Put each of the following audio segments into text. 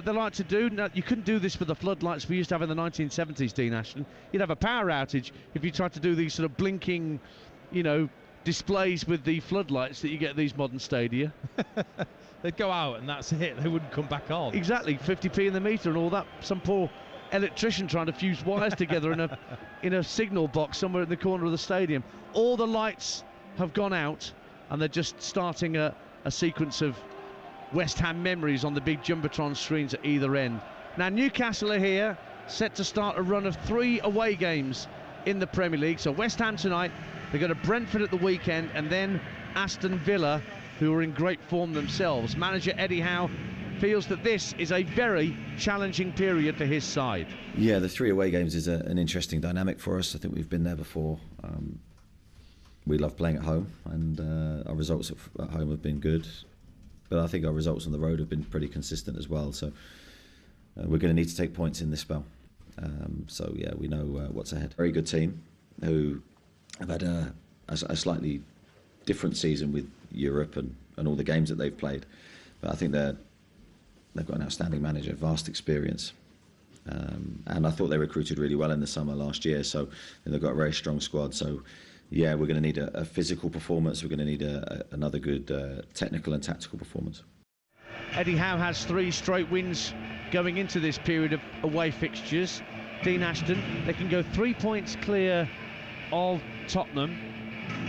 They like to do. Now, you couldn't do this with the floodlights we used to have in the 1970s, Dean Ashton. You'd have a power outage if you tried to do these sort of blinking, you know, displays with the floodlights that you get at these modern stadia. They'd go out and that's it. They wouldn't come back on. Exactly, 50p in the meter and all that. Some poor electrician trying to fuse wires together in a signal box somewhere in the corner of the stadium. All the lights have gone out and they're just starting a sequence of West Ham memories on the big Jumbotron screens at either end. Now Newcastle are here, set to start a run of 3 away games in the Premier League. So West Ham tonight, they go to Brentford at the weekend, and then Aston Villa, who are in great form themselves. Manager Eddie Howe feels that this is a very challenging period for his side. Yeah, the 3 away games is an interesting dynamic for us. I think we've been there before. We love playing at home, and our results at home have been good. But I think our results on the road have been pretty consistent as well. So we're going to need to take points in this spell. So yeah, we know what's ahead. Very good team who have had a slightly different season with Europe and all the games that they've played. But I think they've got an outstanding manager, vast experience. And I thought they recruited really well in the summer last year. So they've got a very strong squad. So yeah, we're going to need a physical performance. We're going to need another good technical and tactical performance. Eddie Howe has 3 straight wins going into this period of away fixtures. Dean Ashton, they can go 3 points clear of Tottenham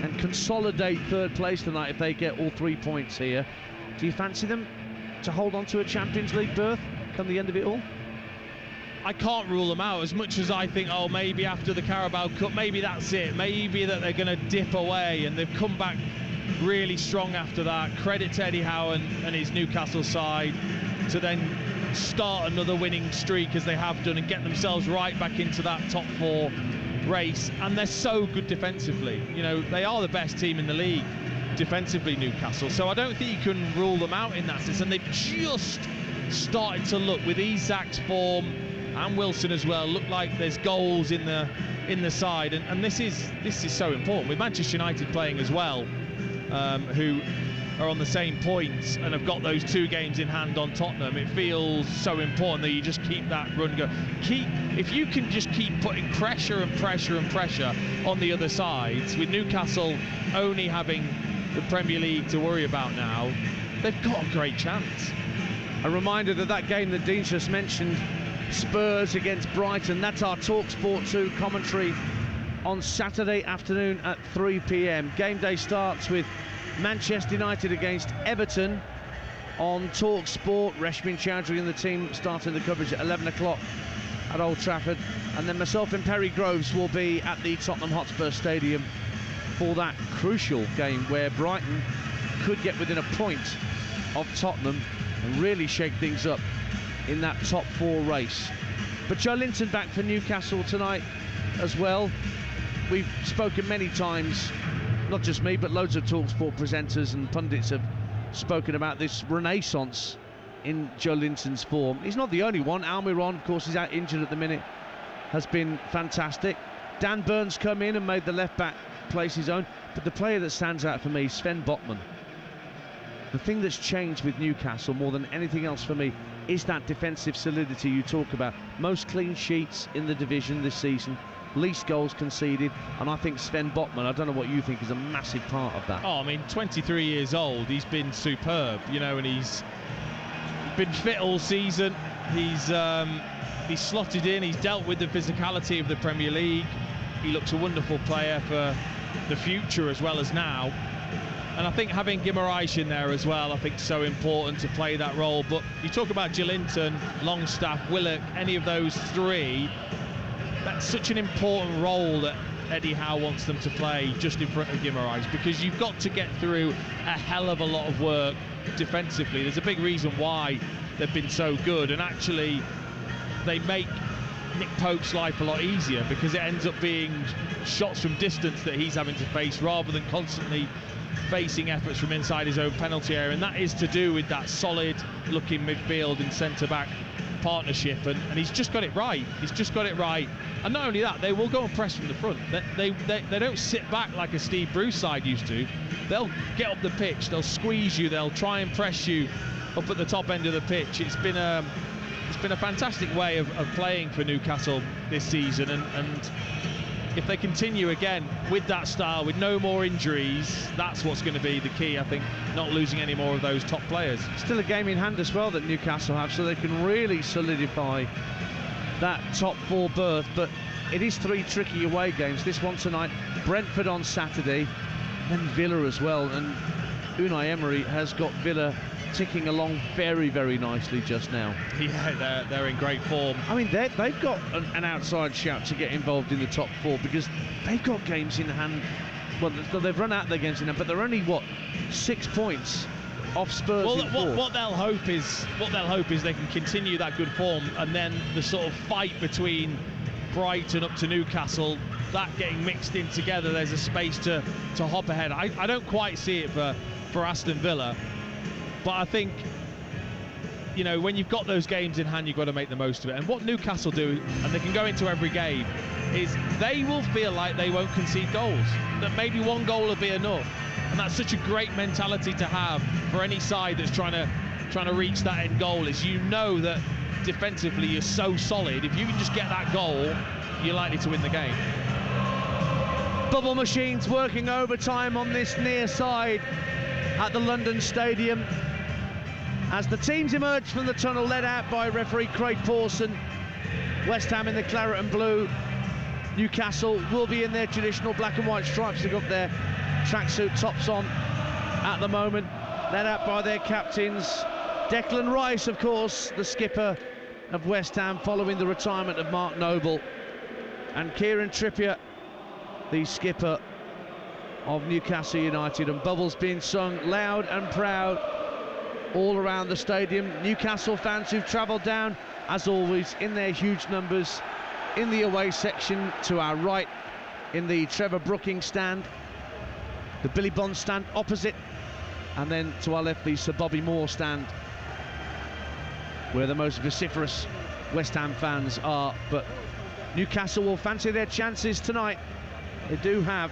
and consolidate 3rd place tonight if they get all 3 points here. Do you fancy them to hold on to a Champions League berth come the end of it all? I can't rule them out, as much as I think, oh, maybe after the Carabao Cup, maybe that's it. Maybe that they're going to dip away, and they've come back really strong after that. Credit to Eddie Howe and his Newcastle side to then start another winning streak as they have done and get themselves right back into that top 4 race. And they're so good defensively. You know, they are the best team in the league defensively, Newcastle. So I don't think you can rule them out in that sense. And they've just started to look, with Isak's form and Wilson as well, look like there's goals in the side, and this is so important with Manchester United playing as well, who are on the same points and have got those 2 games in hand on Tottenham. It feels so important that you just keep that run going. If you can just keep putting pressure and pressure and pressure on the other sides, with Newcastle only having the Premier League to worry about now, they've got a great chance. A reminder that game that Dean just mentioned, Spurs against Brighton, that's our TalkSport 2 commentary on Saturday afternoon at 3 p.m. Game day starts with Manchester United against Everton on TalkSport. Reshmin Chowdhury and the team starting the coverage at 11 o'clock at Old Trafford, and then myself and Perry Groves will be at the Tottenham Hotspur Stadium for that crucial game where Brighton could get within a point of Tottenham and really shake things up in that top 4 race. But Joe Linton back for Newcastle tonight as well. We've spoken many times, not just me, but loads of TalkSport presenters and pundits have spoken about this renaissance in Joe Linton's form. He's not the only one. Almiron, of course, is out injured at the minute, has been fantastic. Dan Burns come in and made the left-back place his own, but the player that stands out for me is Sven Botman. The thing that's changed with Newcastle more than anything else for me is that defensive solidity you talk about. Most clean sheets in the division this season, least goals conceded, and I think Sven Botman, I don't know what you think, is a massive part of that. Oh, I mean, 23 years old, he's been superb, you know, and he's been fit all season. He's slotted in, he's dealt with the physicality of the Premier League. He looks a wonderful player for the future as well as now. And I think having Guimaraes in there as well, I think is so important to play that role. But you talk about Joelinton, Longstaff, Willock, any of those 3, that's such an important role that Eddie Howe wants them to play just in front of Guimaraes, because you've got to get through a hell of a lot of work defensively. There's a big reason why they've been so good, and actually they make Nick Pope's life a lot easier because it ends up being shots from distance that he's having to face rather than constantly facing efforts from inside his own penalty area, and that is to do with that solid looking midfield and centre-back partnership, and he's just got it right. He's just got it right. And not only that, they will go and press from the front. They don't sit back like a Steve Bruce side used to. They'll get up the pitch, they'll squeeze you, they'll try and press you up at the top end of the pitch. It's been a it's been a fantastic way of playing for Newcastle this season, and if they continue again with that style, with no more injuries, that's what's going to be the key, I think, not losing any more of those top players. Still a game in hand as well that Newcastle have, so they can really solidify that top 4 berth. But it is 3 tricky away games. This one tonight, Brentford on Saturday, then Villa as well, and Unai Emery has got Villa ticking along very, very nicely just now. Yeah, they're in great form. I mean, they've got an outside shout to get involved in the top 4 because they've got games in hand. Well, they've run out their games in hand, but they're only, what, 6 points off Spurs. Well, what they'll hope is they can continue that good form, and then the sort of fight between Brighton up to Newcastle, that getting mixed in together, there's a space to hop ahead. I don't quite see it for Aston Villa. But I think, you know, when you've got those games in hand, you've got to make the most of it. And what Newcastle do, and they can go into every game, is they will feel like they won't concede goals, that maybe 1 goal will be enough. And that's such a great mentality to have for any side that's trying to reach that end goal, is you know that defensively you're so solid. If you can just get that goal, you're likely to win the game. Bubble machines working overtime on this near side at the London Stadium. As the teams emerge from the tunnel, led out by referee Craig Pawson. West Ham in the claret and blue. Newcastle will be in their traditional black and white stripes. They've got their tracksuit tops on at the moment. Led out by their captains. Declan Rice, of course, the skipper of West Ham, following the retirement of Mark Noble. And Kieran Trippier, the skipper of Newcastle United. And bubbles being sung loud and proud all around the stadium. Newcastle fans who've travelled down, as always, in their huge numbers in the away section to our right, in the Trevor Brooking stand, the Billy Bond stand opposite, and then to our left, the Sir Bobby Moore stand, where the most vociferous West Ham fans are. But Newcastle will fancy their chances tonight. They do have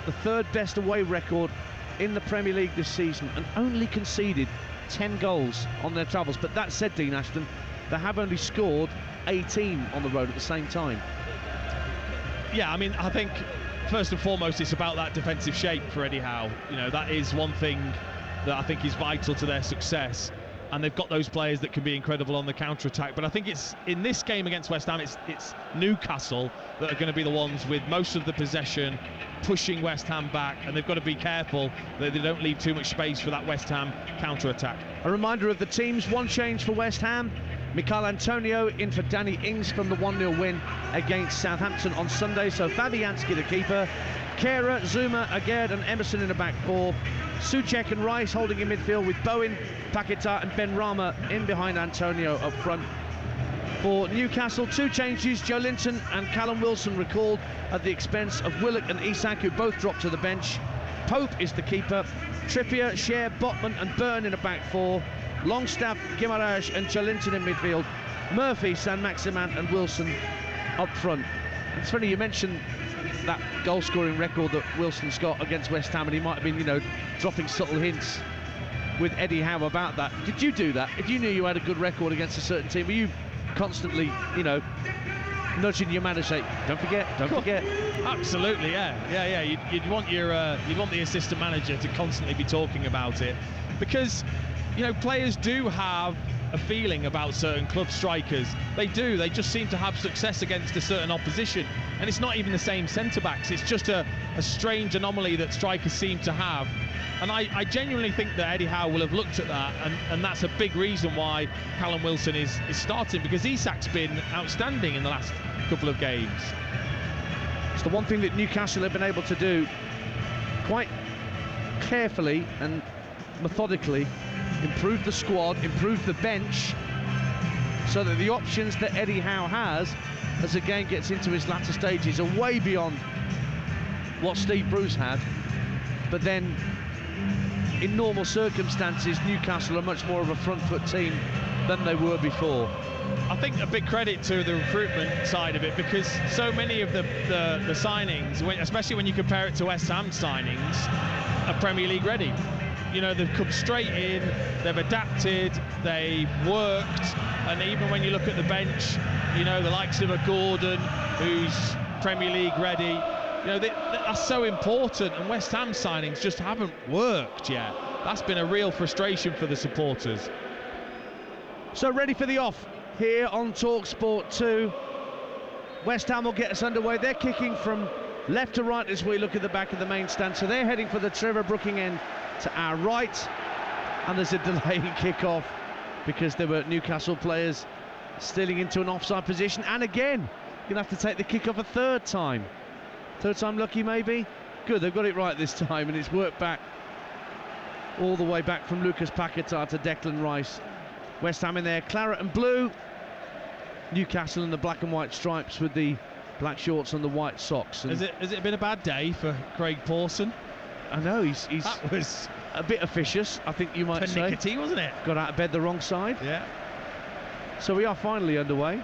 the 3rd best away record in the Premier League this season, and only conceded 10 goals on their travels. But that said, Dean Ashton, they have only scored 18 on the road at the same time. Yeah, I mean, I think first and foremost it's about that defensive shape for Eddie Howe. You know, that is one thing that I think is vital to their success, and they've got those players that can be incredible on the counter-attack. But I think it's in this game against West Ham, it's Newcastle that are going to be the ones with most of the possession, pushing West Ham back, and they've got to be careful that they don't leave too much space for that West Ham counter-attack. A reminder of the teams: 1 change for West Ham. Mikel Antonio in for Danny Ings from the 1-0 win against Southampton on Sunday. So Fabianski the keeper, Kehrer, Zuma, Aguerd and Emerson in the back 4. Souček and Rice holding in midfield, with Bowen, Paquetá and Ben Rama in behind Antonio up front. For Newcastle, 2 changes: Joe Linton and Callum Wilson recalled at the expense of Willock and Isak, who both dropped to the bench. Pope is the keeper. Trippier, Scher, Botman and Byrne in a back 4. Longstaff, Guimaraes and Joe Linton in midfield. Murphy, Saint-Maximin and Wilson up front. It's funny you mentioned that goal-scoring record that Wilson's got against West Ham, and he might have been, you know, dropping subtle hints with Eddie Howe about that. Did you do that? If you knew you had a good record against a certain team, were you constantly, you know, nudging your man to say, don't forget, don't forget? Absolutely, yeah. You'd want the assistant manager to constantly be talking about it, because, you know, players do have a feeling about certain club strikers. They do. They just seem to have success against a certain opposition, and it's not even the same centre-backs. It's just a strange anomaly that strikers seem to have. And I genuinely think that Eddie Howe will have looked at that, and that's a big reason why Callum Wilson is starting, because Isak's been outstanding in the last couple of games. It's the one thing that Newcastle have been able to do quite carefully and methodically: improve the squad, improve the bench, so that the options that Eddie Howe has as the game gets into his latter stages are way beyond what Steve Bruce had. But then, in normal circumstances, Newcastle are much more of a front foot team than they were before. I think a big credit to the recruitment side of it, because so many of the signings, especially when you compare it to West Ham signings, are Premier League ready. you know, they've come straight in, they've adapted, they've worked, and even when you look at the bench, you know, the likes of a Gordon, who's Premier League ready, you know, that's so important, and West Ham signings just haven't worked yet. That's been a real frustration for the supporters. So ready for the off here on TalkSport 2. West Ham will get us underway. They're kicking from left to right as we look at the back of the main stand. So they're heading for the Trevor Brooking end to our right. And there's a delay in kick-off because there were Newcastle players stealing into an offside position. And again, you're going to have to take the kick-off a third time. Third time lucky, maybe? Good, they've got it right this time, and it's worked back all the way back from Lucas Paquetá to Declan Rice. West Ham in their claret and blue. Newcastle in the black and white stripes with the black shorts and the white socks. And has it been a bad day for Craig Pawson? I know, he's that was a bit officious, I think you might say. Pernickety, wasn't it? Got out of bed the wrong side. Yeah. So we are finally underway.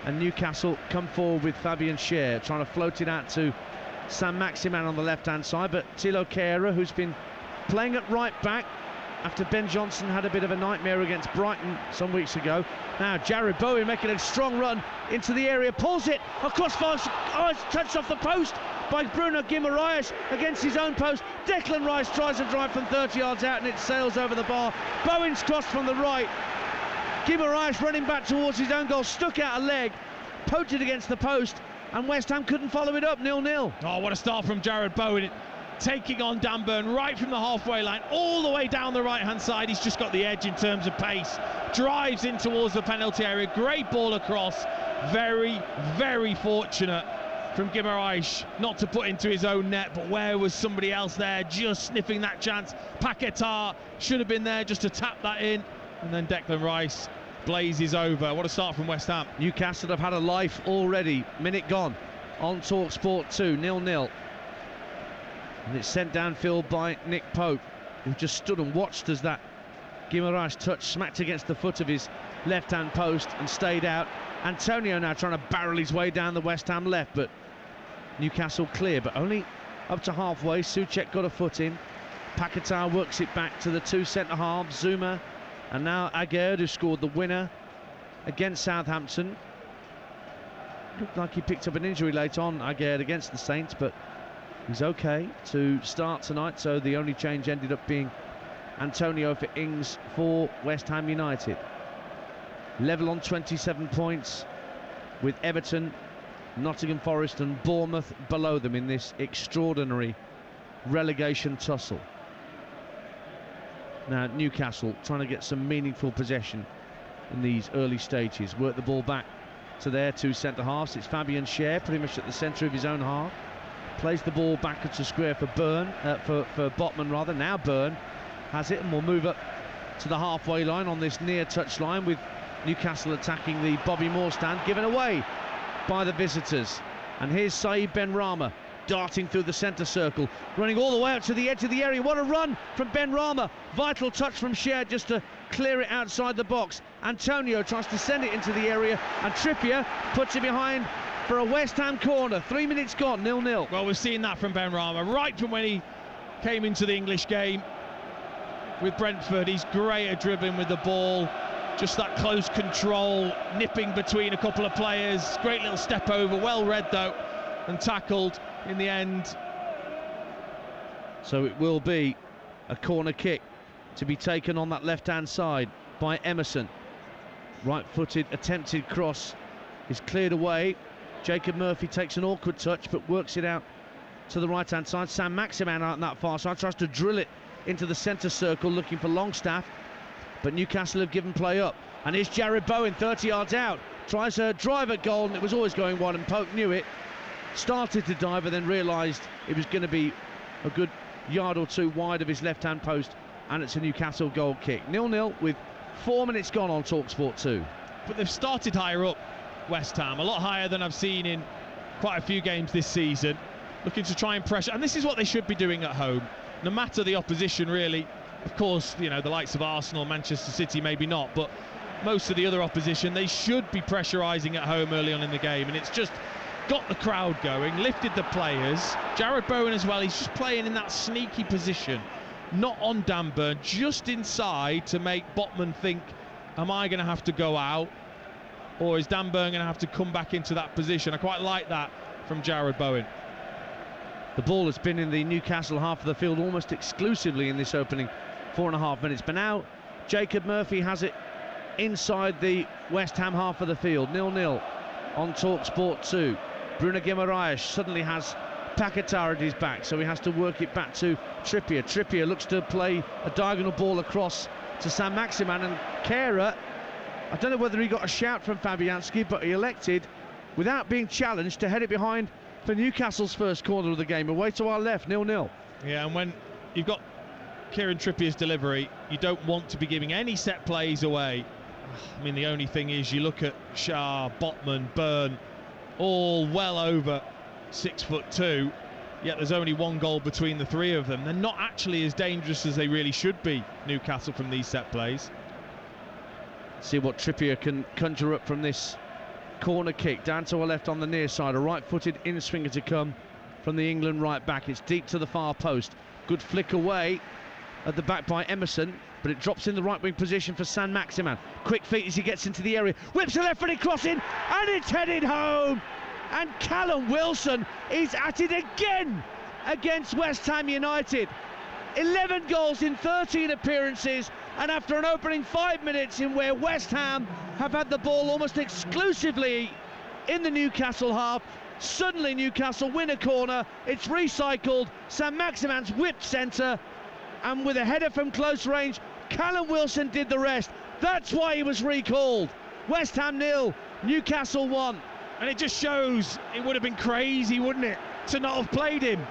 And Newcastle come forward with Fabian Schär, trying to float it out to Sam Maximan on the left-hand side. But Thilo Kehrer, who's been playing at right back after Ben Johnson had a bit of a nightmare against Brighton some weeks ago. Now Jared Bowen making a strong run into the area, pulls it across fast. Oh, it's touched off the post by Bruno Guimaraes against his own post. Declan Rice tries to drive from 30 yards out and it sails over the bar. Bowen's crossed from the right. Guimaraes running back towards his own goal, stuck out a leg, poked it against the post, and West Ham couldn't follow it up, 0-0. Oh, what a start from Jared Bowen, taking on Dan Burn right from the halfway line, all the way down the right-hand side. He's just got the edge in terms of pace, drives in towards the penalty area, great ball across, very, very fortunate from Guimaraes not to put into his own net, but where was somebody else there just sniffing that chance? Paquetá should have been there just to tap that in, and then Declan Rice blazes over. What a start from West Ham. Newcastle have had a life already. Minute gone on TalkSport 2, 0-0. And it's sent downfield by Nick Pope, who just stood and watched as that Guimaraes touch smacked against the foot of his left-hand post and stayed out. Antonio now trying to barrel his way down the West Ham left, but Newcastle clear, but only up to halfway. Souček got a foot in. Paquetá works it back to the two centre-halves, Zuma, and now Aguerd, who scored the winner against Southampton. Looked like he picked up an injury late on, Aguerd, against the Saints, but he's okay to start tonight, so the only change ended up being Antonio for Ings for West Ham United. Level on 27 points with Everton, Nottingham Forest and Bournemouth below them in this extraordinary relegation tussle. Now Newcastle trying to get some meaningful possession in these early stages. Work the ball back to their two centre-halves. It's Fabian Schär pretty much at the centre of his own half. Plays the ball back into square for for Botman rather. Now Burn has it and will move up to the halfway line on this near touch line, with Newcastle attacking the Bobby Moore stand, given away by the visitors. And here's Saïd Benrahma darting through the centre circle, running all the way out to the edge of the area. What a run from Benrahma. Vital touch from Schär just to clear it outside the box. Antonio tries to send it into the area, and Trippier puts it behind for a West Ham corner. 3 minutes gone, 0-0. Well, we've seen that from Benrahma right from when he came into the English game with Brentford. He's great at dribbling with the ball, just that close control, nipping between a couple of players. Great little step over, well read though, and tackled in the end. So it will be a corner kick to be taken on that left-hand side by Emerson. Right-footed attempted cross is cleared away. Jacob Murphy takes an awkward touch but works it out to the right-hand side. Sam Maximan out on that far side, tries to drill it into the centre circle looking for Longstaff, but Newcastle have given play up. And here's Jared Bowen 30 yards out, tries a drive at goal, and it was always going wide, and Pope knew it, started to dive and then realised it was going to be a good yard or two wide of his left-hand post, and it's a Newcastle goal kick. 0-0 with 4 minutes gone on TalkSport 2. But they've started higher up, West Ham, a lot higher than I've seen in quite a few games this season, looking to try and pressure, and this is what they should be doing at home, no matter the opposition really. Of course, you know, the likes of Arsenal, Manchester City maybe not, but most of the other opposition, they should be pressurising at home early on in the game, and it's just got the crowd going, lifted the players. Jared Bowen as well, he's just playing in that sneaky position not on Dan Burn, just inside to make Botman think, am I going to have to go out, or is Dan Burn going to have to come back into that position? I quite like that from Jarrod Bowen. The ball has been in the Newcastle half of the field almost exclusively in this opening 4.5 minutes, but now Jacob Murphy has it inside the West Ham half of the field. 0-0 on TalkSport 2. Bruno Guimaraes suddenly has Paquetá at his back, so he has to work it back to Trippier. Trippier looks to play a diagonal ball across to Saint-Maximin, and Kehrer, I don't know whether he got a shout from Fabianski, but he elected, without being challenged, to head it behind for Newcastle's first corner of the game, away to our left, 0-0. Yeah, and when you've got Kieran Trippier's delivery, you don't want to be giving any set plays away. I mean, the only thing is, you look at Shah, Botman, Burn, all well over 6'2", yet there's only one goal between the three of them. They're not actually as dangerous as they really should be, Newcastle, from these set plays. See what Trippier can conjure up from this corner kick. Down to our left on the near side, a right-footed in-swinger to come from the England right back. It's deep to the far post. Good flick away at the back by Emerson, but it drops in the right wing position for Saint-Maximin. Quick feet as he gets into the area, whips a left-footed cross in, and it's headed home. And Callum Wilson is at it again against West Ham United. 11 goals in 13 appearances, and after an opening 5 minutes in where West Ham have had the ball almost exclusively in the Newcastle half, suddenly Newcastle win a corner. It's recycled. Saint-Maximin's whipped centre, and with a header from close range, Callum Wilson did the rest. That's why he was recalled. West Ham 0, Newcastle 1. And it just shows it would have been crazy, wouldn't it, to not have played him.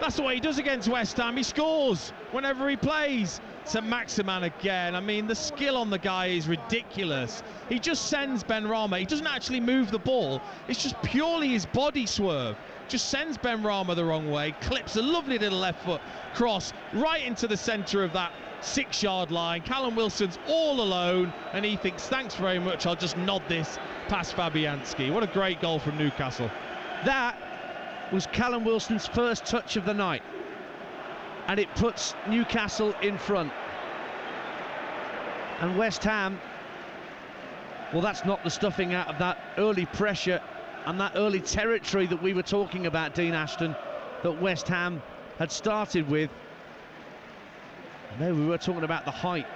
That's what he does against West Ham. He scores whenever he plays. Saint-Maximin again. I mean, the skill on the guy is ridiculous. He just sends Benrahma. He doesn't actually move the ball. It's just purely his body swerve. Just sends Benrahma the wrong way, clips a lovely little left foot cross right into the centre of that 6-yard line. Callum Wilson's all alone, and he thinks, thanks very much, I'll just nod this past Fabianski. What a great goal from Newcastle. That was Callum Wilson's first touch of the night, and it puts Newcastle in front. And West Ham, well, that's not the stuffing out of that early pressure and that early territory that we were talking about, Dean Ashton, that West Ham had started with. No, we were talking about the height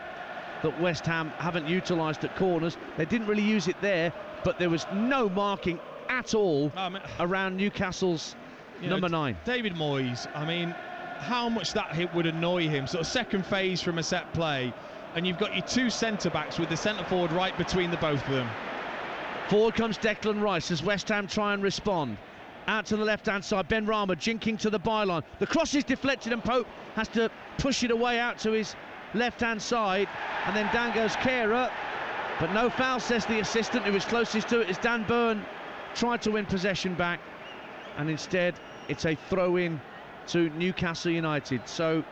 that West Ham haven't utilised at corners. They didn't really use it there, but there was no marking at all around Newcastle's number 9. David Moyes, I mean, how much that hit would annoy him. Sort of second phase from a set play, and you've got your two centre-backs with the centre-forward right between the both of them. Forward comes Declan Rice as West Ham try and respond. Out to the left-hand side, Benrahma jinking to the byline. The cross is deflected and Pope has to push it away out to his left-hand side, and then down goes Kehrer, but no foul, says the assistant who is closest to it as Dan Burn tried to win possession back, and instead it's a throw-in to Newcastle United. So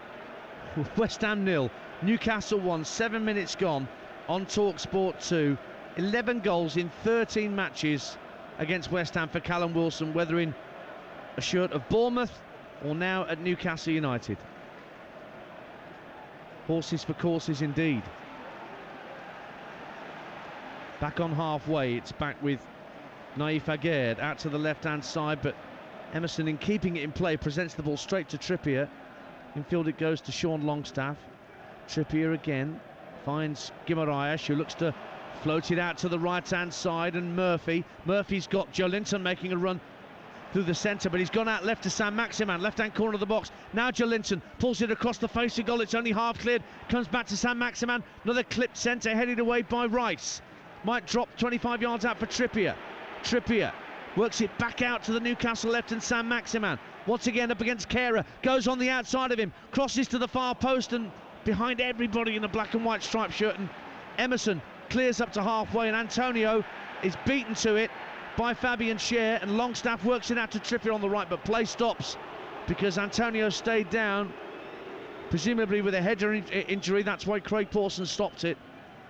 West Ham 0, Newcastle 1, 7 minutes gone on TalkSport 2. 11 goals in 13 matches against West Ham for Callum Wilson, whether in a shirt of Bournemouth or now at Newcastle United. Horses for courses indeed. Back on halfway, it's back with Naif Aguerd out to the left-hand side, but Emerson, in keeping it in play, presents the ball straight to Trippier. Infield it goes to Sean Longstaff. Trippier again finds Guimaraes, who looks to float it out to the right-hand side, and Murphy's got Joelinton making a run through the centre, but he's gone out left to Saint-Maximin, left-hand corner of the box. Now Joelinton pulls it across the face of goal. It's only half cleared, comes back to Saint-Maximin, another clipped centre headed away by Rice. Might drop 25 yards out for Trippier. Trippier works it back out to the Newcastle left, and Saint-Maximin once again up against Kehrer, goes on the outside of him, crosses to the far post, and behind everybody in a black and white striped shirt, and Emerson clears up to halfway, and Antonio is beaten to it by Fabian Schär, and Longstaff works it out to Trippier on the right, but play stops because Antonio stayed down, presumably with a header injury. That's why Craig Pawson stopped it.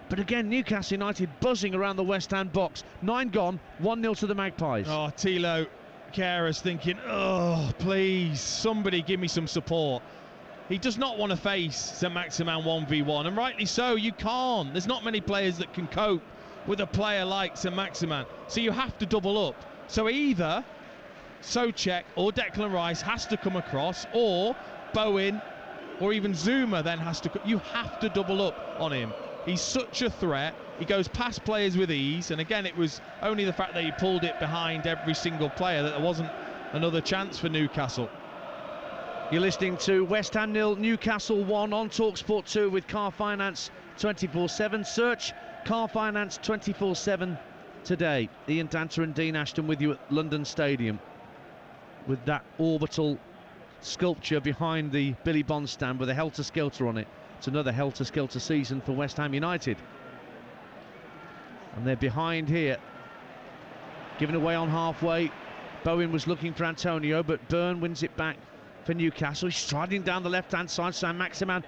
But again, Newcastle United buzzing around the West Ham box. 9 gone, 1-0 to the Magpies. Oh, Thilo Kehrer thinking, oh, please, somebody give me some support. He does not want to face Saint-Maximin 1v1, and rightly so. You can't. There's not many players that can cope with a player like Saint-Maximin, so you have to double up. So either Souček or Declan Rice has to come across, or Bowen or even Zuma then has to. You have to double up on him. He's such a threat. He goes past players with ease, and again, it was only the fact that he pulled it behind every single player that there wasn't another chance for Newcastle. You're listening to West Ham 0, Newcastle 1 on TalkSport 2 with Car Finance 24/7. Search Car Finance 24/7 today. Ian Danter and Dean Ashton with you at London Stadium, with that orbital sculpture behind the Billy Bond stand with a helter-skelter on it. It's another helter-skelter season for West Ham United. And they're behind here, given away on halfway. Bowen was looking for Antonio, but Byrne wins it back for Newcastle. He's striding down the left-hand side. Saint-Maximin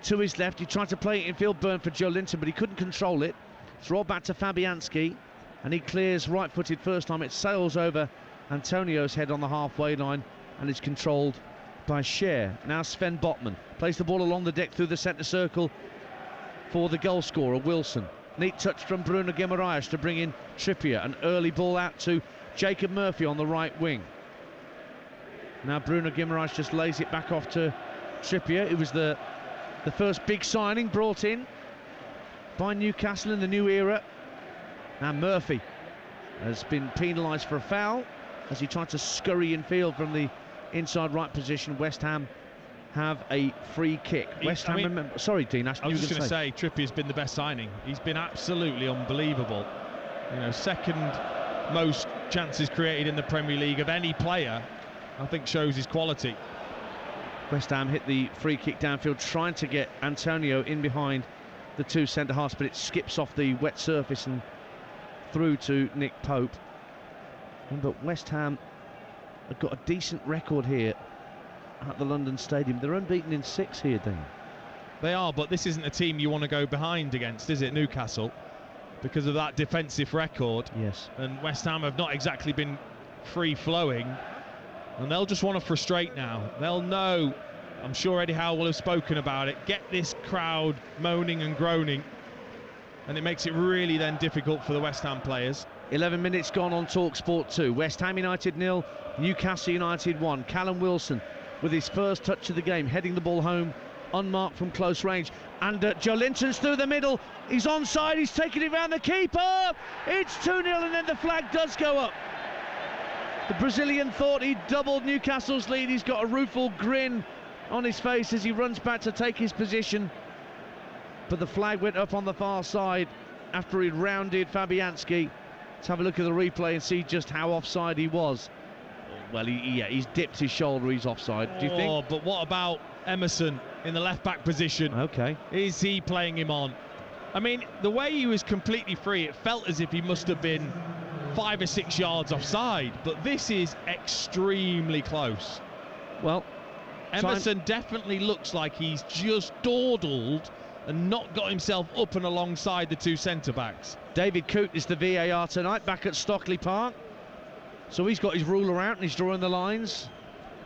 to his left. He tried to play it in field, Byrne for Joe Linton, but he couldn't control it. It's rolled back to Fabianski, and he clears right-footed first time. It sails over Antonio's head on the halfway line, and is controlled by Scher. Now Sven Botman plays the ball along the deck through the centre circle for the goal scorer, Wilson. Neat touch from Bruno Guimaraes to bring in Trippier. An early ball out to Jacob Murphy on the right wing. Now Bruno Guimaraes just lays it back off to Trippier. It was the first big signing brought in by Newcastle in the new era. Now Murphy has been penalised for a foul as he tried to scurry in field from the inside right position. West Ham have a free kick. West Ham, remember, sorry Dean, I was just going to say Trippier's been the best signing. He's been absolutely unbelievable. You know, second most chances created in the Premier League of any player. I think shows his quality. West Ham hit the free kick downfield, trying to get Antonio in behind the two centre-halves, but it skips off the wet surface and through to Nick Pope. But West Ham have got a decent record here at the London Stadium. They're unbeaten in 6 here, Dean. They are, but this isn't a team you want to go behind against, is it, Newcastle? Because of that defensive record. Yes. And West Ham have not exactly been free-flowing, and they'll just want to frustrate now. They'll know, I'm sure Eddie Howe will have spoken about it, get this crowd moaning and groaning, and it makes it really then difficult for the West Ham players. 11 minutes gone on TalkSport 2. West Ham United 0, Newcastle United 1. Callum Wilson with his first touch of the game, heading the ball home, unmarked from close range. And Joe Linton's through the middle. He's onside, he's taking it round the keeper. It's 2-0, and then the flag does go up. The Brazilian thought he'd doubled Newcastle's lead. He's got a rueful grin on his face as he runs back to take his position. But the flag went up on the far side after he'd rounded Fabianski. Let's have a look at the replay and see just how offside he was. Well, he's dipped his shoulder, he's offside. Do you think? Oh, but what about Emerson in the left-back position? Okay. Is he playing him on? I mean, the way he was completely free, it felt as if he must have been 5 or 6 yards offside, but this is extremely close. Well, Emerson definitely looks like he's just dawdled and not got himself up and alongside the two centre-backs. David Coote is the VAR tonight back at Stockley Park. So he's got his ruler out and he's drawing the lines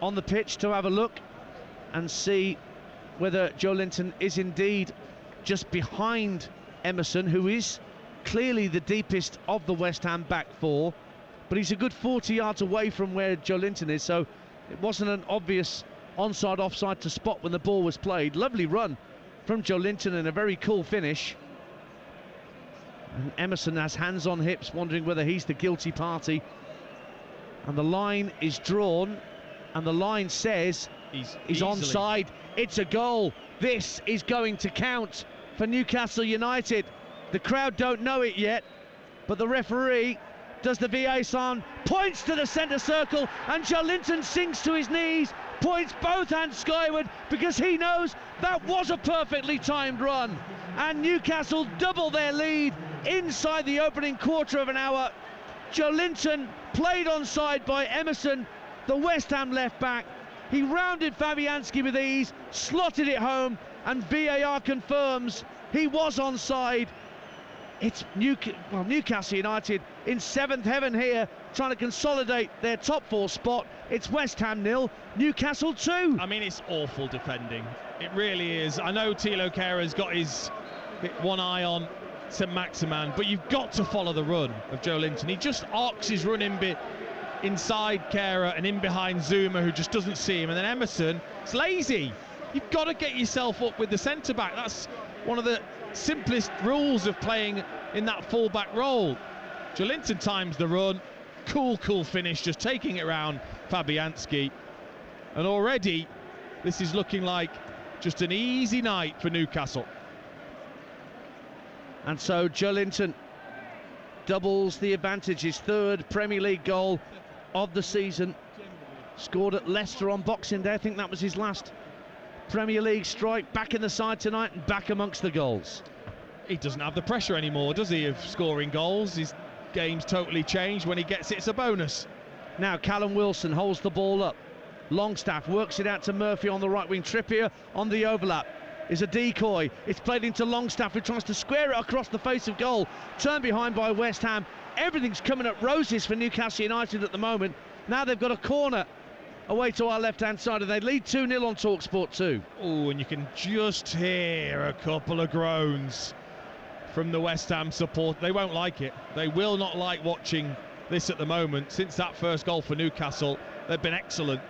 on the pitch to have a look and see whether Joe Linton is indeed just behind Emerson, who is clearly the deepest of the West Ham back four, but he's a good 40 yards away from where Joe Linton is, so it wasn't an obvious onside offside to spot when the ball was played. Lovely run from Joe Linton and a very cool finish. And Emerson has hands on hips, wondering whether he's the guilty party. And the line is drawn, and the line says he's onside. It's a goal. This is going to count for Newcastle United. The crowd don't know it yet, but the referee does the VAR sign, points to the centre circle, and Joe Linton sinks to his knees, points both hands skyward because he knows that was a perfectly timed run. And Newcastle double their lead inside the opening quarter of an hour. Joe Linton played onside by Emerson, the West Ham left back. He rounded Fabianski with ease, slotted it home, and VAR confirms he was onside. it's Newcastle United in 7th heaven here, trying to consolidate their top 4 spot. It's West Ham 0, Newcastle 2. I mean, it's awful defending. It really is. I know Thilo Kehra's got his one eye on St Maximin, but you've got to follow the run of Joe Linton. He just arcs his run inside Kehra and in behind Zuma, who just doesn't see him. And then Emerson, it's lazy. You've got to get yourself up with the centre-back. That's one of the simplest rules of playing in that full-back role. Joe Linton times the run. Cool finish, just taking it around Fabianski. And already, this is looking like just an easy night for Newcastle. And so Joe Linton doubles the advantage. His 3rd Premier League goal of the season. Scored at Leicester on Boxing Day. I think that was his last Premier League strike. Back in the side tonight and back amongst the goals. He doesn't have the pressure anymore, does he, of scoring goals? His game's totally changed. When he gets it, it's a bonus. Now Callum Wilson holds the ball up. Longstaff works it out to Murphy on the right wing. Trippier on the overlap is a decoy. It's played into Longstaff, who tries to square it across the face of goal. Turned behind by West Ham. Everything's coming up roses for Newcastle United at the moment. Now they've got a corner away to our left-hand side, and they lead 2-0 on TalkSport 2. Oh, and you can just hear a couple of groans from the West Ham support. They won't like it. They will not like watching this at the moment. Since that first goal for Newcastle, they've been excellent.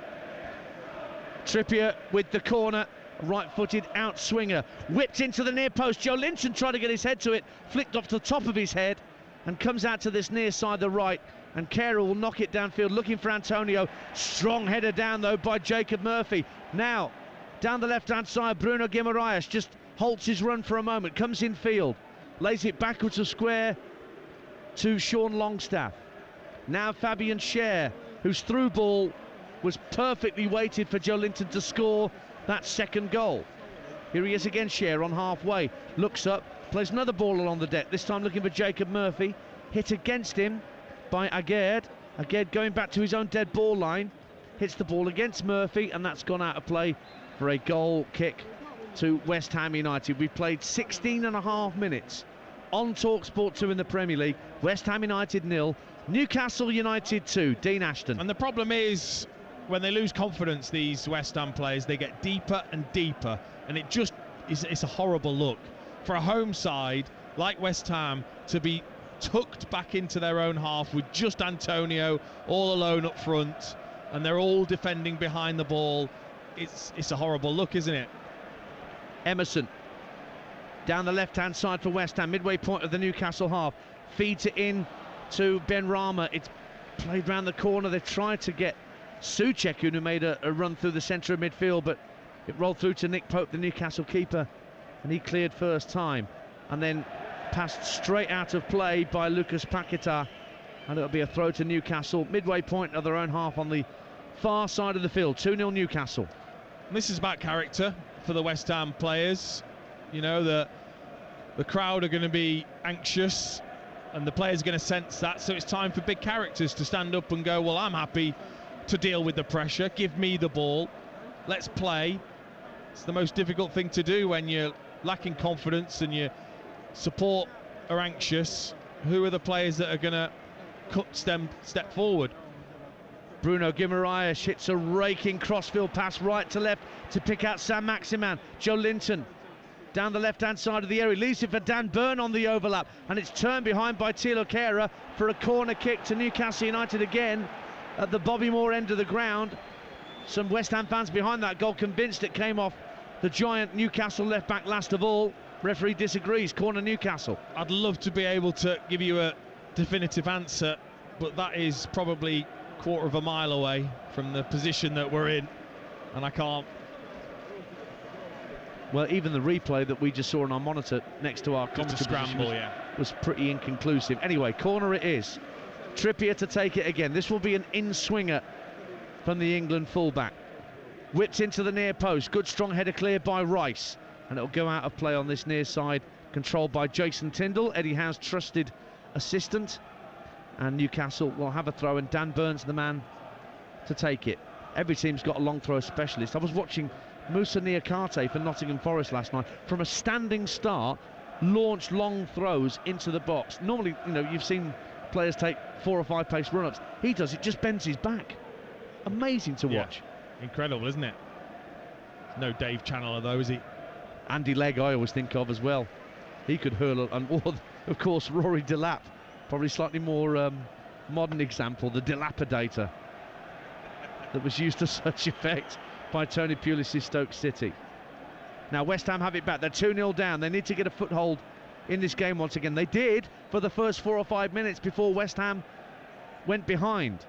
Trippier with the corner, right-footed out swinger, whipped into the near post. Joe Linton tried to get his head to it, flicked off the top of his head, and comes out to this near side, the right, and Kehra will knock it downfield, looking for Antonio. Strong header down, though, by Jacob Murphy. Now, down the left-hand side, Bruno Guimaraes just halts his run for a moment, comes in field, lays it backwards of square to Sean Longstaff. Now Fabian Schär, whose through ball was perfectly weighted for Joe Linton to score that 2nd goal. Here he is again, Schär on halfway, looks up, plays another ball along the deck, this time looking for Jacob Murphy. Hit against him by Aguerd. Aguerd going back to his own dead ball line, hits the ball against Murphy, and that's gone out of play for a goal kick to West Ham United. We've played 16.5 minutes on TalkSport 2 in the Premier League. West Ham United 0, Newcastle United 2. Dean Ashton. And the problem is, when they lose confidence, these West Ham players, they get deeper and deeper, and it just is, it's a horrible look for a home side like West Ham to be tucked back into their own half with just Antonio all alone up front, and they're all defending behind the ball. It's a horrible look, isn't it? Emerson down the left-hand side for West Ham, midway point of the Newcastle half, feeds it in to Ben Rama. It's played round the corner. They've tried to get Souček, who made a run through the centre of midfield, but it rolled through to Nick Pope, the Newcastle keeper, and he cleared first time, and then passed straight out of play by Lucas Paquetá, and it'll be a throw to Newcastle, midway point of their own half on the far side of the field. 2-0 Newcastle. And this is about character for the West Ham players. You know, the crowd are going to be anxious, and the players are going to sense that, so it's time for big characters to stand up and go, well, I'm happy to deal with the pressure, give me the ball, let's play. It's the most difficult thing to do when you're lacking confidence and your support are anxious. Who are the players that are going to step forward? Bruno Guimaraes hits a raking crossfield pass right to left to pick out St Maximin. Joe Linton down the left-hand side of the area, leaves it for Dan Burn on the overlap, and it's turned behind by Thilo Kehra for a corner kick to Newcastle United again at the Bobby Moore end of the ground. Some West Ham fans behind that goal convinced it came off the giant Newcastle left-back last of all. Referee disagrees, corner Newcastle. I'd love to be able to give you a definitive answer, but that is probably a quarter of a mile away from the position that we're in, and I can't. Well, even the replay that we just saw on our monitor next to our commentary scramble, was pretty inconclusive. Anyway, corner it is. Trippier to take it again. This will be an in-swinger from the England fullback. Whipped into the near post. Good strong header cleared by Rice, and it'll go out of play on this near side, controlled by Jason Tyndall, Eddie Howe's trusted assistant, and Newcastle will have a throw, and Dan Burns the man to take it. Every team's got a long throw specialist. I was watching Moussa Niakate for Nottingham Forest last night. From a standing start, launch long throws into the box. Normally, you know, you've seen players take 4 or 5 pace run-ups. He does it, just bends his back. Amazing to watch. Incredible, isn't it? No Dave Chandler though, is he? Andy Legg I always think of as well. He could hurl, and of course Rory Delap, probably slightly more modern example, the dilapidator that was used to such effect by Tony Pulis' Stoke City. Now West Ham have it back. They're 2-0 down. They need to get a foothold in this game once again. They did for the first 4 or 5 minutes before West Ham went behind.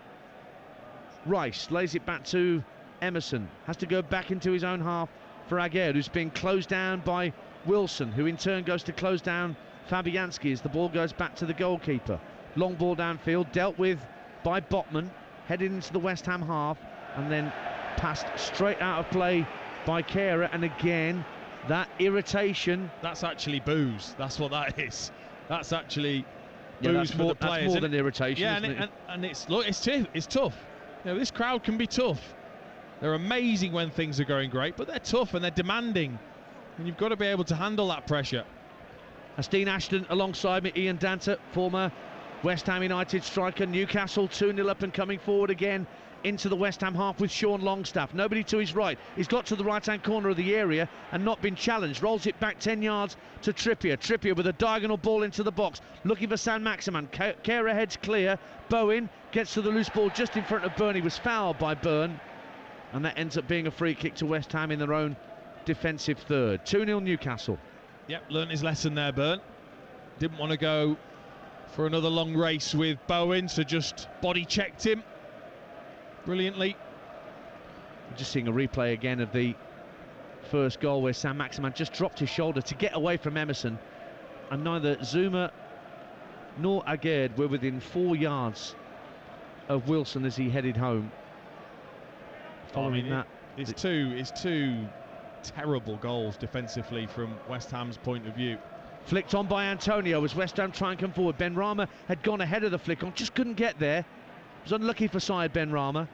Rice lays it back to Emerson. Has to go back into his own half for Aguerd, who's being closed down by Wilson, who in turn goes to close down Fabianski as the ball goes back to the goalkeeper. Long ball downfield, dealt with by Botman, headed into the West Ham half, and then passed straight out of play by Kehrer. And again, that irritation. That's actually booze. That's what that is. That's actually booze for the players. That's more than irritation. Yeah, isn't it? and it's look, it's tough. You know, this crowd can be tough. They're amazing when things are going great, but they're tough and they're demanding, and you've got to be able to handle that pressure. That's Dean Ashton alongside me, Ian Danta, former West Ham United striker. Newcastle 2-0 up and coming forward again into the West Ham half with Sean Longstaff. Nobody to his right. He's got to the right-hand corner of the area and not been challenged. Rolls it back 10 yards to Trippier. Trippier with a diagonal ball into the box, looking for Saint-Maximin. Kehrer heads clear. Bowen gets to the loose ball just in front of Byrne. He was fouled by Byrne, and that ends up being a free kick to West Ham in their own defensive third. 2-0 Newcastle. Yep, learnt his lesson there, Byrne. Didn't want to go for another long race with Bowen, so just body checked him brilliantly. Just seeing a replay again of the first goal where Saint-Maximin just dropped his shoulder to get away from Emerson, and neither Zuma nor Aguerd were within 4 yards of Wilson as he headed home. Following that, it's two terrible goals defensively from West Ham's point of view. Flicked on by Antonio as West Ham try and come forward. Ben Rama had gone ahead of the flick on, just couldn't get there. Was unlucky for Syed Ben Rama.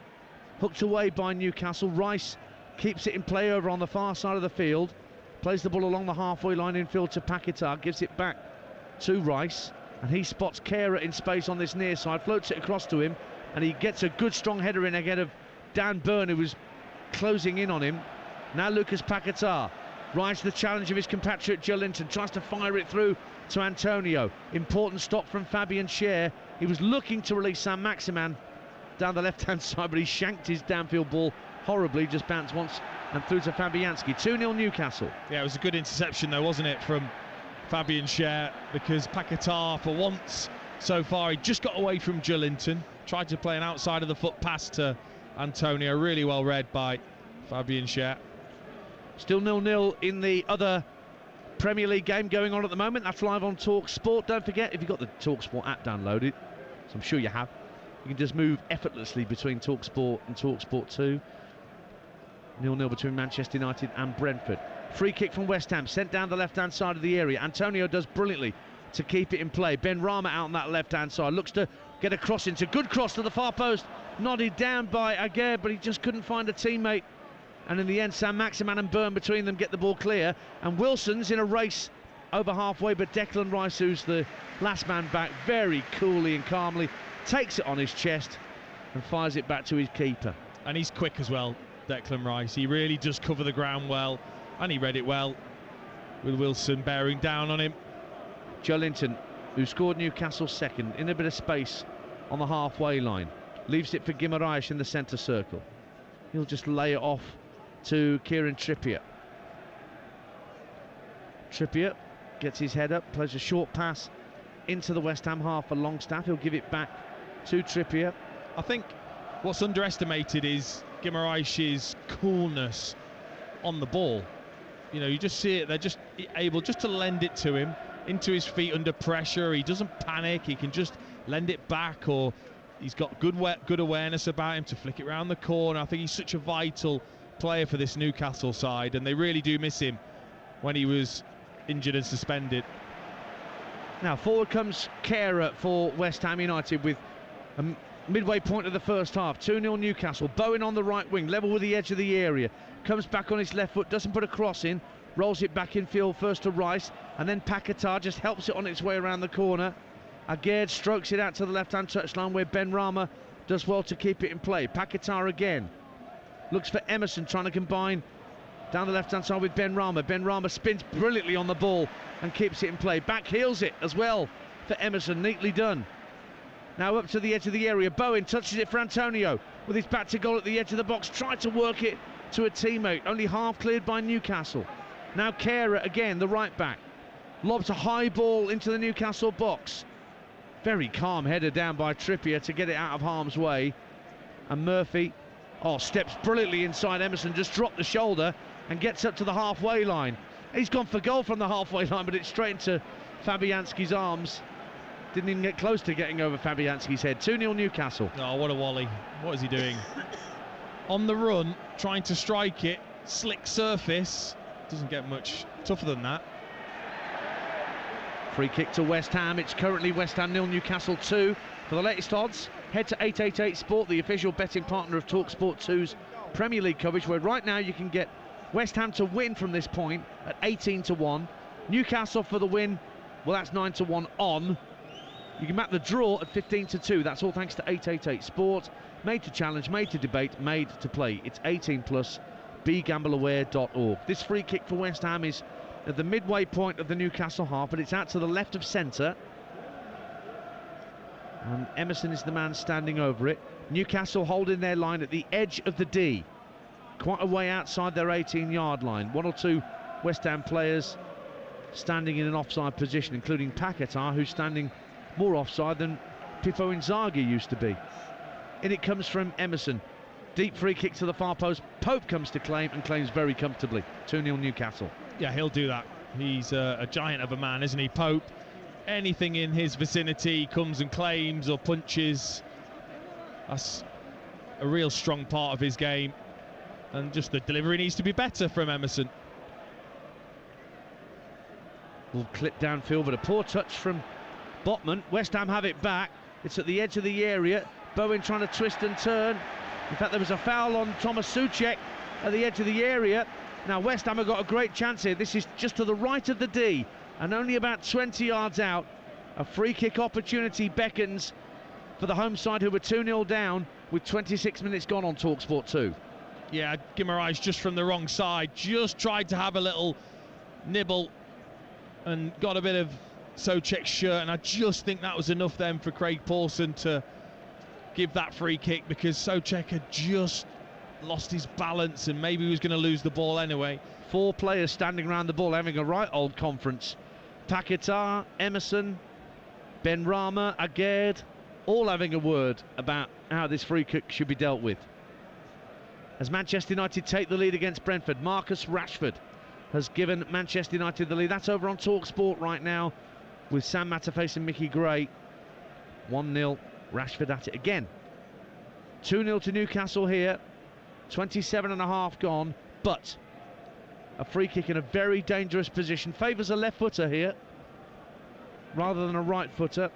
Hooked away by Newcastle. Rice keeps it in play over on the far side of the field. Plays the ball along the halfway line infield to Paquetá. Gives it back to Rice, and he spots Kehrer in space on this near side. Floats it across to him, and he gets a good strong header in ahead of Dan Byrne, who was closing in on him. Now Lucas Paquetá rides the challenge of his compatriot Joe Linton, tries to fire it through to Antonio. Important stop from Fabian Schär. He was looking to release Saint-Maximin down the left-hand side, but he shanked his downfield ball horribly, just bounced once and through to Fabianski. 2-0 Newcastle. Yeah, it was a good interception though, wasn't it, from Fabian Schär, because Paquetá, for once so far, he just got away from Joe Linton, tried to play an outside of the foot pass to Antonio, really well read by Fabian Schär. Still 0-0 in the other Premier League game going on at the moment. That's live on Talk Sport. Don't forget, if you've got the Talk Sport app downloaded, so I'm sure you have, you can just move effortlessly between Talk Sport and Talk Sport 2. 0-0 between Manchester United and Brentford. Free kick from West Ham, sent down the left-hand side of the area. Antonio does brilliantly to keep it in play. Ben Rama out on that left-hand side, looks to get a cross into. Good cross to the far post, nodded down by Aguerd, but he just couldn't find a teammate. And in the end, Saint-Maximin and Byrne between them get the ball clear. And Wilson's in a race over halfway, but Declan Rice, who's the last man back, very coolly and calmly takes it on his chest and fires it back to his keeper. And he's quick as well, Declan Rice. He really does cover the ground well, and he read it well, with Wilson bearing down on him. Joe Linton, who scored Newcastle's second, in a bit of space on the halfway line, leaves it for Guimaraes in the centre circle. He'll just lay it off to Kieran Trippier. Trippier gets his head up, plays a short pass into the West Ham half for Longstaff. He'll give it back to Trippier. I think what's underestimated is Guimaraes' coolness on the ball. You know, you just see it, they're just able just to lend it to him, into his feet under pressure. He doesn't panic, he can just lend it back, or he's got good awareness about him to flick it around the corner. I think he's such a vital player for this Newcastle side, and they really do miss him when he was injured and suspended. Now forward comes Kehrer for West Ham United with a midway point of the first half. 2-0 Newcastle. Bowen on the right wing, level with the edge of the area, comes back on his left foot, doesn't put a cross in, rolls it back in field first to Rice, and then Paquetá just helps it on its way around the corner. Aguerd strokes it out to the left-hand touchline where Benrahma does well to keep it in play. Paquetá again looks for Emerson, trying to combine down the left-hand side with Benrahma. Benrahma spins brilliantly on the ball and keeps it in play. Back heels it as well for Emerson, neatly done. Now up to the edge of the area. Bowen touches it for Antonio with his back to goal at the edge of the box. Tried to work it to a teammate, only half cleared by Newcastle. Now Kehrer again, the right back, lobs a high ball into the Newcastle box. Very calm header down by Trippier to get it out of harm's way. And Murphy, steps brilliantly inside Emerson, just dropped the shoulder and gets up to the halfway line. He's gone for goal from the halfway line, but it's straight into Fabianski's arms. Didn't even get close to getting over Fabianski's head. 2-0 Newcastle. Oh, what a volley. What is he doing? On the run, trying to strike it. Slick surface. Doesn't get much tougher than that. Free kick to West Ham. It's currently West Ham 0, Newcastle 2. For the latest odds, head to 888 Sport, the official betting partner of TalkSport 2's Premier League coverage, where right now you can get West Ham to win from this point at 18-1. Newcastle for the win, well, that's 9-1 on. You can map the draw at 15-2. That's all thanks to 888 Sport. Made to challenge, made to debate, made to play. It's 18+. BeGambleAware.org. This free kick for West Ham is at the midway point of the Newcastle half, but it's out to the left of centre. And Emerson is the man standing over it. Newcastle holding their line at the edge of the D. Quite a way outside their 18-yard line. One or two West Ham players standing in an offside position, including Paquetá, who's standing more offside than Pippo Inzaghi used to be. In it comes from Emerson. Deep free kick to the far post. Pope comes to claim and claims very comfortably. 2-0 Newcastle. Yeah, he'll do that. He's a giant of a man, isn't he, Pope? Anything in his vicinity comes and claims or punches. That's a real strong part of his game. And just the delivery needs to be better from Emerson. Will clip downfield, but a poor touch from Botman. West Ham have it back. It's at the edge of the area. Bowen trying to twist and turn. In fact, there was a foul on Thomas Souček at the edge of the area. Now West Ham have got a great chance here. This is just to the right of the D and only about 20 yards out. A free kick opportunity beckons for the home side, who were 2-0 down with 26 minutes gone on TalkSport 2. Yeah, Guimaraes just from the wrong side, just tried to have a little nibble and got a bit of Souček's shirt, and I just think that was enough then for Craig Pawson to give that free kick, because Souček had just lost his balance and maybe he was going to lose the ball anyway. Four players standing around the ball having a right old conference. Paquetá, Emerson, Benrahma, Aguerd, all having a word about how this free kick should be dealt with. As Manchester United take the lead against Brentford, Marcus Rashford has given Manchester United the lead. That's over on TalkSport right now with Sam Matterface and Mickey Gray. 1-0, Rashford at it again. 2-0 to Newcastle here. 27.5 gone, but a free kick in a very dangerous position. Favours a left footer here rather than a right footer.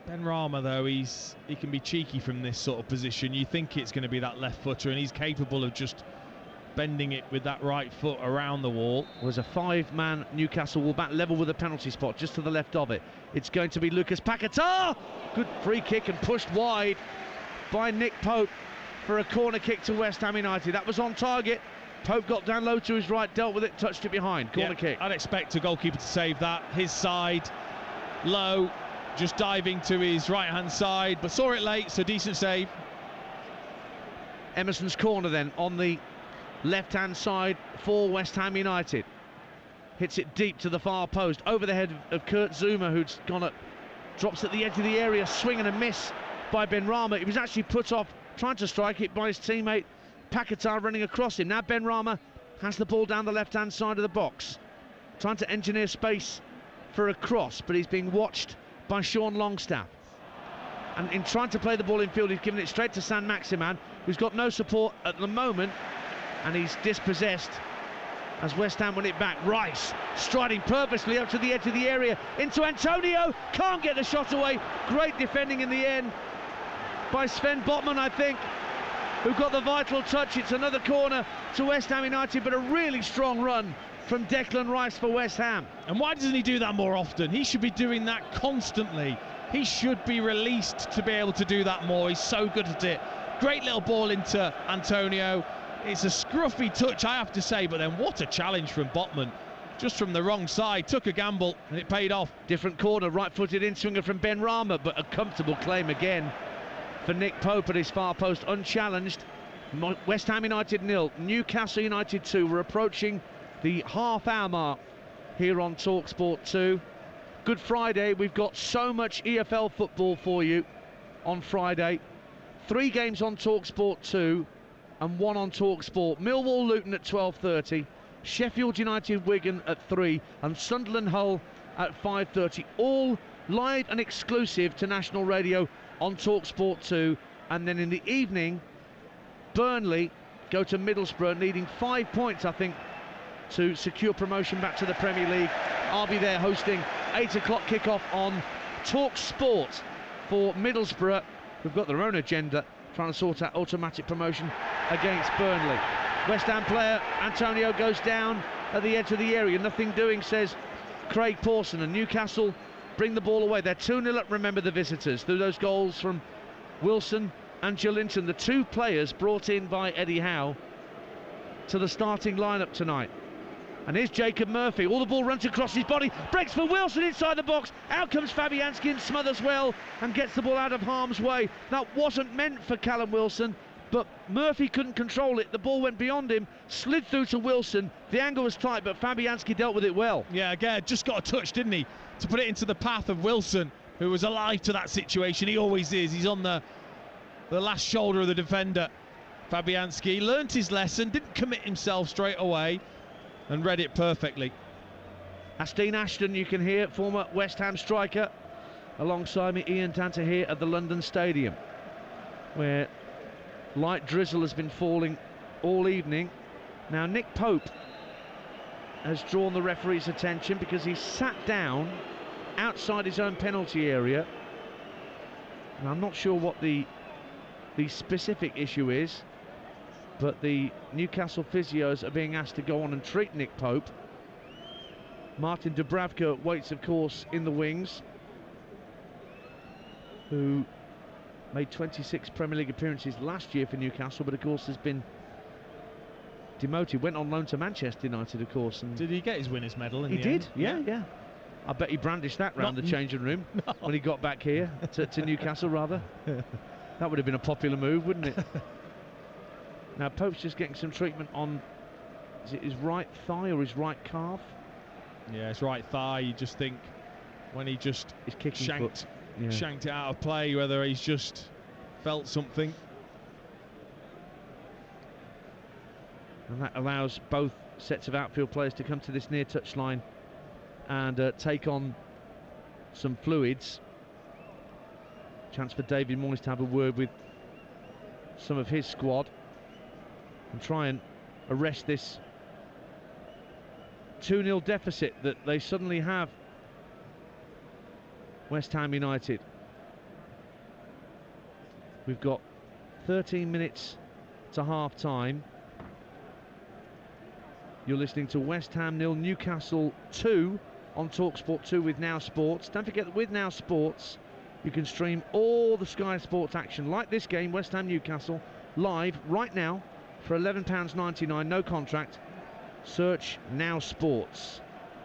Benrahma, though, he can be cheeky from this sort of position. You think it's going to be that left footer, and he's capable of just bending it with that right foot around the wall. Was a five-man Newcastle will back level with a penalty spot just to the left of it. It's going to be Lucas Paquetá. Good free kick and pushed wide by Nick Pope for a corner kick to West Ham United. That was on target. Pope got down low to his right, dealt with it, touched it behind. Corner kick. I'd expect a goalkeeper to save that. His side, low, just diving to his right-hand side, but saw it late, so decent save. Emerson's corner then on the left-hand side for West Ham United. Hits it deep to the far post, over the head of Kurt Zouma, who's gone up, drops at the edge of the area, swing and a miss by Benrahma. He was actually put off trying to strike it by his teammate Paquetá running across him. Now Benrahma has the ball down the left-hand side of the box, trying to engineer space for a cross, but he's being watched by Sean Longstaff. And in trying to play the ball in field, he's given it straight to San Maximan, who's got no support at the moment, and he's dispossessed as West Ham win it back. Rice striding purposely up to the edge of the area into Antonio, can't get the shot away. Great defending in the end by Sven Botman, I think, who got the vital touch. It's another corner to West Ham United, but a really strong run from Declan Rice for West Ham. And why doesn't he do that more often? He should be doing that constantly. He should be released to be able to do that more. He's so good at it. Great little ball into Antonio. It's a scruffy touch, I have to say, but then what a challenge from Botman. Just from the wrong side, took a gamble, and it paid off. Different corner, right-footed in-swinger from Ben Rama, but a comfortable claim again for Nick Pope at his far post, unchallenged. West Ham United 0, Newcastle United 2. We're approaching the half-hour mark here on TalkSport 2. Good Friday, we've got so much EFL football for you on Friday. 3 games on TalkSport 2 and 1 on TalkSport. Millwall Luton at 12:30, Sheffield United Wigan at 3 and Sunderland Hull at 5:30. All live and exclusive to national radio on TalkSport 2. And then in the evening, Burnley go to Middlesbrough, needing 5 points, I think, to secure promotion back to the Premier League. I'll be there hosting 8 o'clock kickoff on TalkSport for Middlesbrough. We've got their own agenda, trying to sort out automatic promotion against Burnley. West Ham player Antonio goes down at the edge of the area. Nothing doing, says Craig Pawson, and Newcastle bring the ball away. They're 2-0 up, remember, the visitors, through those goals from Wilson and Jolinton, the 2 players brought in by Eddie Howe to the starting lineup tonight. And here's Jacob Murphy. All the ball runs across his body. Breaks for Wilson inside the box. Out comes Fabianski and smothers well and gets the ball out of harm's way. That wasn't meant for Callum Wilson, but Murphy couldn't control it. The ball went beyond him, slid through to Wilson. The angle was tight, but Fabianski dealt with it well. Yeah, again, just got a touch, didn't he, to put it into the path of Wilson, who was alive to that situation. He always is. He's on the last shoulder of the defender. Fabianski learnt his lesson, didn't commit himself straight away, and read it perfectly. Asteen Ashton, you can hear, former West Ham striker. Alongside me, Ian Tanter here at the London Stadium, where light drizzle has been falling all evening. Now, Nick Pope has drawn the referee's attention because he sat down outside his own penalty area. And I'm not sure what the specific issue is, but the Newcastle physios are being asked to go on and treat Nick Pope. Martin Dubravka waits, of course, in the wings, who made 26 Premier League appearances last year for Newcastle, but of course has been demoted. Went on loan to Manchester United, of course. And did he get his winner's medal in the end? He did, yeah. I bet he brandished that round the changing room when he got back here to Newcastle, rather. That would have been a popular move, wouldn't it? Now, Pope's just getting some treatment on, is it his right thigh or his right calf? Yeah, his right thigh. You just think when he just shanked it out of play, whether he's just felt something. And that allows both sets of outfield players to come to this near touch line and take on some fluids. Chance for David Moyes to have a word with some of his squad and try and arrest this 2-0 deficit that they suddenly have, West Ham United. We've got 13 minutes to half time. You're listening to West Ham 0, Newcastle 2 on TalkSport 2 with Now Sports. Don't forget that with Now Sports you can stream all the Sky Sports action, like this game, West Ham Newcastle, live right now for £11.99, no contract. Search Now Sports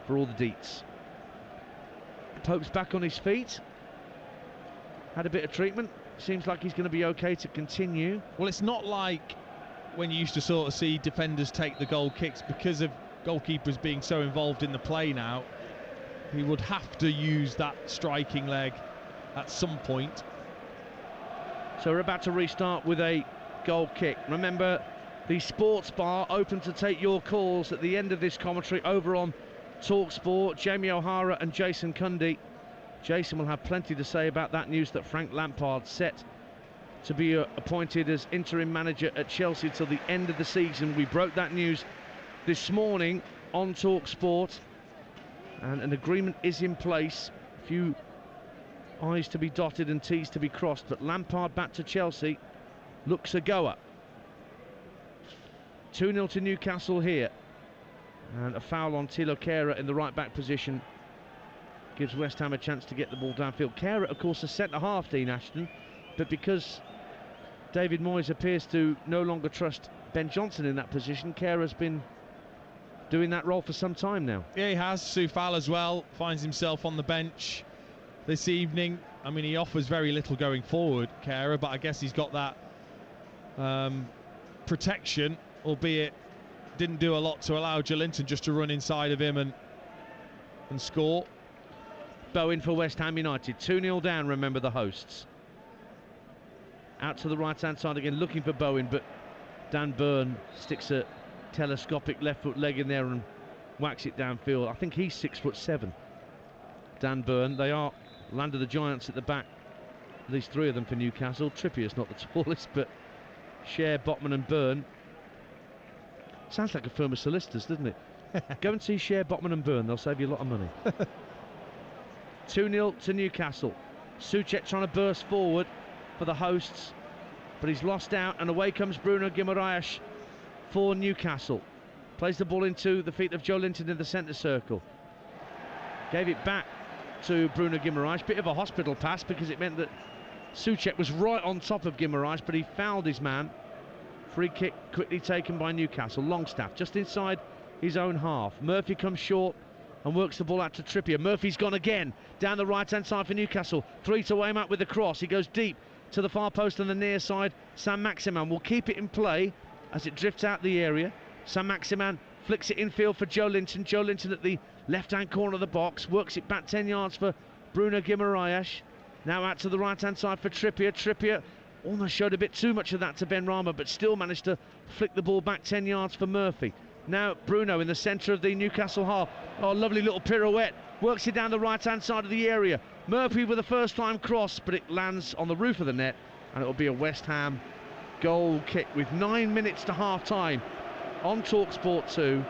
for all the deets. Pope's back on his feet. Had a bit of treatment. Seems like he's going to be okay to continue. Well, it's not like when you used to sort of see defenders take the goal kicks because of goalkeepers being so involved in the play now. He would have to use that striking leg at some point. So we're about to restart with a goal kick. Remember, the sports bar open to take your calls at the end of this commentary over on TalkSport. Jamie O'Hara and Jason Cundy. Jason will have plenty to say about that news that Frank Lampard set to be appointed as interim manager at Chelsea till the end of the season. We broke that news this morning on TalkSport, and an agreement is in place. A few I's to be dotted and T's to be crossed, but Lampard back to Chelsea looks a goer. 2-0 to Newcastle here. And a foul on Thilo Kehrer in the right-back position gives West Ham a chance to get the ball downfield. Kehrer, of course, a centre-half, Dean Ashton, but because David Moyes appears to no longer trust Ben Johnson in that position, Kehrer has been doing that role for some time now. Yeah, he has. Soufal as well finds himself on the bench this evening. I mean, he offers very little going forward, Kehrer, but I guess he's got that protection, albeit didn't do a lot to allow Joelinton just to run inside of him and score. Bowen for West Ham United, 2-0 down, remember, the hosts. Out to the right-hand side again, looking for Bowen, but Dan Burn sticks a telescopic left foot leg in there and whacks it downfield. I think he's 6'7", Dan Burn. They are Land of the Giants at the back, at least 3 of them for Newcastle. Trippier's not the tallest, but Cher, Botman and Burn. Sounds like a firm of solicitors, doesn't it? Go and see Cher, Botman and Burn, they'll save you a lot of money. 2-0 to Newcastle. Souček trying to burst forward for the hosts, but he's lost out, and away comes Bruno Guimaraes for Newcastle. Plays the ball into the feet of Joelinton in the centre circle. Gave it back to Bruno Guimaraes. Bit of a hospital pass because it meant that Souček was right on top of Guimaraes, but he fouled his man. Free kick quickly taken by Newcastle. Longstaff just inside his own half. Murphy comes short and works the ball out to Trippier. Murphy's gone again down the right-hand side for Newcastle. 3 to aim at with the cross. He goes deep to the far post on the near side. Saint-Maximin will keep it in play as it drifts out the area. Saint-Maximin flicks it infield for Joelinton. Joelinton at the left-hand corner of the box. Works it back 10 yards for Bruno Guimaraes. Now out to the right-hand side for Trippier. Trippier almost showed a bit too much of that to Ben Rama, but still managed to flick the ball back 10 yards for Murphy. Now Bruno in the centre of the Newcastle half. Oh, lovely little pirouette. Works it down the right-hand side of the area. Murphy with a first-time cross, but it lands on the roof of the net, and it will be a West Ham goal kick with 9 minutes to half-time on TalkSport 2.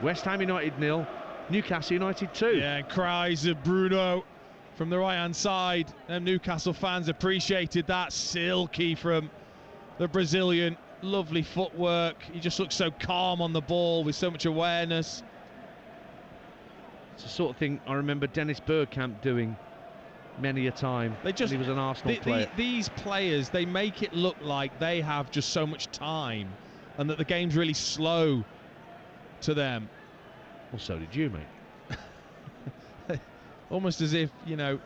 West Ham United 0, Newcastle United 2. Yeah, cries of Bruno from the right-hand side. Them Newcastle fans appreciated that. Silky from the Brazilian. Lovely footwork. He just looks so calm on the ball with so much awareness. It's the sort of thing I remember Dennis Bergkamp doing many a time. He was an Arsenal player. These players, they make it look like they have just so much time and that the game's really slow to them. Well, so did you, mate. Almost as if, you know,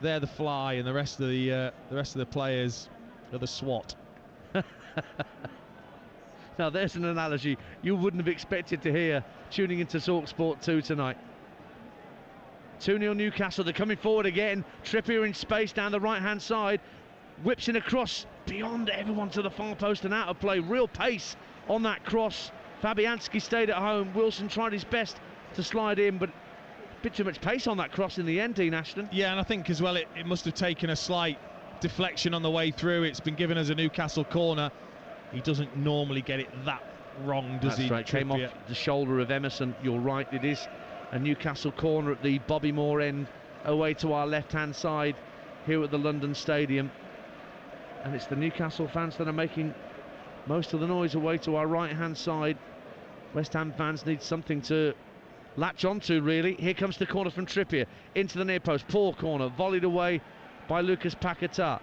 they're the fly and the rest of the players are the SWAT. Now there's an analogy you wouldn't have expected to hear tuning into TalkSport 2 tonight. 2-0 Newcastle. They're coming forward again. Trippier in space down the right-hand side. Whips in a cross beyond everyone to the far post and out of play. Real pace on that cross. Fabianski stayed at home. Wilson tried his best to slide in, but a bit too much pace on that cross in the end, Dean Ashton. Yeah, and I think as well it must have taken a slight deflection on the way through. It's been given as a Newcastle corner. He doesn't normally get it that wrong, does he? That's right, came off the shoulder of Emerson. You're right, it is a Newcastle corner at the Bobby Moore end, away to our left-hand side here at the London Stadium. And it's the Newcastle fans that are making most of the noise away to our right-hand side. West Ham fans need something to latch onto, really. Here comes the corner from Trippier into the near post. Poor corner, volleyed away by Lucas Paquetá.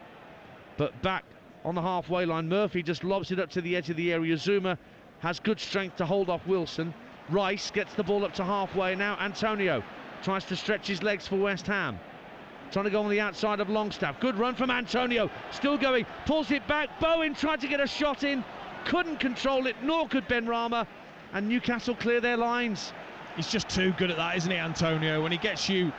But back on the halfway line, Murphy just lobs it up to the edge of the area. Zuma has good strength to hold off Wilson. Rice gets the ball up to halfway. Now Antonio tries to stretch his legs for West Ham. Trying to go on the outside of Longstaff. Good run from Antonio. Still going. Pulls it back. Bowen tried to get a shot in. Couldn't control it, nor could Ben Rama. And Newcastle clear their lines. He's just too good at that, isn't he, Antonio? When he gets you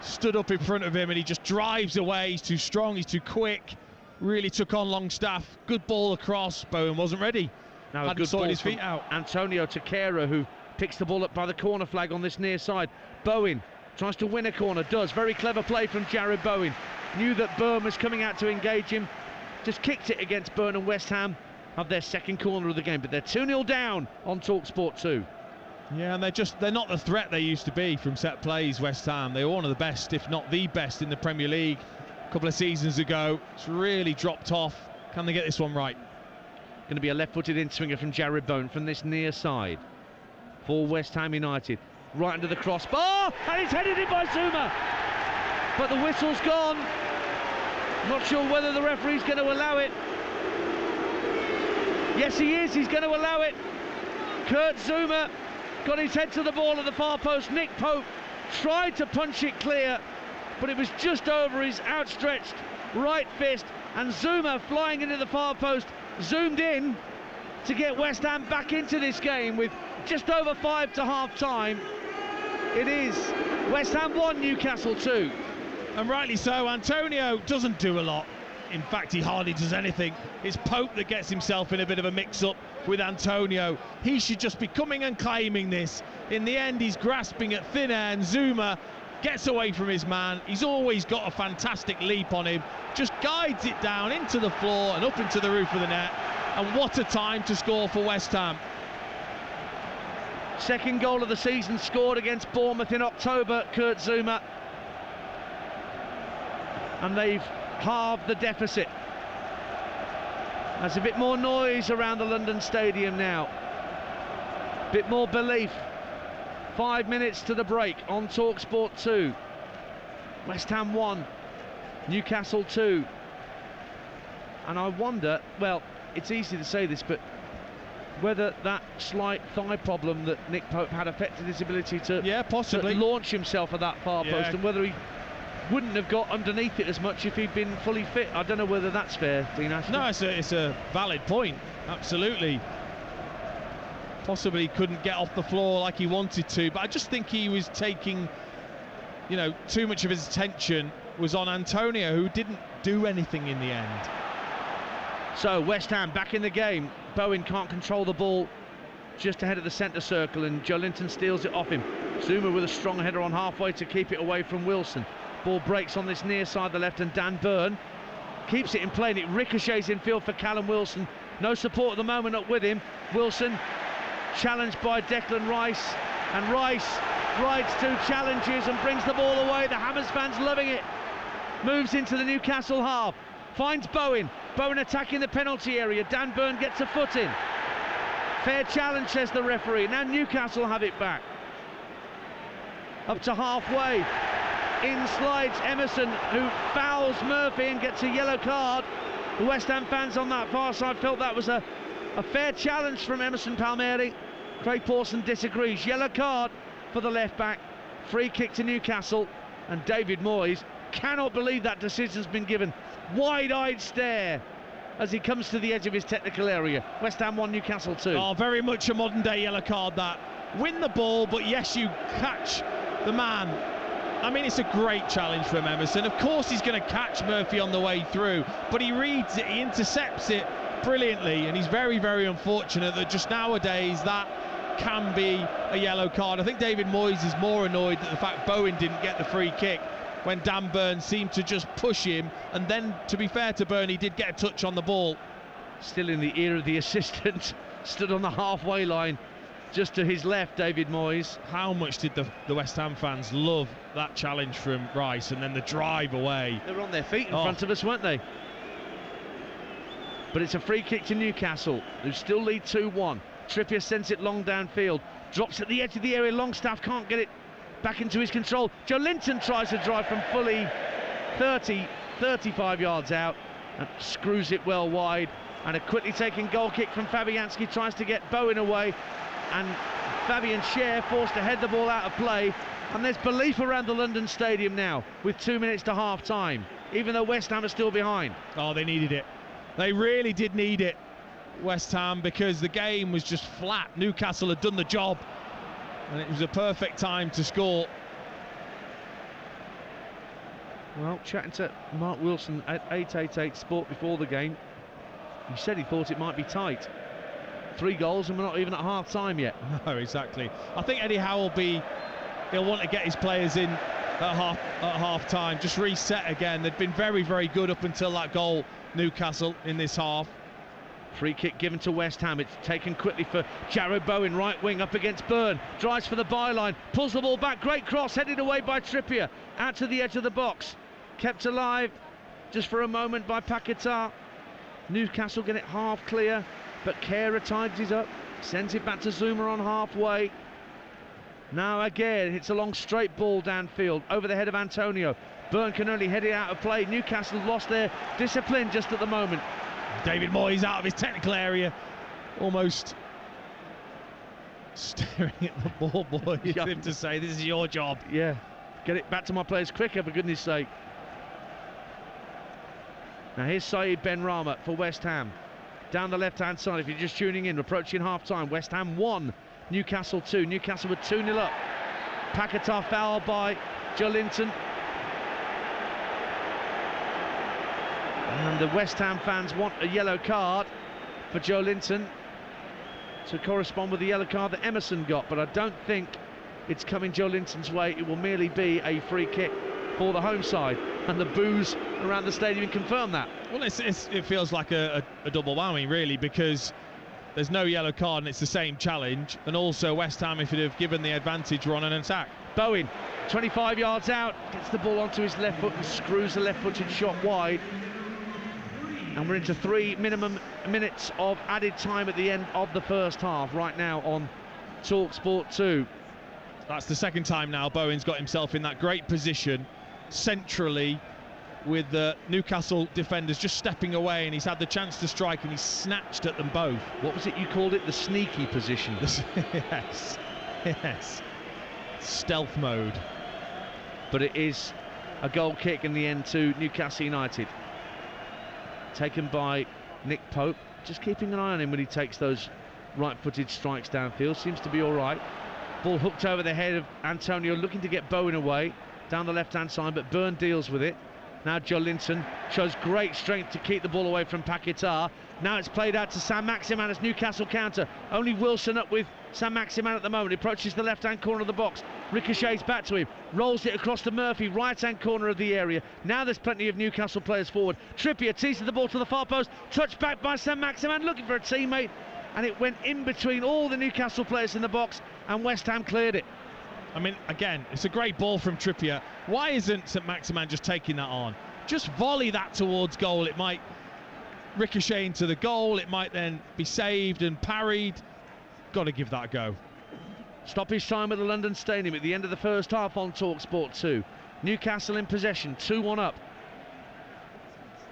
stood up in front of him and he just drives away. He's too strong, he's too quick. Really took on Longstaff. Good ball across. Bowen wasn't ready. Now hadn't sorted his feet out. Antonio to Kehrer, who picks the ball up by the corner flag on this near side. Bowen tries to win a corner, does. Very clever play from Jared Bowen. Knew that Burn was coming out to engage him. Just kicked it against Burn, and West Ham have their second corner of the game. But they're 2-0 down on TalkSport 2. Yeah, and they're not the threat they used to be from set plays, West Ham. They were one of the best, if not the best, in the Premier League a couple of seasons ago. It's really dropped off. Can they get this one right? Going to be a left-footed in-swinger from Jared Bowen from this near side. for West Ham United. Right under the crossbar, and it's headed in by Zuma. But the whistle's gone. Not sure whether the referee's going to allow it. Yes, he is. He's going to allow it. Kurt Zuma got his head to the ball at the far post. Nick Pope tried to punch it clear, but it was just over his outstretched right fist, and Zuma, flying into the far post, zoomed in to get West Ham back into this game with just over 5 to half-time. It is West Ham 1, Newcastle 2. And rightly so. Antonio doesn't do a lot. In fact, he hardly does anything. It's Pope that gets himself in a bit of a mix-up with Antonio. He should just be coming and claiming this. In the end, he's grasping at thin air, and Zuma gets away from his man. He's always got a fantastic leap on him. Just guides it down into the floor and up into the roof of the net. And what a time to score for West Ham. Second goal of the season scored against Bournemouth in October, Kurt Zuma. And they've halved the deficit. There's a bit more noise around the London Stadium now. Bit more belief. 5 minutes to the break on TalkSport 2. West Ham 1, Newcastle 2. And I wonder, well, it's easy to say this, but whether that slight thigh problem that Nick Pope had affected his ability to, possibly, to launch himself at that far post, and whether he wouldn't have got underneath it as much if he'd been fully fit. I don't know whether that's fair, Dean Ashton. No, it's a valid point, absolutely. Possibly couldn't get off the floor like he wanted to, but I just think he was taking, you know, too much of his attention was on Antonio, who didn't do anything in the end. So West Ham back in the game. Bowen can't control the ball just ahead of the centre circle, and Joelinton steals it off him. Zuma with a strong header on halfway to keep it away from Wilson. Ball breaks on this near side of the left, and Dan Burn keeps it in play, and it ricochets in field for Callum Wilson. No support at the moment up with him. Wilson challenged by Declan Rice, and Rice rides 2 challenges and brings the ball away. The Hammers fans loving it. Moves into the Newcastle half, finds Bowen. Bowen attacking the penalty area. Dan Burn gets a foot in. Fair challenge, says the referee. Now Newcastle have it back. Up to halfway. In slides Emerson, who fouls Murphy and gets a yellow card. The West Ham fans on that far side felt that was a fair challenge from Emerson Palmieri. Craig Pawson disagrees. Yellow card for the left back. Free kick to Newcastle, and David Moyes cannot believe that decision's been given. Wide-eyed stare as he comes to the edge of his technical area. West Ham 1, Newcastle 2. Oh, very much a modern-day yellow card, that. Win the ball, but yes, you catch the man. I mean, it's a great challenge from Emerson. Of course he's going to catch Murphy on the way through, but he reads it, he intercepts it brilliantly, and he's very, very unfortunate that just nowadays that can be a yellow card. I think David Moyes is more annoyed at the fact Bowen didn't get the free kick when Dan Burn seemed to just push him, and then, to be fair to Burn, he did get a touch on the ball. Still in the ear of the assistant, stood on the halfway line, just to his left, David Moyes. How much did the West Ham fans love that challenge from Rice, and then the drive away? They were on their feet in front of us, weren't they? But it's a free kick to Newcastle, who still lead 2-1. Trippier sends it long downfield, drops at the edge of the area. Longstaff can't get it back into his control. Joelinton tries to drive from fully 35 yards out and screws it well wide. And a quickly taken goal kick from Fabianski tries to get Bowen away, and Fabian Schär forced to head the ball out of play. And there's belief around the London Stadium now with 2 minutes to half time, even though West Ham are still behind. Oh, they needed it. They really did need it, West Ham, because the game was just flat. Newcastle had done the job, and it was a perfect time to score. Well, chatting to Mark Wilson at 888 Sport before the game, he said he thought it might be tight. 3 goals and we're not even at half time yet. No, exactly. I think Eddie Howe he'll want to get his players in at half time, just reset again. They'd been very, very good up until that goal, Newcastle, in this half. Free kick given to West Ham. It's taken quickly for Jarrod Bowen, right wing up against Burn. Drives for the byline, pulls the ball back. Great cross, headed away by Trippier. Out to the edge of the box. Kept alive just for a moment by Paquetá. Newcastle get it half clear, but Kehrer tidies up, sends it back to Zuma on halfway. Now again, it's a long straight ball downfield, over the head of Antonio. Byrne can only head it out of play. Newcastle lost their discipline just at the moment. David Moyes out of his technical area, almost staring at the ball boy as if to say, this is your job. Yeah, get it back to my players quicker, for goodness sake. Now here's Saeed Benrahma for West Ham. Down the left-hand side, if you're just tuning in, approaching half-time. West Ham 1, Newcastle 2. Newcastle were 2-0 up. Paquetá fouled by Joelinton. And the West Ham fans want a yellow card for Joelinton to correspond with the yellow card that Emerson got, but I don't think it's coming Joelinton's way. It will merely be a free kick for the home side, and the boos around the stadium confirm that. Well, it feels like a double whammy, really, because there's no yellow card and it's the same challenge, and also West Ham, if it have given the advantage, were on an attack. Bowen, 25 yards out, gets the ball onto his left foot and screws the left-footed shot wide. And we're into 3 minimum minutes of added time at the end of the first half right now on TalkSport 2. That's the second time now Bowen's got himself in that great position centrally, with the Newcastle defenders just stepping away, and he's had the chance to strike and he's snatched at them both. What was it you called it? The sneaky position. Yes. Stealth mode. But it is a goal kick in the end to Newcastle United. Taken by Nick Pope, just keeping an eye on him when he takes those right-footed strikes downfield. Seems to be all right. Ball hooked over the head of Antonio, looking to get Bowen away down the left-hand side, but Byrne deals with it. Now Joelinton shows great strength to keep the ball away from Paquetá. Now it's played out to Saint-Maximin as Newcastle counter. Only Wilson up with Saint-Maximin at the moment. He approaches the left-hand corner of the box. Ricochets back to him. Rolls it across to Murphy, right-hand corner of the area. Now there's plenty of Newcastle players forward. Trippier teases the ball to the far post. Touched back by Saint-Maximin, looking for a teammate. And it went in between all the Newcastle players in the box, and West Ham cleared it. I mean, again, it's a great ball from Trippier. Why isn't Saint-Maximin just taking that on? Just volley that towards goal. It might ricochet into the goal. It might then be saved and parried. Got to give that a go. Stoppage time at the London Stadium at the end of the first half on TalkSport 2. Newcastle in possession, 2-1 up.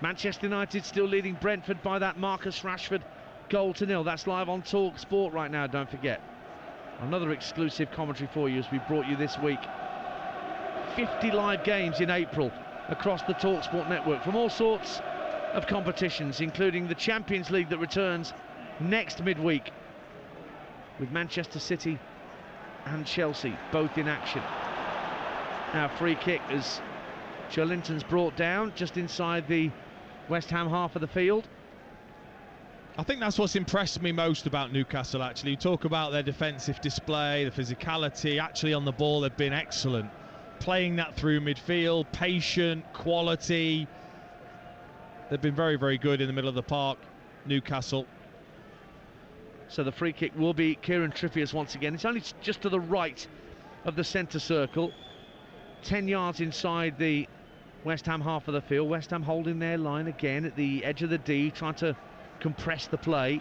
Manchester United still leading Brentford by that Marcus Rashford goal to nil. That's live on TalkSport right now, don't forget. Another exclusive commentary for you as we brought you this week 50 live games in April across the TalkSport network from all sorts of competitions, including the Champions League that returns next midweek with Manchester City and Chelsea both in action. Now free kick as Joelinton's brought down just inside the West Ham half of the field. I think that's what's impressed me most about Newcastle, actually. You talk about their defensive display, the physicality. Actually on the ball they've been excellent, playing that through midfield, patient, quality. They've been very, very good in the middle of the park, Newcastle. So the free kick will be Kieran Trippier's once again. It's only just to the right of the centre circle, 10 yards inside the West Ham half of the field. West Ham holding their line again at the edge of the D, trying to compress the play.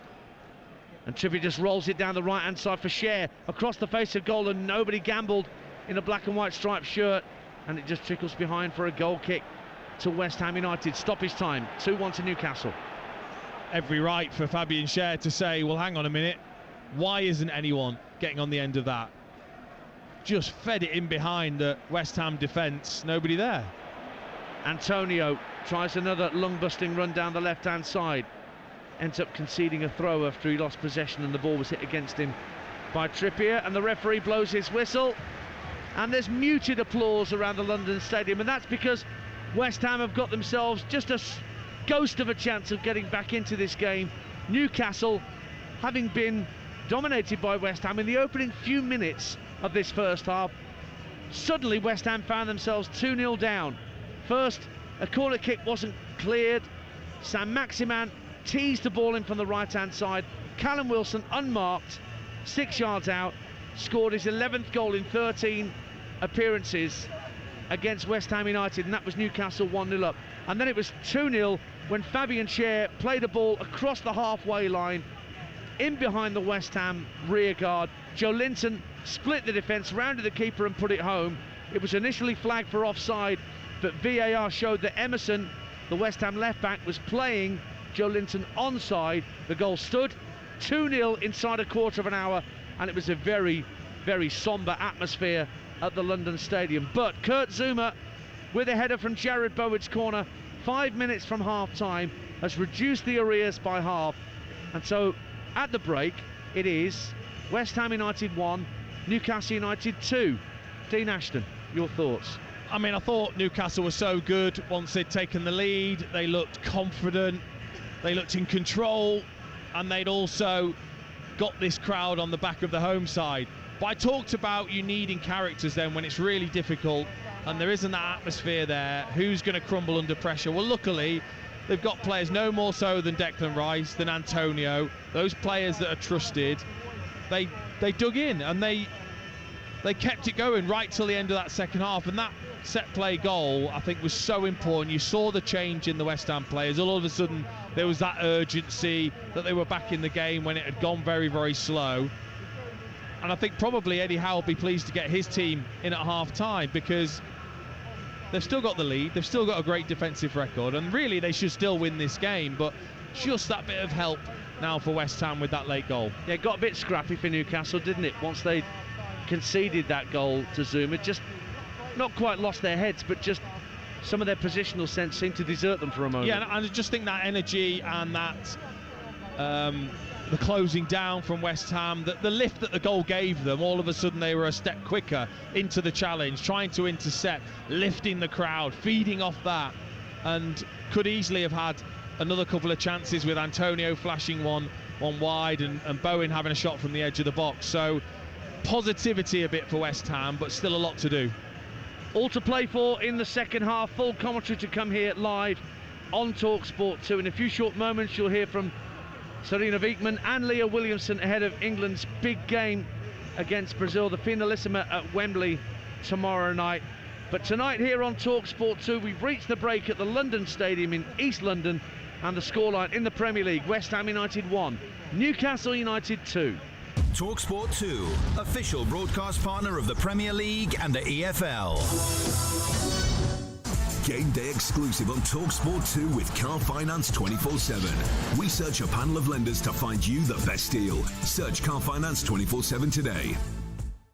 And Trippier just rolls it down the right-hand side for Cher across the face of goal, and nobody gambled in a black and white striped shirt, and it just trickles behind for a goal kick to West Ham United. Stoppage time, 2-1 to Newcastle. Every right for Fabian Cher to say, well, hang on a minute, why isn't anyone getting on the end of that? Just fed it in behind the West Ham defence, nobody there. Antonio tries another lung-busting run down the left-hand side, ends up conceding a throw after he lost possession and the ball was hit against him by Trippier, and the referee blows his whistle, and there's muted applause around the London Stadium, and that's because West Ham have got themselves just a ghost of a chance of getting back into this game. Newcastle, having been dominated by West Ham in the opening few minutes of this first half, suddenly West Ham found themselves 2-0 down. First, a corner kick wasn't cleared. Saint-Maximin teased the ball in from the right-hand side. Callum Wilson, unmarked, 6 yards out, scored his 11th goal in 13 appearances against West Ham United, and that was Newcastle 1-0 up. And then it was 2-0 when Fabian Cher played a ball across the halfway line in behind the West Ham rear guard, Joe Linton split the defence, rounded the keeper and put it home. It was initially flagged for offside, but VAR showed that Emerson, the West Ham left-back, was playing Joe Linton onside. The goal stood 2-0 inside a quarter of an hour, and it was a very, very sombre atmosphere at the London Stadium. But Kurt Zouma, with a header from Jared Bowen's corner, 5 minutes from half-time, has reduced the arrears by half. And so, at the break, it is West Ham United 1, Newcastle United 2. Dean Ashton, your thoughts? I mean, I thought Newcastle was so good once they'd taken the lead. They looked confident, they looked in control, and they'd also got this crowd on the back of the home side. But I talked about you needing characters then when it's really difficult and there isn't that atmosphere there. Who's going to crumble under pressure? Well, luckily, they've got players no more so than Declan Rice, than Antonio. Those players that are trusted, they dug in and they kept it going right till the end of that second half. And that set play goal, I think, was so important. You saw the change in the West Ham players. All of a sudden, there was that urgency that they were back in the game when it had gone very, very slow. And I think probably Eddie Howe will be pleased to get his team in at half-time, because they've still got the lead, they've still got a great defensive record, and really they should still win this game. But just that bit of help now for West Ham with that late goal. Yeah, it got a bit scrappy for Newcastle, didn't it? Once they conceded that goal to Zouma, just not quite lost their heads, but just some of their positional sense seemed to desert them for a moment. Yeah, and I just think that energy and that the closing down from West Ham, the lift that the goal gave them, all of a sudden they were a step quicker into the challenge, trying to intercept, lifting the crowd, feeding off that, and could easily have had another couple of chances with Antonio flashing one wide and Bowen having a shot from the edge of the box. So positivity a bit for West Ham, but still a lot to do. All to play for in the second half. Full commentary to come here live on TalkSport 2. In a few short moments you'll hear from Sarina Wiegman and Leah Williamson ahead of England's big game against Brazil, the finalissima at Wembley tomorrow night. But tonight here on TalkSport 2, we've reached the break at the London Stadium in East London, and the scoreline in the Premier League: West Ham United 1, Newcastle United 2. TalkSport 2, official broadcast partner of the Premier League and the EFL. Game day exclusive on TalkSport 2 with Car Finance 24/7. We search a panel of lenders to find you the best deal. Search Car Finance 24/7 today.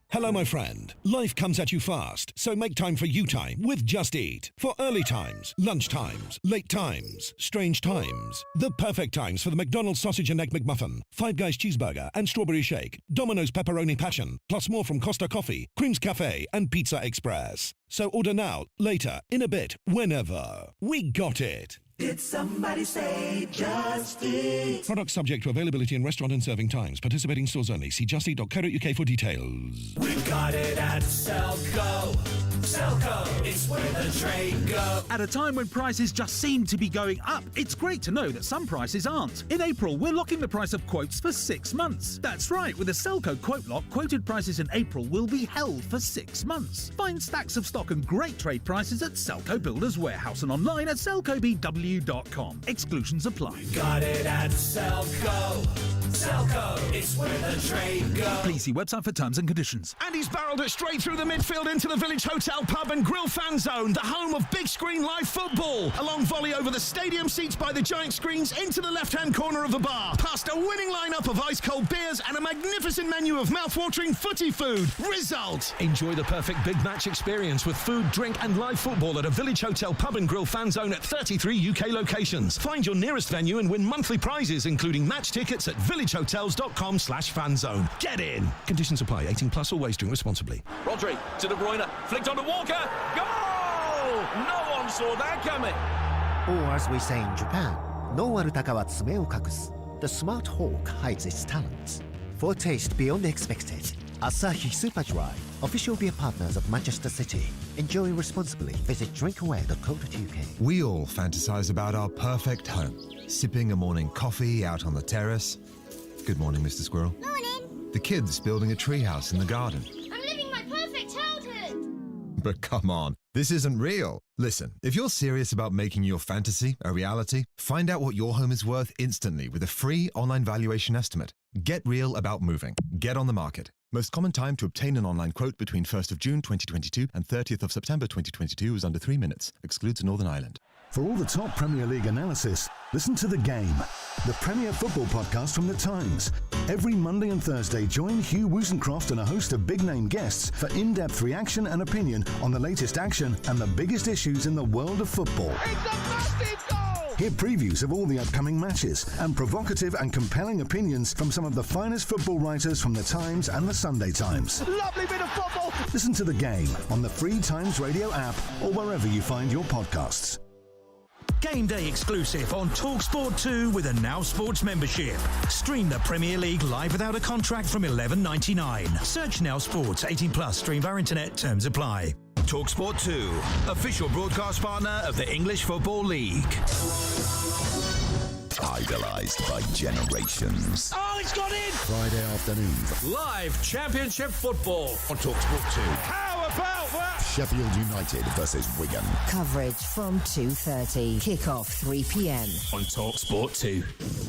Hello, my friend. Life comes at you fast, so make time for you time with Just Eat. For early times, lunch times, late times, strange times. The perfect times for the McDonald's Sausage and Egg McMuffin, Five Guys Cheeseburger and Strawberry Shake, Domino's Pepperoni Passion, plus more from Costa Coffee, Creams Cafe and Pizza Express. So order now, later, in a bit, whenever. We got it. Did somebody say Just Eat? Product subject to availability in restaurant and serving times. Participating stores only. See justeat.co.uk for details. We got it at Selco. Selco, it's where the trade goes. At a time when prices just seem to be going up, it's great to know that some prices aren't. In April, we're locking the price of quotes for 6 months. That's right, with a Selco quote lock, quoted prices in April will be held for 6 months. Find stacks of stock and great trade prices at Selco Builders Warehouse and online at selcobw.com. Exclusions apply. We got it at Selco. Selco, it's where the trade goes. Please see website for terms and conditions. And he's barrelled it straight through the midfield into the Village Hotel Pub and Grill fan zone, the home of big screen live football. A long volley over the stadium seats by the giant screens into the left-hand corner of the bar, past a winning lineup of ice-cold beers and a magnificent menu of mouth-watering footy food. Result: enjoy the perfect big match experience with food, drink and live football at a Village Hotel Pub and Grill fan zone at 33 UK locations. Find your nearest venue and win monthly prizes, including match tickets at villagehotels.com/fanzone. Get in. Conditions apply. 18 plus, always drink responsibly. Rodri to De Bruyne, flicked onto Walker. Goal! No one saw that coming. Or as we say in Japan, no warutaka wa tsume o kakusu. The smart hawk hides its talents. For taste beyond expected, Asahi Super Dry, official beer partners of Manchester City. Enjoy responsibly. Visit drinkaware.co.uk. We all fantasize about our perfect home. Sipping a morning coffee out on the terrace. Good morning, Mr. Squirrel. Morning. The kids building a treehouse in the garden. I'm living my perfect childhood. But come on, this isn't real. Listen, if you're serious about making your fantasy a reality, find out what your home is worth instantly with a free online valuation estimate. Get real about moving. Get on the market. Most common time to obtain an online quote between 1st of June 2022 and 30th of September 2022 was under 3 minutes. Excludes Northern Ireland. For all the top Premier League analysis, listen to The Game, the Premier Football podcast from The Times. Every Monday and Thursday, join Hugh Woosencroft and a host of big-name guests for in-depth reaction and opinion on the latest action and the biggest issues in the world of football. It's a massive goal! Hear previews of all the upcoming matches and provocative and compelling opinions from some of the finest football writers from The Times and The Sunday Times. Lovely bit of football! Listen to The Game on the free Times Radio app or wherever you find your podcasts. Game day exclusive on TalkSport 2 with a Now Sports membership. Stream the Premier League live without a contract from $11.99. Search Now Sports 18+. Stream via internet. Terms apply. TalkSport 2, official broadcast partner of the English Football League. Idolised by generations. Oh, it's got in! Friday afternoons. Live Championship football on TalkSport 2. How about that? Sheffield United versus Wigan. Coverage from 2:30. Kick-off 3 p.m. on TalkSport 2.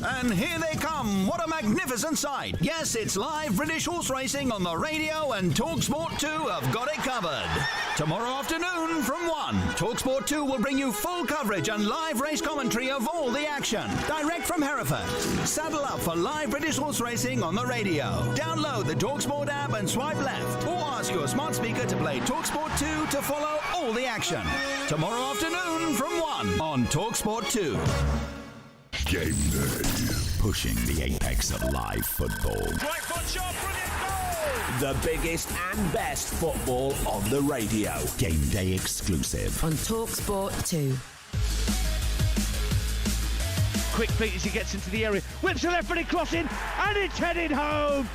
And here they come. What a magnificent sight. Yes, it's live British horse racing on the radio, and TalkSport 2 have got it covered. Tomorrow afternoon from 1, TalkSport 2 will bring you full coverage and live race commentary of all the action. Direct from Hereford. Saddle up for live British horse racing on the radio. Download the TalkSport app and swipe left, or ask your smart speaker to play TalkSport 2 to follow all the action. Tomorrow afternoon from 1 on TalkSport 2. Game day. Pushing the apex of live football. Right foot shot, brilliant goal! The biggest and best football on the radio. Game day exclusive. On TalkSport 2. Quick feet as he gets into the area. Whips a left-footed cross in, and it's headed home.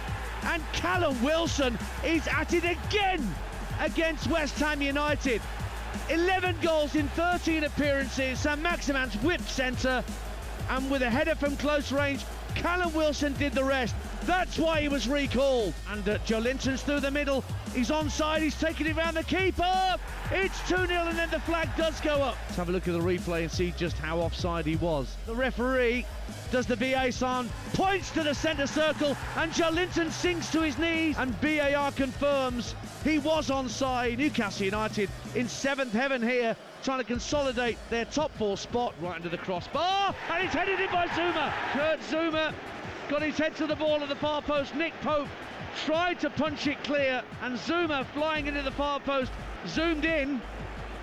And Callum Wilson is at it again against West Ham United. 11 goals in 13 appearances. Saint-Maximin's whipped centre, and with a header from close range, Callum Wilson did the rest. That's why he was recalled. And Joe Linton's through the middle. He's onside. He's taking it round the keeper. It's 2-0, and then the flag does go up. Let's have a look at the replay and see just how offside he was. The referee does the VAR sign, points to the centre circle, and Joe Linton sinks to his knees, and VAR confirms he was onside. Newcastle United in 7th heaven here, trying to consolidate their top 4 spot right under the crossbar, and it's headed in by Zuma. Kurt Zuma got his head to the ball at the far post. Nick Pope tried to punch it clear, and Zuma, flying into the far post, zoomed in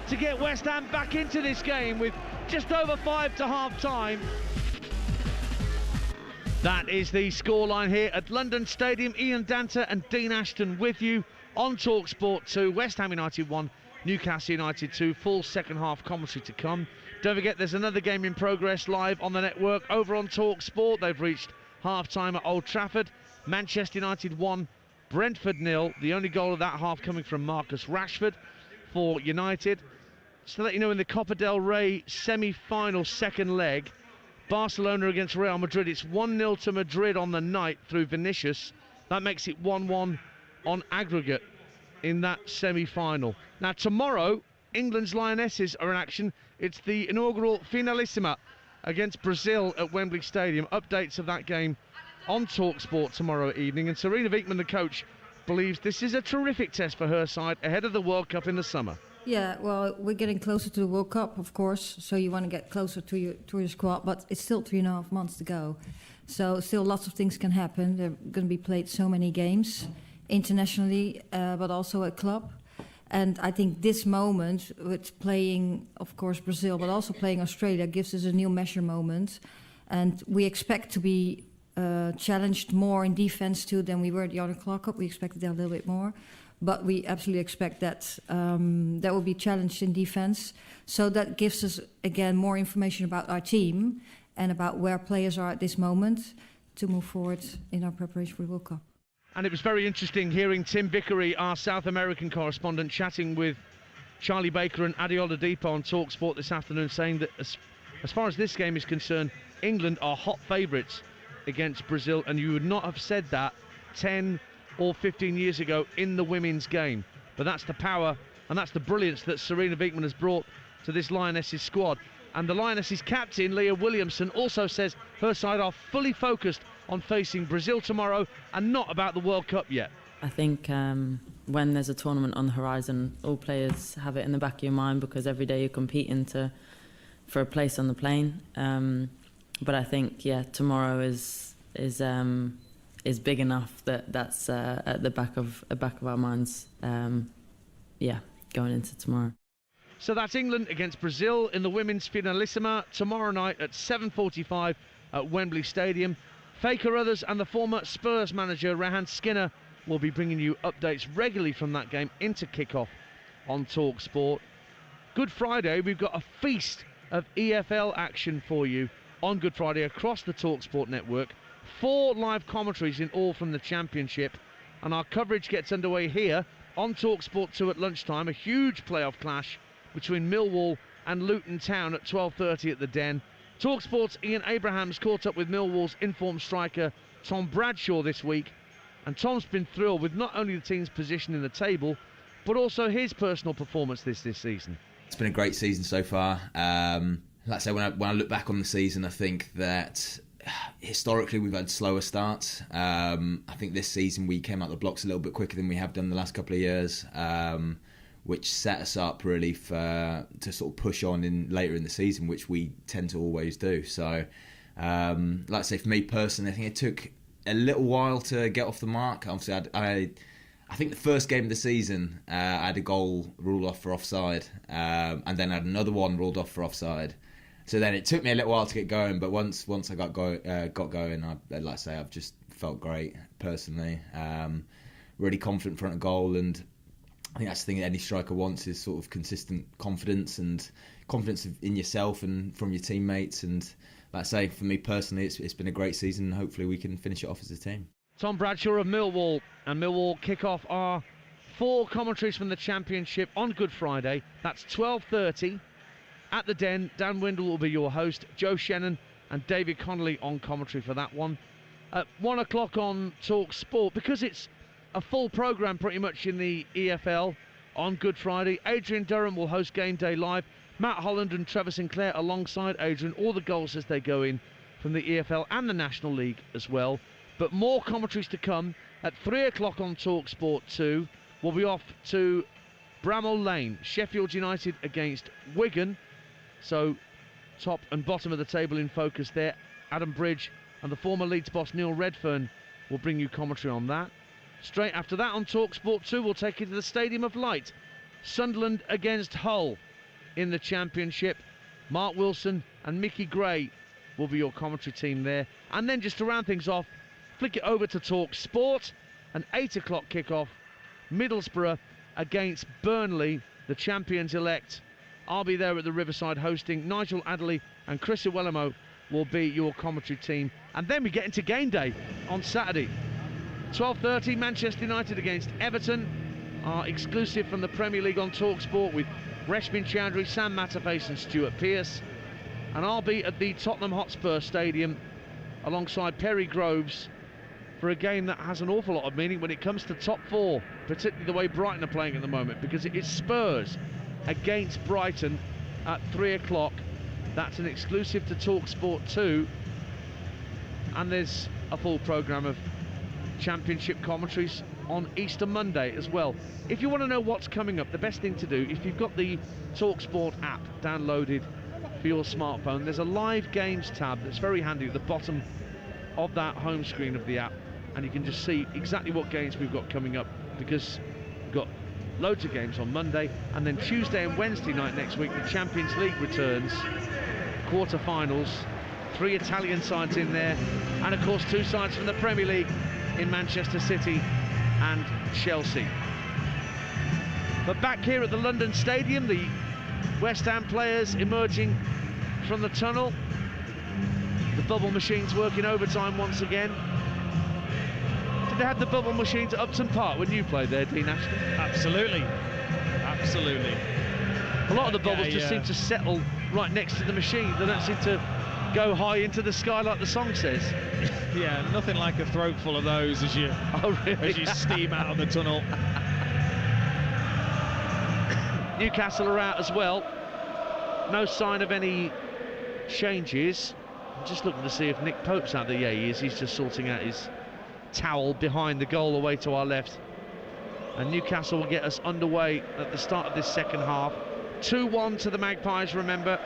to get West Ham back into this game with just over 5 to half time. That is the scoreline here at London Stadium. Ian Danter and Dean Ashton with you on TalkSport 2. West Ham United 1, Newcastle United 2. Full second half commentary to come. Don't forget, there's another game in progress live on the network over on TalkSport. They've reached half-time at Old Trafford. Manchester United 1, Brentford 0. The only goal of that half coming from Marcus Rashford for United. Just to let you know, in the Copa del Rey semi-final second leg, Barcelona against Real Madrid, it's 1-0 to Madrid on the night through Vinicius. That makes it 1-1 on aggregate in that semi-final. Now tomorrow, England's Lionesses are in action. It's the inaugural Finalissima against Brazil at Wembley Stadium. Updates of that game on TalkSport tomorrow evening. And Serena Wiegmann, the coach, believes this is a terrific test for her side ahead of the World Cup in the summer. Yeah, well, we're getting closer to the World Cup, of course, so you want to get closer to your squad, but it's still 3.5 months to go. So still lots of things can happen. There are going to be played so many games internationally, but also at club. And I think this moment, with playing, of course, Brazil, but also playing Australia, gives us a new measure moment. And we expect to be challenged more in defense too than we were at the other Club Cup. We expected that a little bit more. But we absolutely expect that that will be challenged in defense. So that gives us, again, more information about our team and about where players are at this moment to move forward in our preparation for the World Cup. And it was very interesting hearing Tim Vickery, our South American correspondent, chatting with Charlie Baker and Adeola Dipo on TalkSport this afternoon, saying that as far as this game is concerned, England are hot favourites against Brazil, and you would not have said that 10 or 15 years ago in the women's game. But that's the power and that's the brilliance that Serena Wiegmann has brought to this Lionesses squad. And the Lionesses captain, Leah Williamson, also says her side are fully focused on facing Brazil tomorrow and not about the World Cup yet. I think when there's a tournament on the horizon, all players have it in the back of your mind because every day you're competing for a place on the plane. But I think, tomorrow is big enough that's at the back of our minds. Going into tomorrow. So that's England against Brazil in the women's finalissima tomorrow night at 7:45 at Wembley Stadium. Faye Carruthers and the former Spurs manager Rehan Skinner will be bringing you updates regularly from that game into kickoff on Talk Sport. Good Friday, we've got a feast of EFL action for you on Good Friday across the Talk Sport network. 4 live commentaries in all from the Championship, and our coverage gets underway here on Talk Sport 2 at lunchtime. A huge playoff clash between Millwall and Luton Town at 12:30 at the Den. Talk Sport's Ian Abrahams caught up with Millwall's informed striker Tom Bradshaw this week, and Tom's been thrilled with not only the team's position in the table, but also his personal performance this season. It's been a great season so far. Like I say, when I look back on the season, I think that historically we've had slower starts. I think this season we came out the blocks a little bit quicker than we have done the last couple of years, which set us up really to sort of push on later in the season, which we tend to always do. So, like I say, for me personally, I think it took a little while to get off the mark. Obviously, I think the first game of the season, I had a goal ruled off for offside, and then I had another one ruled off for offside. So then it took me a little while to get going, but once I got going, like I say, I've just felt great personally. Really confident in front of goal, and I think that's the thing that any striker wants is sort of consistent confidence and confidence in yourself and from your teammates. And like I say, for me personally, it's been a great season. Hopefully we can finish it off as a team. Tom Bradshaw of Millwall, and Millwall kick off our 4 commentaries from the Championship on Good Friday. That's 12:30 at the Den. Dan Windle will be your host, Joe Shannon and David Connolly on commentary for that one. At 1 o'clock on Talk Sport, because it's a full programme pretty much in the EFL on Good Friday, Adrian Durham will host Game Day Live. Matt Holland and Trevor Sinclair alongside Adrian, all the goals as they go in from the EFL and the National League as well. But more commentaries to come. At 3 o'clock on Talk Sport 2, we'll be off to Bramall Lane, Sheffield United against Wigan. So top and bottom of the table in focus there. Adam Bridge and the former Leeds boss Neil Redfern will bring you commentary on that. Straight after that on Talk Sport 2, we'll take you to the Stadium of Light. Sunderland against Hull in the Championship. Mark Wilson and Mickey Gray will be your commentary team there. And then just to round things off, flick it over to Talk Sport, an 8 o'clock kickoff. Middlesbrough against Burnley, the champions-elect. I'll be there at the Riverside hosting. Nigel Adderley and Chris Iwelumo will be your commentary team. And then we get into game day on Saturday. 12:30, Manchester United against Everton. Our exclusive from the Premier League on Talk Sport with Reshmin Chowdhury, Sam Matterface and Stuart Pearce. And I'll be at the Tottenham Hotspur Stadium alongside Perry Groves for a game that has an awful lot of meaning when it comes to top 4, particularly the way Brighton are playing at the moment, because it is Spurs against Brighton at 3 o'clock. That's an exclusive to Talk Sport 2, and there's a full programme of Championship commentaries on Easter Monday as well. If you want to know what's coming up, the best thing to do, if you've got the Talk Sport app downloaded for your smartphone, there's a live games tab that's very handy at the bottom of that home screen of the app, and you can just see exactly what games we've got coming up, because we've got loads of games on Monday, and then Tuesday and Wednesday night next week the Champions League returns, quarter-finals, 3 Italian sides in there, and of course 2 sides from the Premier League in Manchester City and Chelsea. But back here at the London Stadium, the West Ham players emerging from the tunnel. The bubble machines working overtime once again. Did they have the bubble machines at Upton Park when you played there, Dean Ashton? Absolutely. Absolutely. A lot of the bubbles just seem to settle right next to the machine. They don't seem to go high into the sky like the song says. Yeah, nothing like a throat full of those as you, as you steam out of the tunnel. Newcastle are out as well. No sign of any changes. I'm just looking to see if Nick Pope's out there. Yeah, he is. He's just sorting out his towel behind the goal away to our left. And Newcastle will get us underway at the start of this second half. 2-1 to the Magpies, remember,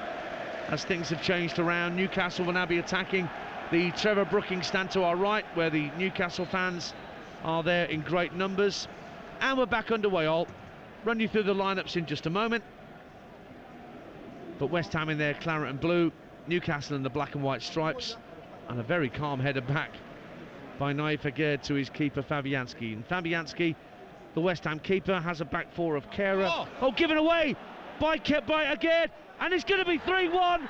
as things have changed around. Newcastle will now be attacking the Trevor Brooking stand to our right, where the Newcastle fans are there in great numbers. And we're back underway. I'll run you through the lineups in just a moment. But West Ham in their claret and blue, Newcastle in the black and white stripes, and a very calm header back by Naif Aguerd to his keeper Fabianski. And Fabianski, the West Ham keeper, has a back four of Kehrer. Oh, given away by Aguerd, and it's going to be 3-1.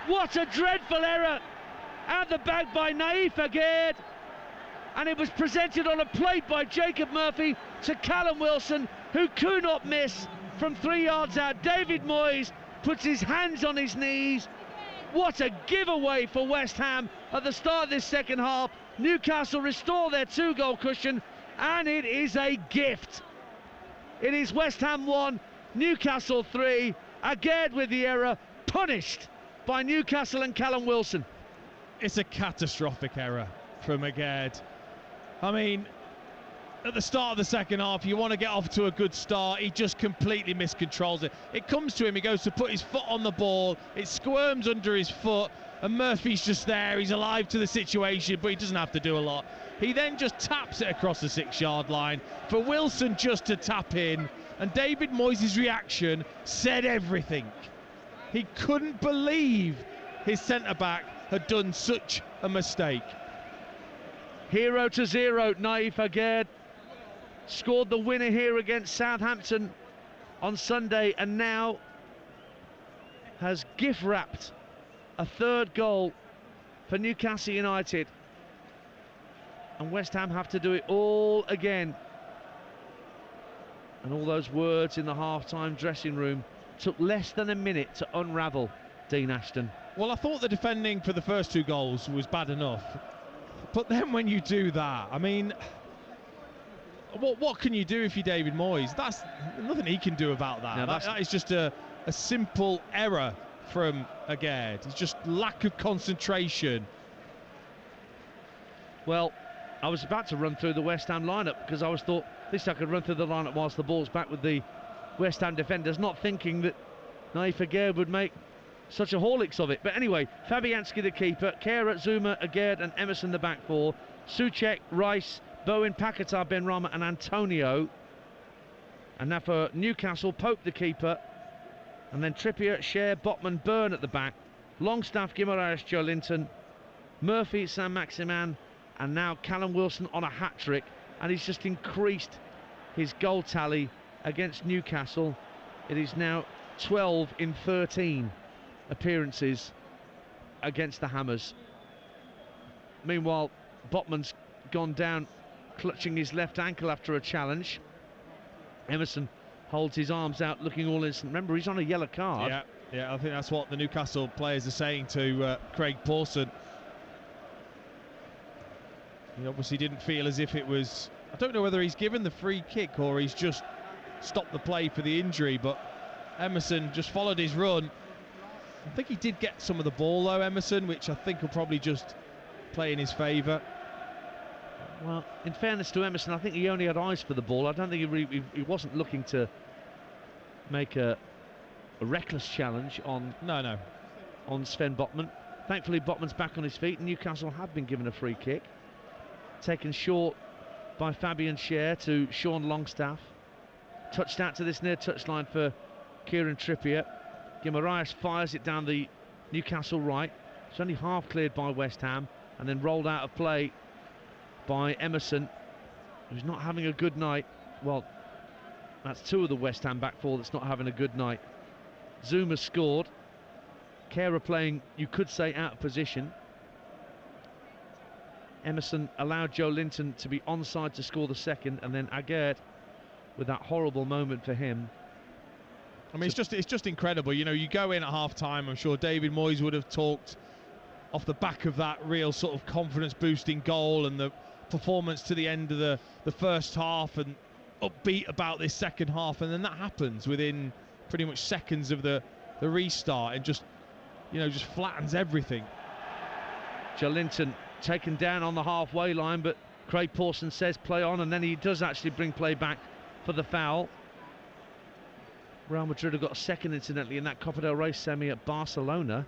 What a dreadful error at the back by Naif Aguerd. And it was presented on a plate by Jacob Murphy to Callum Wilson, who could not miss from 3 yards out. David Moyes puts his hands on his knees. What a giveaway for West Ham at the start of this second half. Newcastle restore their 2-goal cushion, and it is a gift. It is West Ham 1, Newcastle 3. Aguerd with the error, punished by Newcastle and Callum Wilson. It's a catastrophic error from Aguerd. I mean, at the start of the second half, you want to get off to a good start. He just completely miscontrols it. It comes to him, he goes to put his foot on the ball, it squirms under his foot, and Murphy's just there. He's alive to the situation, but he doesn't have to do a lot. He then just taps it across the 6-yard line for Wilson just to tap in, and David Moyes' reaction said everything. He couldn't believe his centre-back had done such a mistake. 0-0, Naif Aguerd scored the winner here against Southampton on Sunday, and now has gift-wrapped a 3rd goal for Newcastle United. And West Ham have to do it all again. And all those words in the half-time dressing room took less than a minute to unravel, Dean Ashton. Well, I thought the defending for the first 2 goals was bad enough. But then when you do that, I mean, what can you do if you're David Moyes? That's nothing he can do about that. No, that is just a simple error from Aguerd. It's just lack of concentration. Well, I was about to run through the West Ham lineup because I was thought at least I could run through the lineup whilst the ball's back with the West Ham defenders, not thinking that Naif Aguerd would make such a Horlicks of it. But anyway, Fabianski the keeper, Kehrer, Zuma, Aguerd and Emerson the back four, Souček, Rice, Bowen, Paquetá, Benrahma and Antonio. And now for Newcastle, Pope the keeper, and then Trippier, Schär, Botman, Byrne at the back, Longstaff, Guimaraes, Joelinton, Murphy, Saint-Maximin, and now Callum Wilson on a hat-trick, and he's just increased his goal tally against Newcastle. It is now 12 in 13 appearances against the Hammers. Meanwhile, Botman's gone down clutching his left ankle after a challenge. Emerson holds his arms out looking all innocent. Remember, he's on a yellow card. Yeah, I think that's what the Newcastle players are saying to Craig Pawson. He obviously didn't feel as if it was... I don't know whether he's given the free kick or he's just stopped the play for the injury, but Emerson just followed his run. I think he did get some of the ball though, Emerson, which I think will probably just play in his favour. Well, in fairness to Emerson, I think he only had eyes for the ball. I don't think he wasn't looking to make a reckless challenge on on Sven Botman. Thankfully, Botman's back on his feet, and Newcastle have been given a free kick. Taken short by Fabian Schär to Sean Longstaff. Touched out to this near touchline for Kieran Trippier. Guimaraes fires it down the Newcastle right. It's only half cleared by West Ham, and then rolled out of play by Emerson, who's not having a good night. Well, that's 2 of the West Ham back four that's not having a good night. Zuma scored. Kehrer playing, you could say, out of position. Emerson allowed Joelinton to be onside to score the second, and then Aguerd with that horrible moment for him. I mean, it's just incredible. You know, you go in at half-time, I'm sure David Moyes would have talked off the back of that real sort of confidence-boosting goal and the performance to the end of the first half, and upbeat about this second half, and then that happens within pretty much seconds of the restart, and just, you know, just flattens everything. Joelinton taken down on the halfway line, but Craig Pawson says play on, and then he does actually bring play back for the foul. Real Madrid have got a second, incidentally, in that Copa del Rey semi at Barcelona.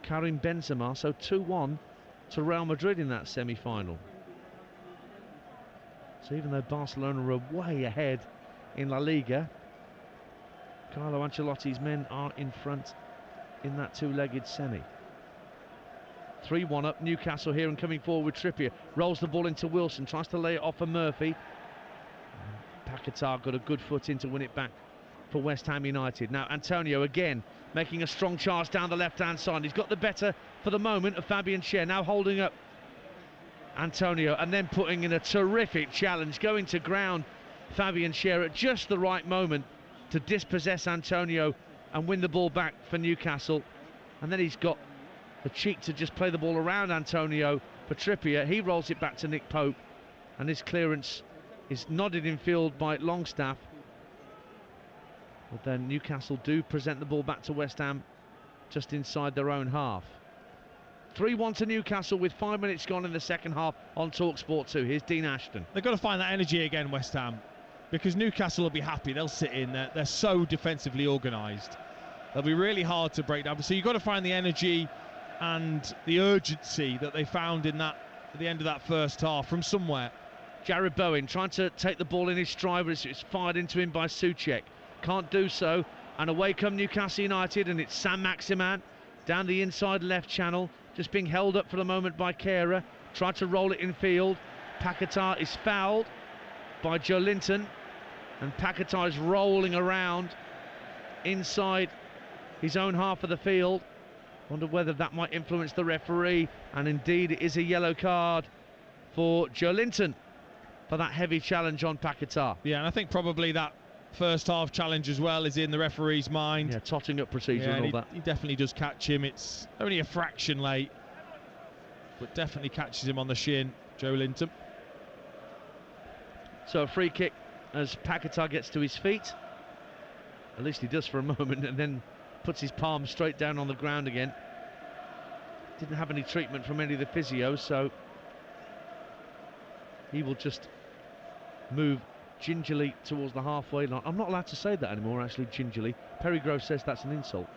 Karim Benzema, so 2-1 to Real Madrid in that semi-final. So even though Barcelona are way ahead in La Liga, Carlo Ancelotti's men are in front in that two-legged semi. 3-1 up, Newcastle here, and coming forward with Trippier. Rolls the ball into Wilson, tries to lay it off for Murphy. Paquetá got a good foot in to win it back for West Ham United. Now Antonio again making a strong charge down the left-hand side. He's got the better for the moment of Fabian Schär, now holding up Antonio and then putting in a terrific challenge, going to ground Fabian Schär at just the right moment to dispossess Antonio and win the ball back for Newcastle. And then he's got the cheek to just play the ball around Antonio for Trippier. He rolls it back to Nick Pope, and his clearance is nodded in field by Longstaff. But then Newcastle do present the ball back to West Ham just inside their own half. 3-1 to Newcastle with 5 minutes gone in the second half on TalkSport 2. Here's Dean Ashton. They've got to find that energy again, West Ham, because Newcastle will be happy. They'll sit in there. They're so defensively organised. They'll be really hard to break down. So you've got to find the energy and the urgency that they found in that at the end of that first half from somewhere. Jared Bowen trying to take the ball in his stride, but it's fired into him by Souček. Can't do so, and away come Newcastle United, and it's Sam Maximan down the inside left channel, just being held up for the moment by Kehrer. Tried to roll it in field. Paquetá is fouled by Joe Linton, and Paquetá is rolling around inside his own half of the field. Wonder whether that might influence the referee, and indeed it is a yellow card for Joe Linton for that heavy challenge on Paquetá. Yeah, and I think probably that first half challenge as well is in the referee's mind. Yeah, totting up procedure and all that. He definitely does catch him. It's only a fraction late, but definitely catches him on the shin, Joe Linton. So a free kick as Paquetá gets to his feet. At least he does for a moment, and then puts his palm straight down on the ground again. Didn't have any treatment from any of the physios, so he will just move gingerly towards the halfway line. I'm not allowed to say that anymore, actually, gingerly. Perry Grove says that's an insult.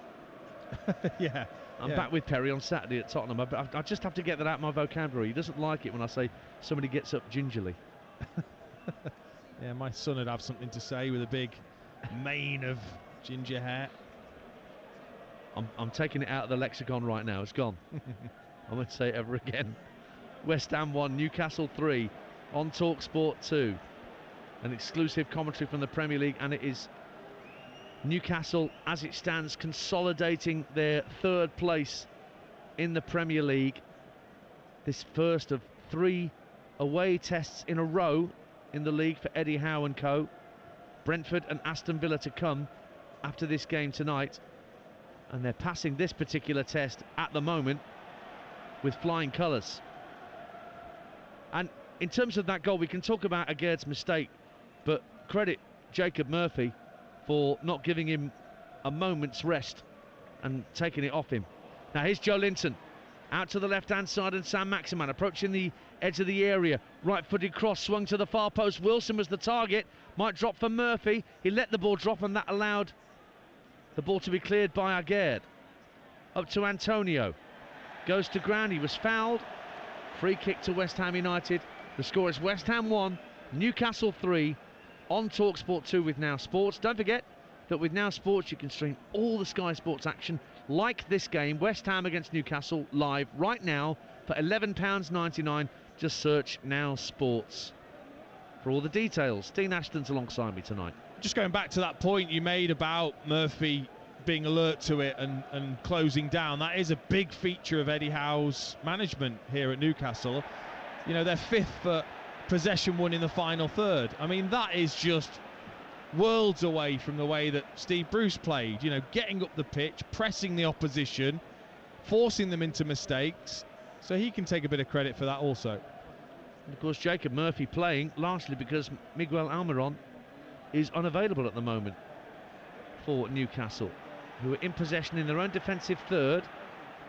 Yeah. I'm back with Perry on Saturday at Tottenham. I just have to get that out of my vocabulary. He doesn't like it when I say somebody gets up gingerly. Yeah, my son would have something to say with a big mane of ginger hair. I'm taking it out of the lexicon right now. It's gone. I won't say it ever again. West Ham 1, Newcastle 3 on TalkSport 2. An exclusive commentary from the Premier League, and it is Newcastle, as it stands, consolidating their third place in the Premier League. This first of 3 away tests in a row in the league for Eddie Howe and co. Brentford and Aston Villa to come after this game tonight, and they're passing this particular test at the moment with flying colours. And in terms of that goal, we can talk about Agaird's mistake, but credit Jacob Murphy for not giving him a moment's rest and taking it off him. Now here's Joe Linton out to the left-hand side, and Sam Maximan approaching the edge of the area. Right-footed cross swung to the far post. Wilson was the target. Might drop for Murphy. He let the ball drop, and that allowed the ball to be cleared by Aguerd. Up to Antonio. Goes to ground. He was fouled. Free kick to West Ham United. The score is West Ham 1, Newcastle 3 on TalkSport 2 with Now Sports. Don't forget that with Now Sports you can stream all the Sky Sports action like this game, West Ham against Newcastle, live right now for £11.99. Just search Now Sports for all the details. Dean Ashton's alongside me tonight. Just going back to that point you made about Murphy being alert to it and closing down, that is a big feature of Eddie Howe's management here at Newcastle. You know, they're 5th for possession won in the final third. I mean, that is just worlds away from the way that Steve Bruce played. You know, getting up the pitch, pressing the opposition, forcing them into mistakes. So he can take a bit of credit for that also. And of course, Jacob Murphy playing largely because Miguel Almiron is unavailable at the moment for Newcastle, who are in possession in their own defensive third.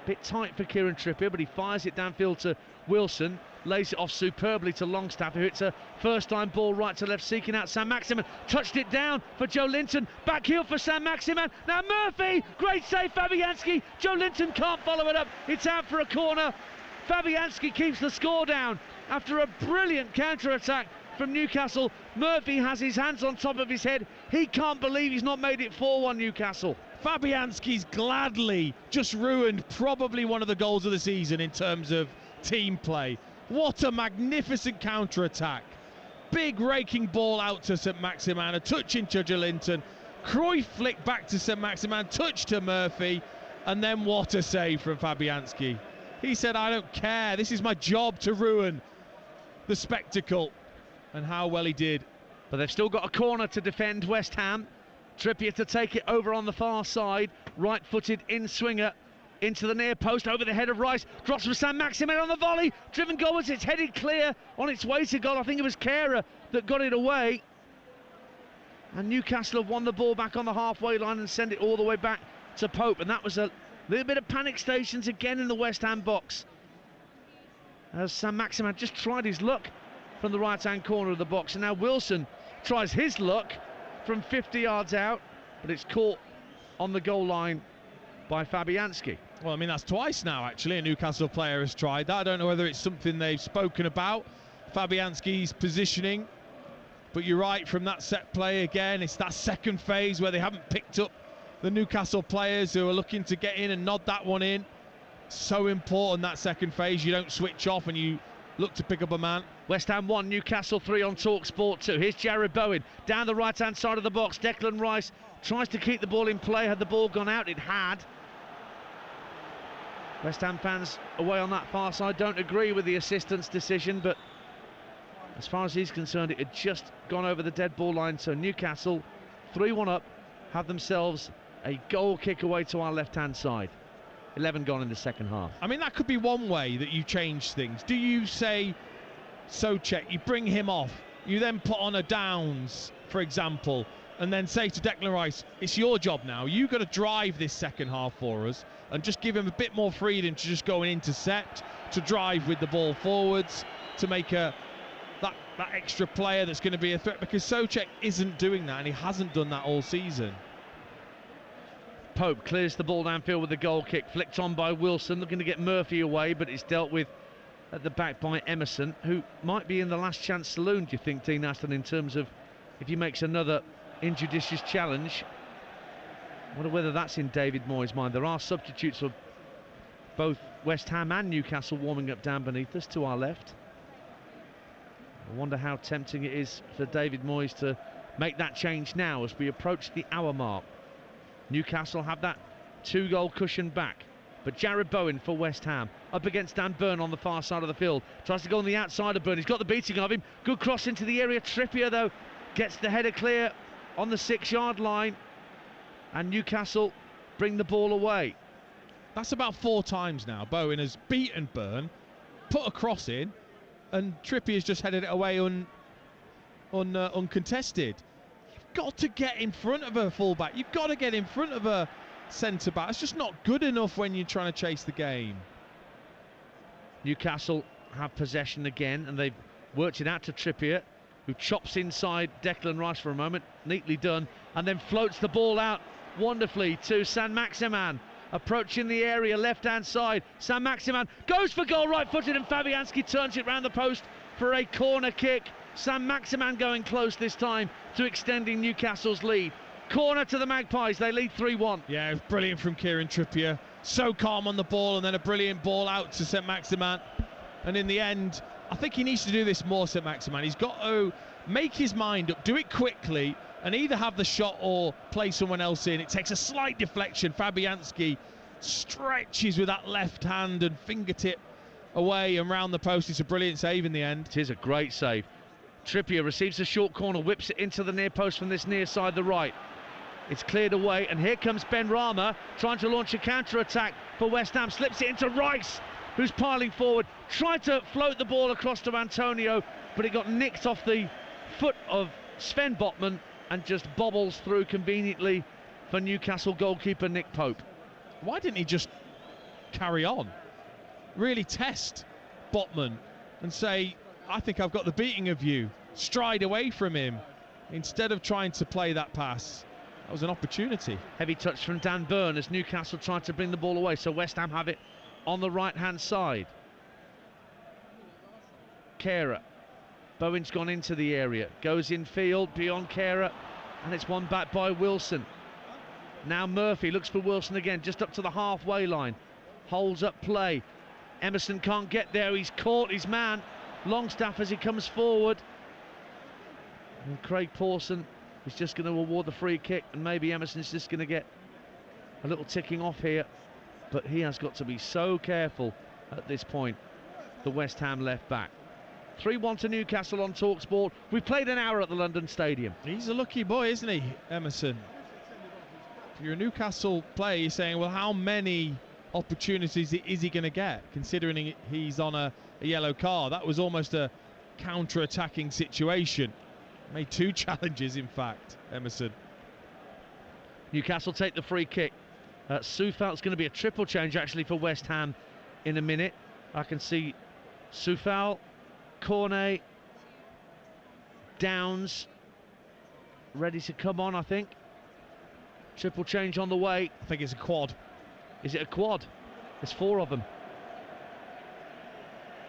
Bit tight for Kieran Trippier, but he fires it downfield to Wilson. Lays it off superbly to Longstaff, who hits a first-time ball right to left, seeking out Saint-Maximin. Touched it down for Joe Linton. Back heel for Saint-Maximin. Now Murphy! Great save, Fabianski. Joe Linton can't follow it up. It's out for a corner. Fabianski keeps the score down after a brilliant counter-attack from Newcastle. Murphy has his hands on top of his head. He can't believe he's not made it 4-1 Newcastle. Fabianski's gladly just ruined probably one of the goals of the season in terms of team play. What a magnificent counter-attack. Big raking ball out to Saint-Maximin, a touch into Joe Linton. Cruyff flick back to Saint-Maximin, touch to Murphy, and then what a save from Fabianski. He said, I don't care, this is my job to ruin the spectacle. And how well he did. But they've still got a corner to defend, West Ham. Trippier to take it over on the far side. Right-footed in-swinger into the near post, over the head of Rice. Drops for Saint-Maximin on the volley. Driven goalwards, it's headed clear on its way to goal. I think it was Kehrer that got it away. And Newcastle have won the ball back on the halfway line and send it all the way back to Pope. And that was a little bit of panic stations again in the West Ham box, as Saint-Maximin just tried his luck from the right-hand corner of the box. And now Wilson tries his luck from 50 yards out, but it's caught on the goal line by Fabianski. Well, I mean, that's twice now, actually, a Newcastle player has tried that. I don't know whether it's something they've spoken about, Fabianski's positioning. But you're right, from that set play again, it's that second phase where they haven't picked up the Newcastle players who are looking to get in and nod that one in. So important, that second phase. You don't switch off and you look to pick up a man. West Ham 1, Newcastle 3 on TalkSport 2. Here's Jared Bowen down the right-hand side of the box. Declan Rice tries to keep the ball in play. Had the ball gone out, it had. West Ham fans away on that far side don't agree with the assistant's decision, but as far as he's concerned, it had just gone over the dead ball line. So Newcastle, 3-1 up, have themselves a goal kick away to our left-hand side. 11 gone in the second half. I mean, that could be one way that you change things. Do you say Souček, you bring him off, you then put on a Downs, for example, and then say to Declan Rice, it's your job now, you've got to drive this second half for us, and just give him a bit more freedom to just go and intercept, to drive with the ball forwards, to make that extra player that's going to be a threat, because Souček isn't doing that, and he hasn't done that all season. Pope clears the ball downfield with the goal kick, flicked on by Wilson, looking to get Murphy away, but it's dealt with at the back by Emerson, who might be in the last chance saloon, do you think, Dean Aston, in terms of if he makes another injudicious challenge? I wonder whether that's in David Moyes' mind. There are substitutes for both West Ham and Newcastle warming up down beneath us to our left. I wonder how tempting it is for David Moyes to make that change now as we approach the hour mark. Newcastle have that 2-goal cushion back, but Jared Bowen for West Ham up against Dan Burn on the far side of the field, tries to go on the outside of Burn. He's got the beating of him. Good cross into the area. Trippier though gets the header clear on the 6-yard line, and Newcastle bring the ball away. That's about 4 times now Bowen has beaten Burn, put a cross in, and Trippier's just headed it away uncontested. You've got to get in front of a fullback. You've got to get in front of a centre-back. It's just not good enough when you're trying to chase the game. Newcastle have possession again, and they've worked it out to Trippier, who chops inside Declan Rice for a moment, neatly done, and then floats the ball out wonderfully to Saint-Maximin, approaching the area, left-hand side. Saint-Maximin goes for goal, right-footed, and Fabianski turns it round the post for a corner kick. Saint-Maximin going close this time to extending Newcastle's lead. Corner to the Magpies, they lead 3-1. Yeah, it was brilliant from Kieran Trippier. So calm on the ball, and then a brilliant ball out to Saint-Maximin. And in the end, I think he needs to do this more, Saint-Maximin. He's got to make his mind up, do it quickly, and either have the shot or play someone else in. It takes a slight deflection. Fabianski stretches with that left hand and fingertip away and round the post. It's a brilliant save in the end. It is a great save. Trippier receives a short corner, whips it into the near post from this near side, the right. It's cleared away, and here comes Ben Rama trying to launch a counter-attack for West Ham. Slips it into Rice, who's piling forward. Tried to float the ball across to Antonio, but it got nicked off the foot of Sven Botman and just bobbles through conveniently for Newcastle goalkeeper Nick Pope. Why didn't he just carry on. Really test Botman and say, I think I've got the beating of you. Stride away from him instead of trying to play that pass. That was an opportunity. Heavy touch from Dan Burn as Newcastle tried to bring the ball away, so West Ham have it on the right-hand side. Kehrer. Bowen's gone into the area, goes in field beyond Kehrer, and it's won back by Wilson. Now Murphy looks for Wilson again, just up to the halfway line. Holds up play. Emerson can't get there, he's caught his man. Longstaff as he comes forward. And Craig Pawson is just going to award the free kick, and maybe Emerson's just going to get a little ticking off here. But he has got to be so careful at this point, the West Ham left back. 3-1 to Newcastle on TalkSport. We've played an hour at the London Stadium. He's a lucky boy, isn't he, Emerson? If you're a Newcastle player, you're saying, well, how many opportunities is he going to get, considering he's on a yellow card? That was almost a counter-attacking situation. Made 2 challenges, in fact, Emerson. Newcastle take the free kick. Soufel's going to be a triple change, actually, for West Ham in a minute. I can see Soufal, Cornet, Downs ready to come on, I think. Triple change on the way. I think it's a quad. Is it a quad? There's 4 of them.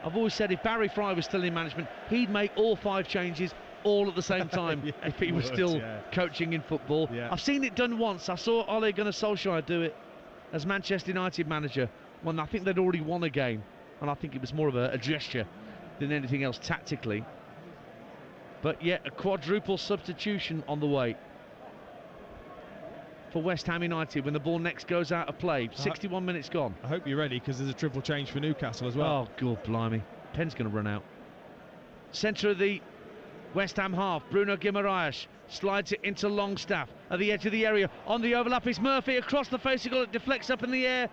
I've always said if Barry Fry was still in management, he'd make all 5 changes all at the same time. Yeah, if he was still coaching in football. Yeah. I've seen it done once. I saw Ole Gunnar Solskjaer do it as Manchester United manager when I think they'd already won a game, and I think it was more of a gesture than anything else tactically. But yet a quadruple substitution on the way for West Ham United when the ball next goes out of play. 61 minutes gone. I hope you're ready, because there's a triple change for Newcastle as well. Oh, God blimey. Pen's going to run out. Centre of the West Ham half, Bruno Guimaraes slides it into Longstaff at the edge of the area. On the overlap is Murphy across the face of goal. It deflects up in the air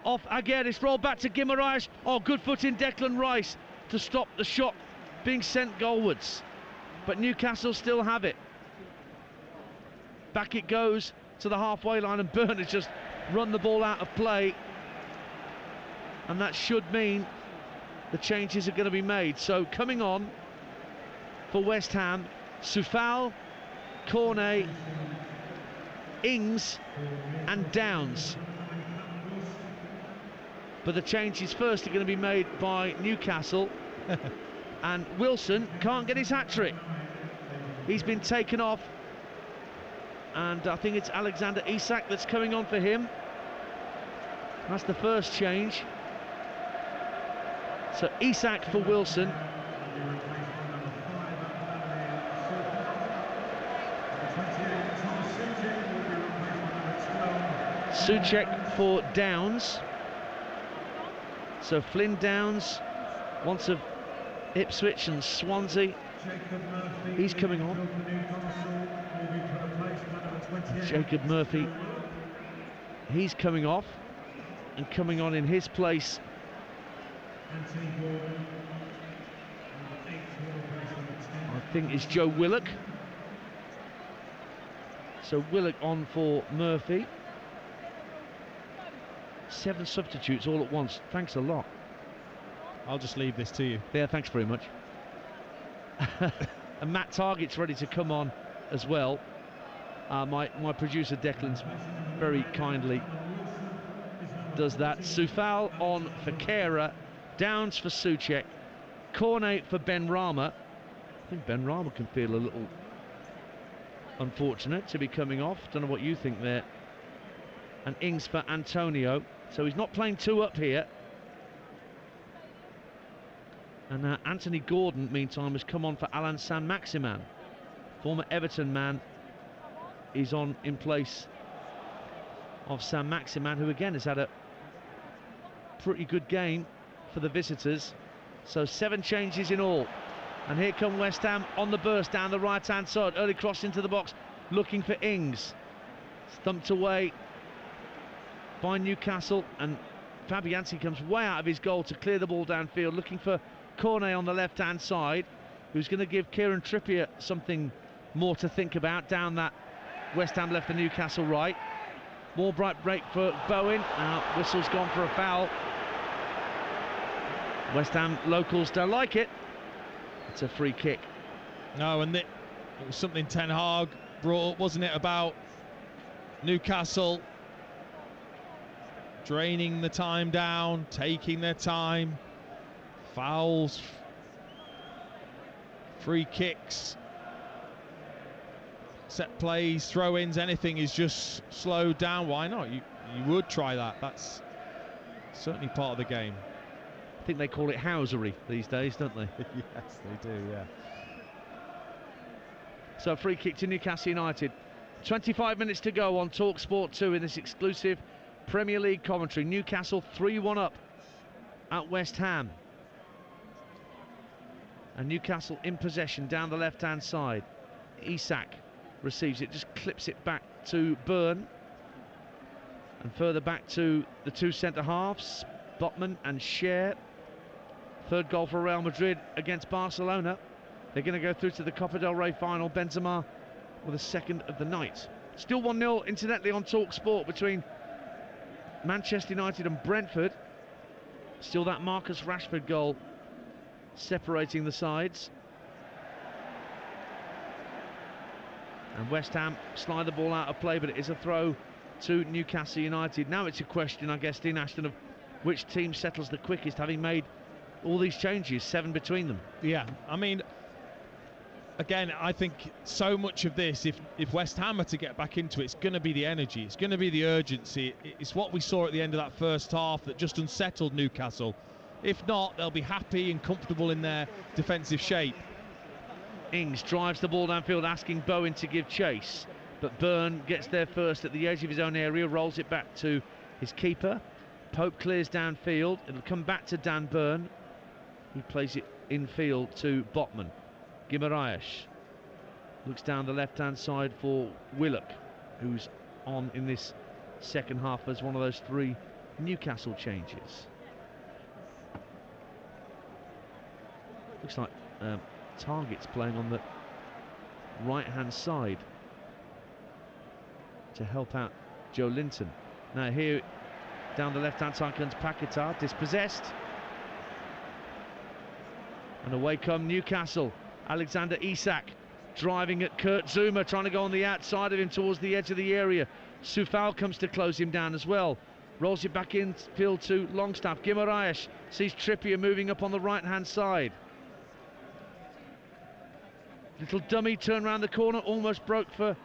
off Aguirre. It's rolled back to Guimaraes. Oh, good foot in Declan Rice to stop the shot being sent goalwards. But Newcastle still have it. Back it goes to the halfway line, and Byrne has just run the ball out of play. And that should mean the changes are going to be made. So coming on for West Ham, Soufal, Cornet, Ings and Downs. But the changes first are going to be made by Newcastle. And Wilson can't get his hat-trick. He's been taken off, and I think it's Alexander Isak that's coming on for him. That's the first change. So Isak for Wilson. Souček for Downs. So Flynn Downs, once of Ipswich and Swansea, he's coming on. Jacob Murphy, he's coming off, and coming on in his place I think is Joe Willock. So Willock on for Murphy. 7 substitutes all at once. Thanks a lot. I'll just leave this to you. Yeah, thanks very much. And Matt Targett's ready to come on as well. My producer Declan's very kindly does that. Soufal on for Kehrer, Downs for Souček, Cornet for Benrahma. I think Benrahma can feel a little unfortunate to be coming off. Don't know what you think there. And Ings for Antonio. So he's not playing 2 up here. And Anthony Gordon, meantime, has come on for Alan Saint-Maximin. Former Everton man is on in place of Saint-Maximin, who again has had a pretty good game for the visitors. So 7 changes in all. And here come West Ham on the burst down the right-hand side. Early cross into the box, looking for Ings. Stumped away by Newcastle, and Fabianski comes way out of his goal to clear the ball downfield, looking for Cornet on the left-hand side, who's going to give Kieran Trippier something more to think about down that West Ham left, the Newcastle right. More bright break for Bowen. Whistle's gone for a foul. West Ham locals don't like it. It's a free kick. No, and it was something Ten Hag brought up, wasn't it, about Newcastle draining the time down, taking their time, fouls, free kicks, set plays, throw-ins, anything is just slowed down. Why not? You would try that. That's certainly part of the game. I think they call it housery these days, don't they? Yes, they do, yeah. So free kick to Newcastle United. 25 minutes to go on TalkSport 2 in this exclusive Premier League commentary. Newcastle 3-1 up at West Ham. And Newcastle in possession down the left-hand side. Isak receives it, just clips it back to Byrne. And further back to the two centre-halves, Botman and Scher. Third goal for Real Madrid against Barcelona. They're going to go through to the Copa del Rey final. Benzema with a second of the night. Still 1-0, incidentally, on TalkSport between Manchester United and Brentford. Still that Marcus Rashford goal separating the sides. And West Ham slide the ball out of play, but it is a throw to Newcastle United. Now it's a question, I guess, Dean Ashton, of which team settles the quickest, having made all these changes, 7 between them. Yeah, I mean, again, I think so much of this, if West Ham are to get back into it, it's going to be the energy, it's going to be the urgency. It's what we saw at the end of that first half that just unsettled Newcastle. If not, they'll be happy and comfortable in their defensive shape. Ings drives the ball downfield, asking Bowen to give chase, but Byrne gets there first at the edge of his own area, rolls it back to his keeper. Pope clears downfield, it'll come back to Dan Byrne. He plays it infield to Botman. Guimaraes looks down the left-hand side for Willock, who's on in this second half as one of those 3 Newcastle changes. Looks like Target's playing on the right-hand side to help out Joe Linton. Now here, down the left-hand side comes Paquetá, dispossessed. And away come Newcastle. Alexander Isak driving at Kurt Zouma, trying to go on the outside of him towards the edge of the area. Soufal comes to close him down as well. Rolls it back in field to Longstaff. Guimaraes sees Trippier moving up on the right-hand side. Little dummy turn around the corner, almost broke for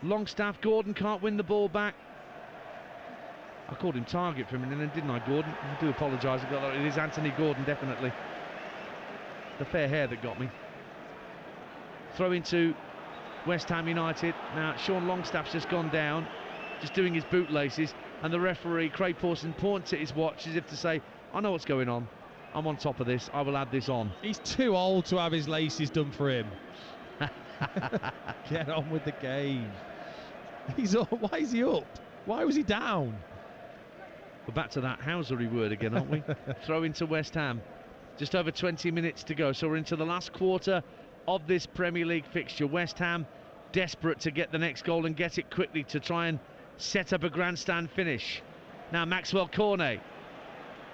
Longstaff. Gordon can't win the ball back. I called him Target for a minute, didn't I, Gordon? I do apologise. It is Anthony Gordon, definitely. The fair hair that got me. Throw into West Ham United. Now, Sean Longstaff's just gone down, just doing his bootlaces, and the referee, Craig Pawson, points at his watch as if to say, I know what's going on. I'm on top of this. I will add this on. He's too old to have his laces done for him. Get on with the game. He's up. Why is he up? Why was he down? We're back to that housery word again, aren't we? Throw into West Ham. Just over 20 minutes to go, so we're into the last quarter of this Premier League fixture. West Ham desperate to get the next goal and get it quickly to try and set up a grandstand finish. Now Maxwell Cornet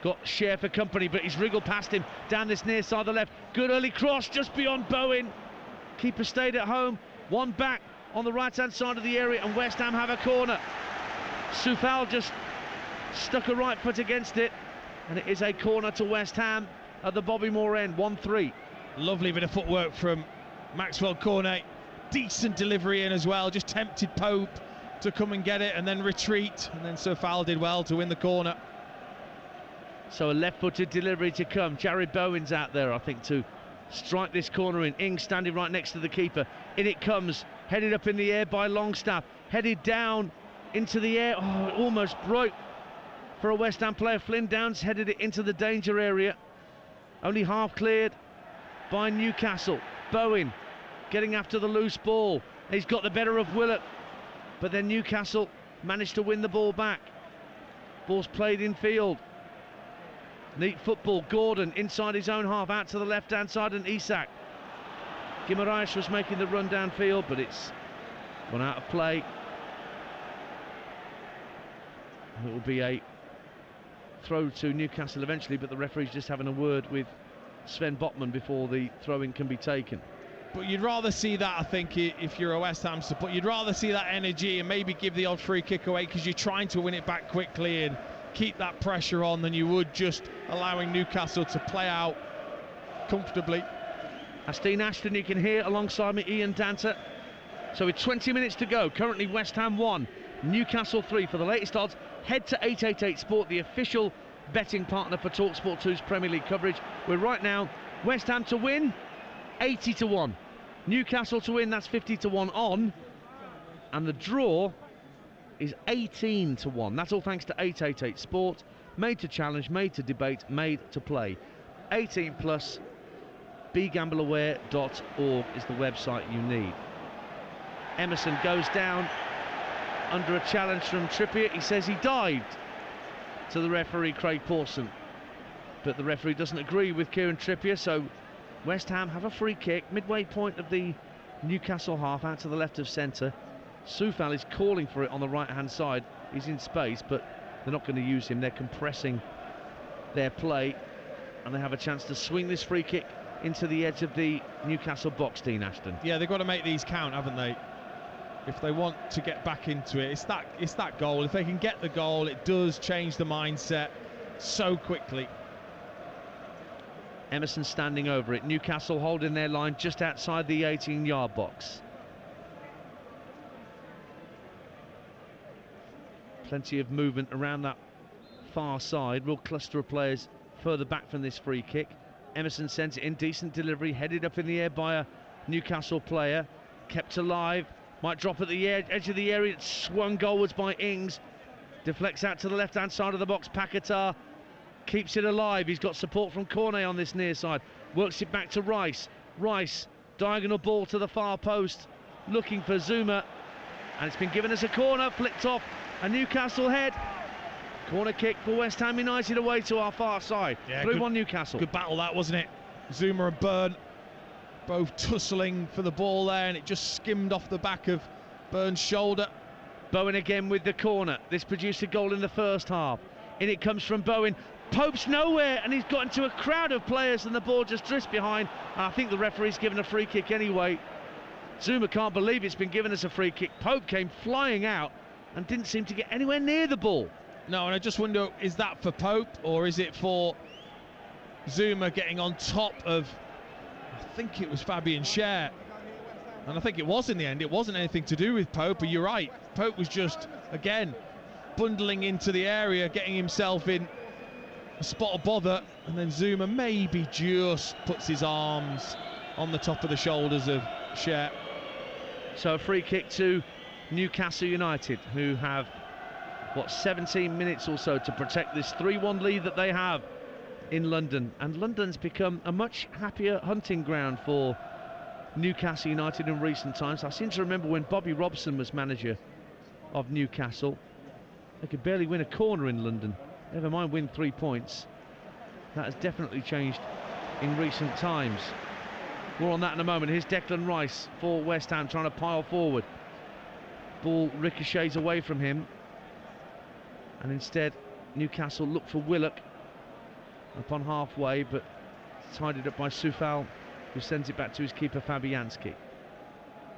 got Scher for company, but he's wriggled past him down this near side of the left. Good early cross just beyond Bowen. Keeper stayed at home. One back on the right-hand side of the area, and West Ham have a corner. Soufal just stuck a right foot against it, and it is a corner to West Ham at the Bobby Moore end. 1-3. Lovely bit of footwork from Maxwell Cornet. Decent delivery in as well. Just tempted Pope to come and get it and then retreat, and then Soufal did well to win the corner. So a left-footed delivery to come. Jared Bowen's out there, I think, to strike this corner in. Ings standing right next to the keeper. In it comes, headed up in the air by Longstaff, headed down into the air. Oh, it almost broke for a West Ham player. Flynn Downs headed it into the danger area. Only half cleared by Newcastle. Bowen getting after the loose ball. He's got the better of Willock, but then Newcastle managed to win the ball back. Ball's played in field. Neat football. Gordon inside his own half, out to the left-hand side, and Isak. Guimaraes was making the run downfield, but it's gone out of play. It will be a throw to Newcastle eventually, but the referee's just having a word with Sven Botman before the throw-in can be taken. But you'd rather see that, I think, if you're a West Ham support. You'd rather see that energy and maybe give the odd free kick away because you're trying to win it back quickly and keep that pressure on than you would just allowing Newcastle to play out comfortably. That's Dean Ashton, you can hear alongside me, Ian Danter. So with 20 minutes to go, currently West Ham 1, Newcastle 3. For the latest odds, head to 888 Sport, the official betting partner for TalkSport 2's Premier League coverage. We're right now, West Ham to win, 80 to 1. Newcastle to win, that's 50 to 1 on. And the draw is 18 to 1. That's all thanks to 888 Sport. Made to challenge, made to debate, made to play. 18 plus, begambleaware.org is the website you need. Emerson goes down under a challenge from Trippier. He says he dived to the referee, Craig Pawson. But the referee doesn't agree with Kieran Trippier, so West Ham have a free kick, midway point of the Newcastle half, out to the left of centre. Soufal is calling for it on the right-hand side. He's in space, but they're not going to use him. They're compressing their play, and they have a chance to swing this free kick into the edge of the Newcastle box, Dean Ashton. Yeah, they've got to make these count, haven't they? If they want to get back into it, it's that goal. If they can get the goal, it does change the mindset so quickly. Emerson standing over it. Newcastle holding their line just outside the 18-yard box. Plenty of movement around that far side. Real cluster of players further back from this free kick. Emerson sends it in, decent delivery, headed up in the air by a Newcastle player, kept alive, might drop at the edge of the area. It's swung goalwards by Ings, deflects out to the left-hand side of the box. Paquetá keeps it alive. He's got support from Cornet on this near side, works it back to Rice. Rice, diagonal ball to the far post, looking for Zuma, and it's been given as a corner, flicked off a Newcastle head. Corner kick for West Ham United away to our far side. Yeah, 3-1 Newcastle. Good battle that, wasn't it? Zuma and Byrne both tussling for the ball there, and it just skimmed off the back of Byrne's shoulder. Bowen again with the corner. This produced a goal in the first half. In it comes from Bowen. Pope's nowhere, and he's got into a crowd of players, and the ball just drifts behind. And I think the referee's given a free kick anyway. Zuma can't believe it's been given as a free kick. Pope came flying out and didn't seem to get anywhere near the ball. No, and I just wonder, is that for Pope or is it for Zuma getting on top of, I think it was Fabian Schär, and I think it was in the end. It wasn't anything to do with Pope, but you're right. Pope was just, again, bundling into the area, getting himself in a spot of bother, and then Zuma maybe just puts his arms on the top of the shoulders of Schär. So a free kick to Newcastle United, who have 17 minutes or so to protect this 3-1 lead that they have in London. And London's become a much happier hunting ground for Newcastle United in recent times. I seem to remember when Bobby Robson was manager of Newcastle, they could barely win a corner in London, never mind win 3 points. That has definitely changed in recent times. More on that in a moment. Here's Declan Rice for West Ham, trying to pile forward. Ball ricochets away from him, and instead Newcastle look for Willock upon halfway, but tidied up by Soufal, who sends it back to his keeper Fabianski.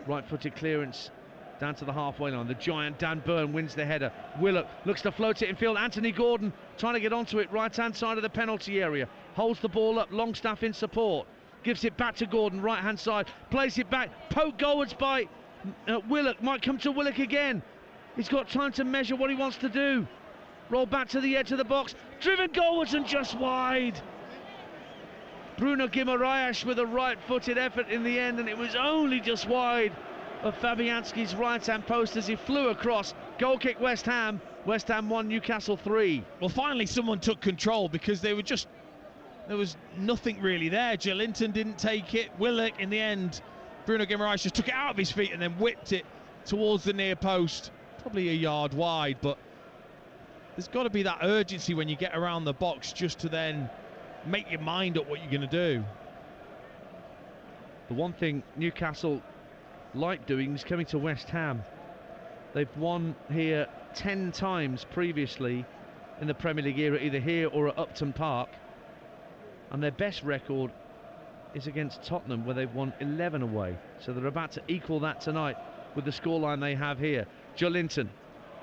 Right-footed clearance down to the halfway line. The giant Dan Burn wins the header. Willock looks to float it in field. Anthony Gordon trying to get onto it, right-hand side of the penalty area. Holds the ball up, Longstaff in support. Gives it back to Gordon, right-hand side. Plays it back, poked goalwards by Willock. Might come to Willock again. He's got time to measure what he wants to do. Roll back to the edge of the box, driven goalwards and just wide. Bruno Guimaraes with a right-footed effort in the end, and it was only just wide of Fabianski's right-hand post as he flew across. Goal kick West Ham. West Ham 1, Newcastle 3. Well, finally someone took control, because there was nothing really there. Joelinton didn't take it. Willock, in the end, Bruno Guimaraes just took it out of his feet and then whipped it towards the near post. Probably a yard wide, but there's got to be that urgency when you get around the box just to then make your mind up what you're going to do. The one thing Newcastle like doing is coming to West Ham. They've won here 10 times previously in the Premier League era, either here or at Upton Park, and their best record is against Tottenham, where they've won 11 away. So they're about to equal that tonight with the scoreline they have here. Joelinton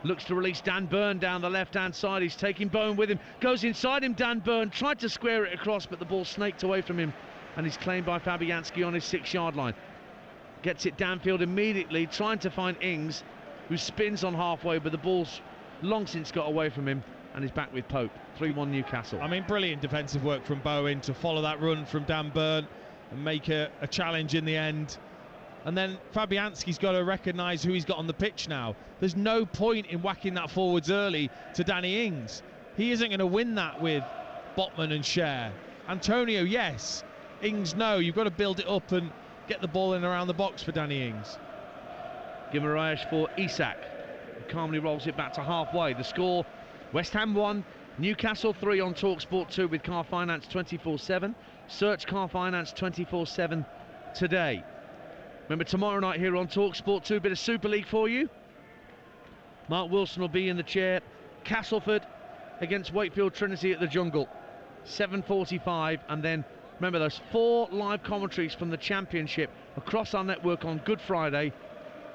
looks to release Dan Burn down the left-hand side. He's taking Bowen with him, goes inside him. Dan Burn tried to square it across, but the ball snaked away from him, and he's claimed by Fabianski on his 6-yard line. Gets it downfield immediately, trying to find Ings, who spins on halfway, but the ball's long since got away from him, and he's back with Pope. 3-1 Newcastle. I mean, brilliant defensive work from Bowen to follow that run from Dan Burn and make a challenge in the end. And then Fabianski's got to recognise who he's got on the pitch now. There's no point in whacking that forwards early to Danny Ings. He isn't going to win that with Botman and Cher. Antonio, yes. Ings, no. You've got to build it up and get the ball in around the box for Danny Ings. Guimaraes for Isak. He calmly rolls it back to halfway. The score, West Ham 1, Newcastle 3 on TalkSport 2 with Car Finance 24/7. Search Car Finance 24/7 today. Remember, tomorrow night here on TalkSport 2, bit of Super League for you. Mark Wilson will be in the chair. Castleford against Wakefield Trinity at the Jungle. 7:45, and then remember those 4 live commentaries from the Championship across our network on Good Friday.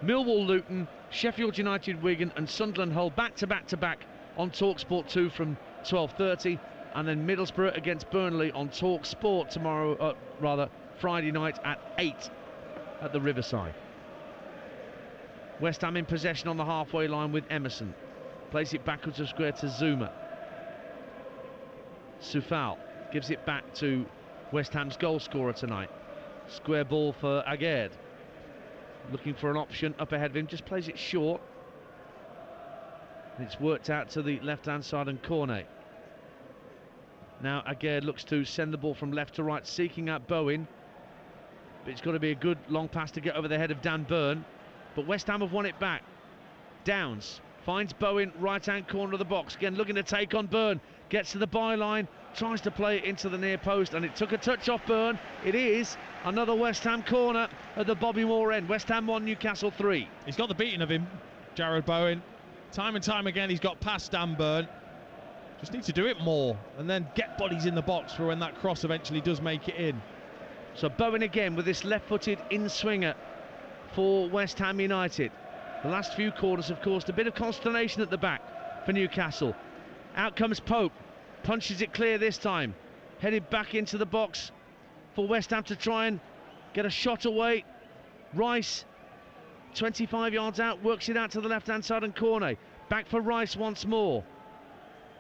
Millwall Luton, Sheffield United Wigan and Sunderland Hull back to back on TalkSport 2 from 12:30, and then Middlesbrough against Burnley on TalkSport tomorrow, Friday night at 8 at the Riverside. West Ham in possession on the halfway line with Emerson. Plays it backwards of square to Zuma. Soufal gives it back to West Ham's goal scorer tonight. Square ball for Aguerd. Looking for an option up ahead of him, just plays it short. And it's worked out to the left-hand side and Cornet. Now Aguerd looks to send the ball from left to right, seeking out Bowen. But it's got to be a good long pass to get over the head of Dan Burn. But West Ham have won it back. Downs finds Bowen, right-hand corner of the box. Again, looking to take on Burn. Gets to the byline, tries to play it into the near post, and it took a touch off Burn. It is another West Ham corner at the Bobby Moore end. West Ham 1, Newcastle 3. He's got the beating of him, Jared Bowen. Time and time again, he's got past Dan Burn. Just need to do it more, and then get bodies in the box for when that cross eventually does make it in. So Bowen again with this left-footed in-swinger for West Ham United. The last few quarters have caused a bit of consternation at the back for Newcastle. Out comes Pope, punches it clear this time. Headed back into the box for West Ham to try and get a shot away. Rice, 25 yards out, works it out to the left-hand side and Cornet. Back for Rice once more.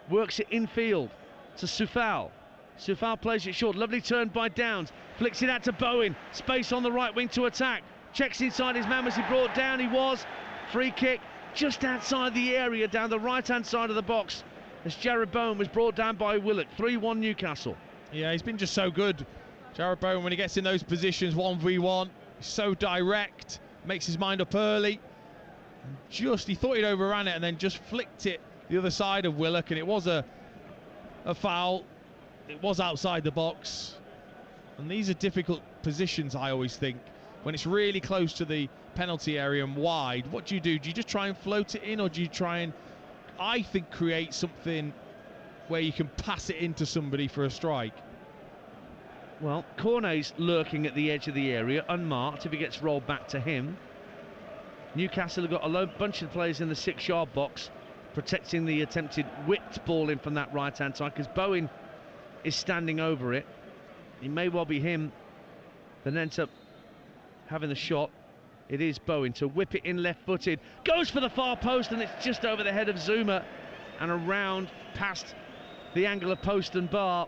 Works it infield to Soufal. Soufal plays it short, lovely turn by Downs. Flicks it out to Bowen, space on the right wing to attack. Checks inside his man, was he brought down? He was. Free kick just outside the area down the right-hand side of the box as Jared Bowen was brought down by Willock. 3-1 Newcastle. Yeah, he's been just so good, Jared Bowen, when he gets in those positions 1v1. He's so direct, makes his mind up early. He thought he'd overran it and then just flicked it the other side of Willock, and it was a foul. It was outside the box. And these are difficult positions, I always think. When it's really close to the penalty area and wide, what do? Do you just try and float it in, or do you try and, I think, create something where you can pass it into somebody for a strike? Well, Cornet's lurking at the edge of the area, unmarked if he gets rolled back to him. Newcastle have got a bunch of players in the 6-yard box, protecting the attempted whipped ball in from that right-hand side, because Bowen is standing over it. It may well be him that ends up having the shot. It is Bowen to whip it in left-footed. Goes for the far post, and it's just over the head of Zuma and around past the angle of post and bar.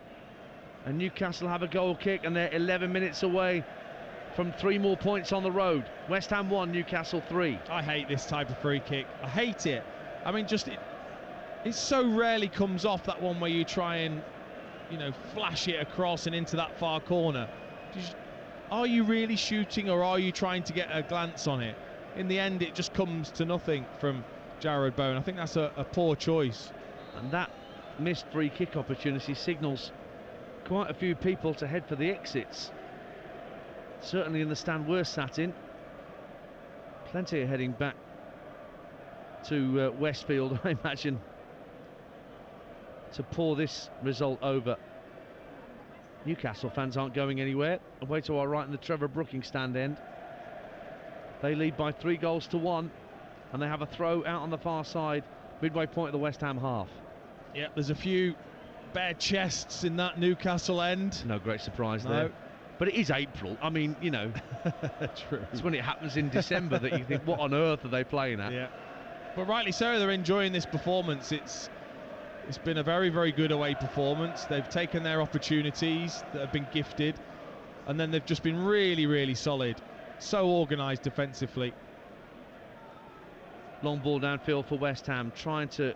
And Newcastle have a goal kick, and they're 11 minutes away from 3 more points on the road. West Ham 1, Newcastle 3. I hate this type of free kick. I hate it. I mean, it so rarely comes off, that one where you try and, flash it across and into that far corner. Are you really shooting, or are you trying to get a glance on it? In the end, it just comes to nothing from Jared Bowen. I think that's a poor choice. And that missed free kick opportunity signals quite a few people to head for the exits. Certainly in the stand we're sat in. Plenty are heading back to Westfield, I imagine, to pour this result over. Newcastle fans aren't going anywhere. Away to our right in the Trevor Brooking stand end. They lead by 3-1, and they have a throw out on the far side, midway point of the West Ham half. Yeah, there's a few bare chests in that Newcastle end. No great surprise there. But it is April. I mean, you know, true. It's when it happens in December that you think, what on earth are they playing at? Yeah. But rightly so, they're enjoying this performance. It's been a very, very good away performance. They've taken their opportunities that have been gifted, and then they've just been really, really solid. So organised defensively. Long ball downfield for West Ham, trying to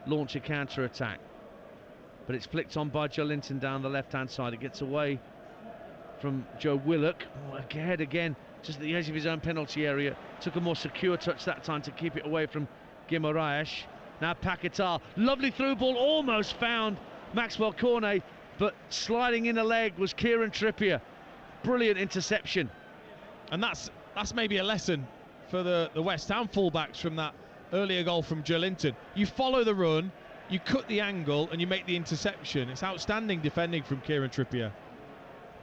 launch a counter-attack. But it's flicked on by Joe Linton down the left-hand side. It gets away from Joe Willock. Ahead again, just at the edge of his own penalty area. Took a more secure touch that time to keep it away from Guimaraes. Now Paquetá, lovely through ball, almost found Maxwell Cornet, but sliding in a leg was Kieran Trippier. Brilliant interception. And that's maybe a lesson for the West Ham fullbacks from that earlier goal from Joelinton. You follow the run, you cut the angle, and you make the interception. It's outstanding defending from Kieran Trippier.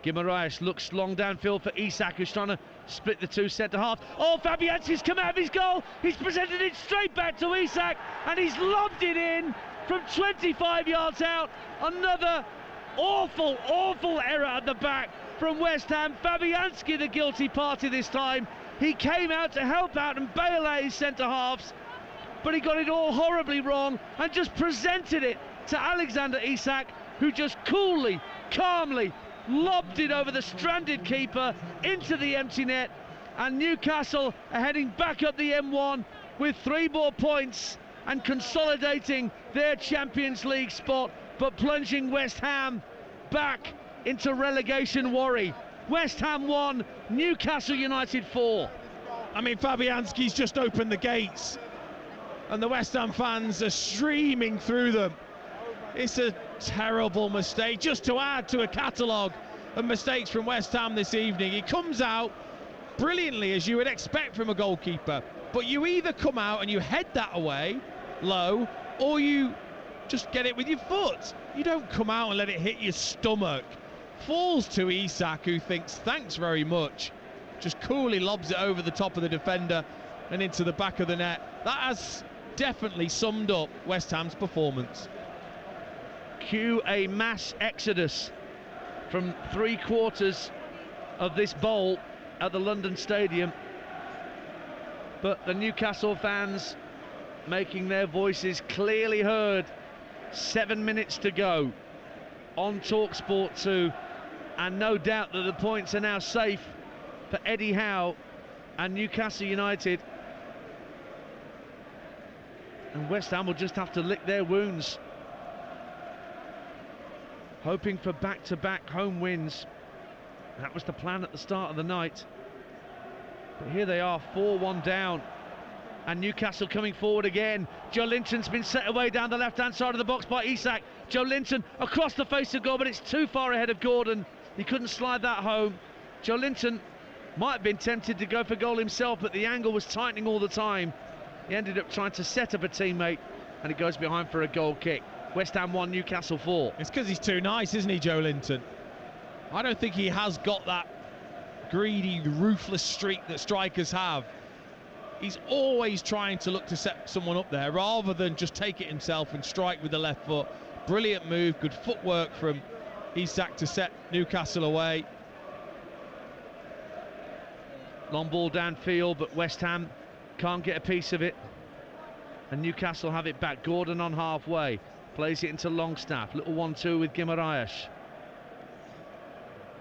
Guimaraes looks long downfield for Isak, who's trying to split the two centre half. Oh, Fabianski's come out of his goal. He's presented it straight back to Isak, and he's lobbed it in from 25 yards out. Another awful, awful error at the back from West Ham. Fabianski the guilty party this time. He came out to help out and bail out his centre halves, but he got it all horribly wrong and just presented it to Alexander Isak, who just coolly, calmly lobbed it over the stranded keeper into the empty net. And Newcastle are heading back up the M1 with 3 more points and consolidating their Champions League spot, but plunging West Ham back into relegation worry. West Ham 1, Newcastle United 4. I mean, Fabianski's just opened the gates and the West Ham fans are streaming through them. It's a terrible mistake, just to add to a catalogue of mistakes from West Ham this evening. He comes out brilliantly, as you would expect from a goalkeeper, but you either come out and you head that away low, or you just get it with your foot. You don't come out and let it hit your stomach. Falls to Isak, who thinks thanks very much, just coolly lobs it over the top of the defender and into the back of the net. That has definitely summed up West Ham's performance. Cue a mass exodus from 3/4 of this bowl at the London Stadium, but the Newcastle fans making their voices clearly heard. 7 minutes to go on TalkSport 2, and no doubt that the points are now safe for Eddie Howe and Newcastle United, and West Ham will just have to lick their wounds, hoping for back-to-back home wins. That was the plan at the start of the night, but here they are, 4-1 down, and Newcastle coming forward again. Joe Linton's been set away down the left-hand side of the box by Isak. Joe Linton across the face of goal, but it's too far ahead of Gordon. He couldn't slide that home. Joe Linton might have been tempted to go for goal himself, but the angle was tightening all the time. He ended up trying to set up a teammate, and it goes behind for a goal kick. West Ham 1, Newcastle 4. It's because he's too nice, isn't he, Joe Linton? I don't think he has got that greedy, ruthless streak that strikers have. He's always trying to look to set someone up there rather than just take it himself and strike with the left foot. Brilliant move, good footwork from Isak to set Newcastle away. Long ball downfield, but West Ham can't get a piece of it, and Newcastle have it back. Gordon on halfway, plays it into Longstaff. Little 1-2 with Guimaraes.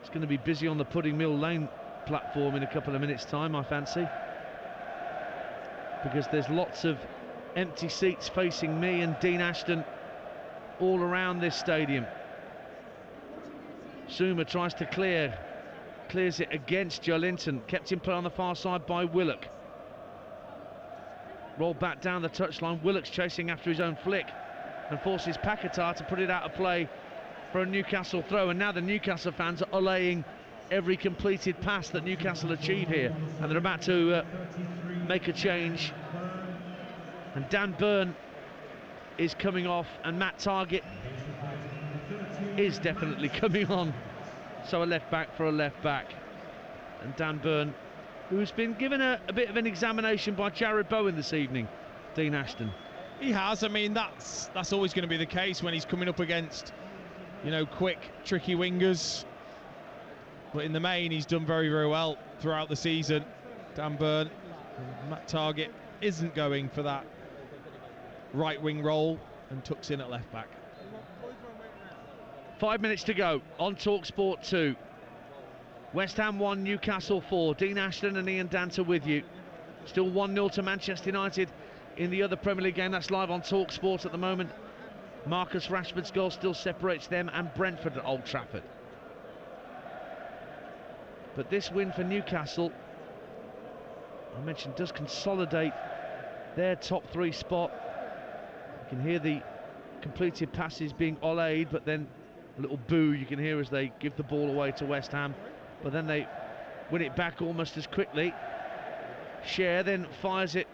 It's going to be busy on the Pudding Mill Lane platform in a couple of minutes' time, I fancy, because there's lots of empty seats facing me and Dean Ashton all around this stadium. Zuma tries to clears it against Joe Linton, kept in play on the far side by Willock. Rolled back down the touchline. Willock's chasing after his own flick and forces Paquetá to put it out of play for a Newcastle throw, and now the Newcastle fans are allaying every completed pass that Newcastle achieve here, and they're about to make a change And Dan Burn is coming off, and Matt Targett is definitely coming on. So a left back for a left back. And Dan Burn, who's been given a bit of an examination by Jared Bowen this evening, Dean Ashton. He has. I mean, that's always going to be the case when he's coming up against, you know, quick, tricky wingers. But in the main, he's done very, very well throughout the season. Dan Burn, Matt Targett isn't going for that right wing role and tucks in at left back. 5 minutes to go on TalkSport 2. West Ham 1, Newcastle 4. Dean Ashton and Ian Danter with you. Still 1-0 to Manchester United in the other Premier League game. That's live on TalkSport at the moment. Marcus Rashford's goal still separates them and Brentford at Old Trafford. But this win for Newcastle, I mentioned, does consolidate their top 3 spot. You can hear the completed passes being olayed, but then a little boo you can hear as they give the ball away to West Ham. But then they win it back almost as quickly. Cher then fires it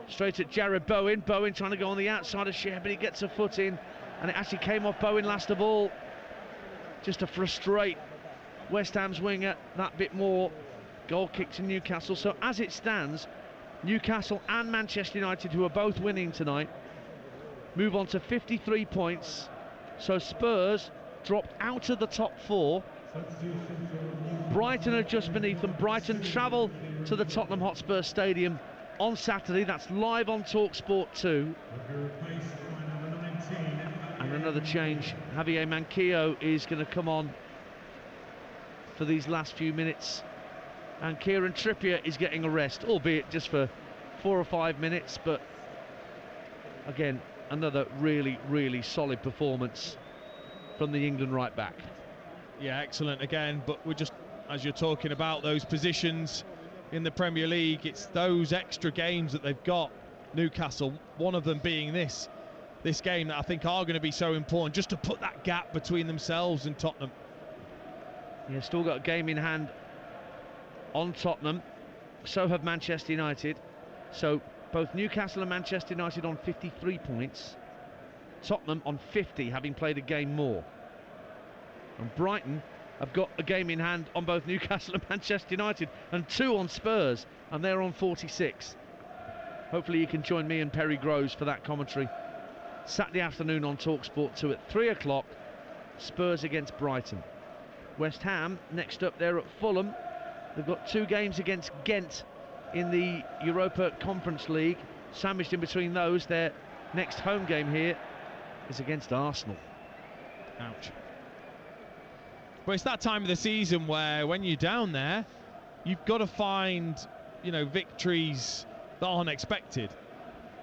straight at Jared Bowen. Bowen trying to go on the outside of Cher, but he gets a foot in, and it actually came off Bowen last of all, just to frustrate West Ham's winger that bit more. Goal kick to Newcastle. So as it stands, Newcastle and Manchester United, who are both winning tonight, move on to 53 points. So Spurs dropped out of the top 4. Brighton are just beneath them. Brighton travel to the Tottenham Hotspur Stadium on Saturday. That's live on TalkSport 2. And another change. Javier Manquillo is going to come on for these last few minutes. And Kieran Trippier is getting a rest, albeit just for 4 or 5 minutes. But again, another really, really solid performance from the England right back. Yeah, excellent again, but we're just, as you're talking about those positions in the Premier League, it's those extra games that they've got, Newcastle, one of them being this game that I think are going to be so important, just to put that gap between themselves and Tottenham. Yeah, still got a game in hand on Tottenham, so have Manchester United. So both Newcastle and Manchester United on 53 points, Tottenham on 50, having played a game more. And Brighton have got a game in hand on both Newcastle and Manchester United, and 2 on Spurs, and they're on 46. Hopefully you can join me and Perry Groves for that commentary Saturday afternoon on TalkSport 2 at 3 o'clock. Spurs against Brighton. West Ham next up there at Fulham. They've got 2 games against Ghent in the Europa Conference League. Sandwiched in between those, their next home game here is against Arsenal. Ouch. But it's that time of the season where, when you're down there, you've got to find, you know, victories that aren't expected.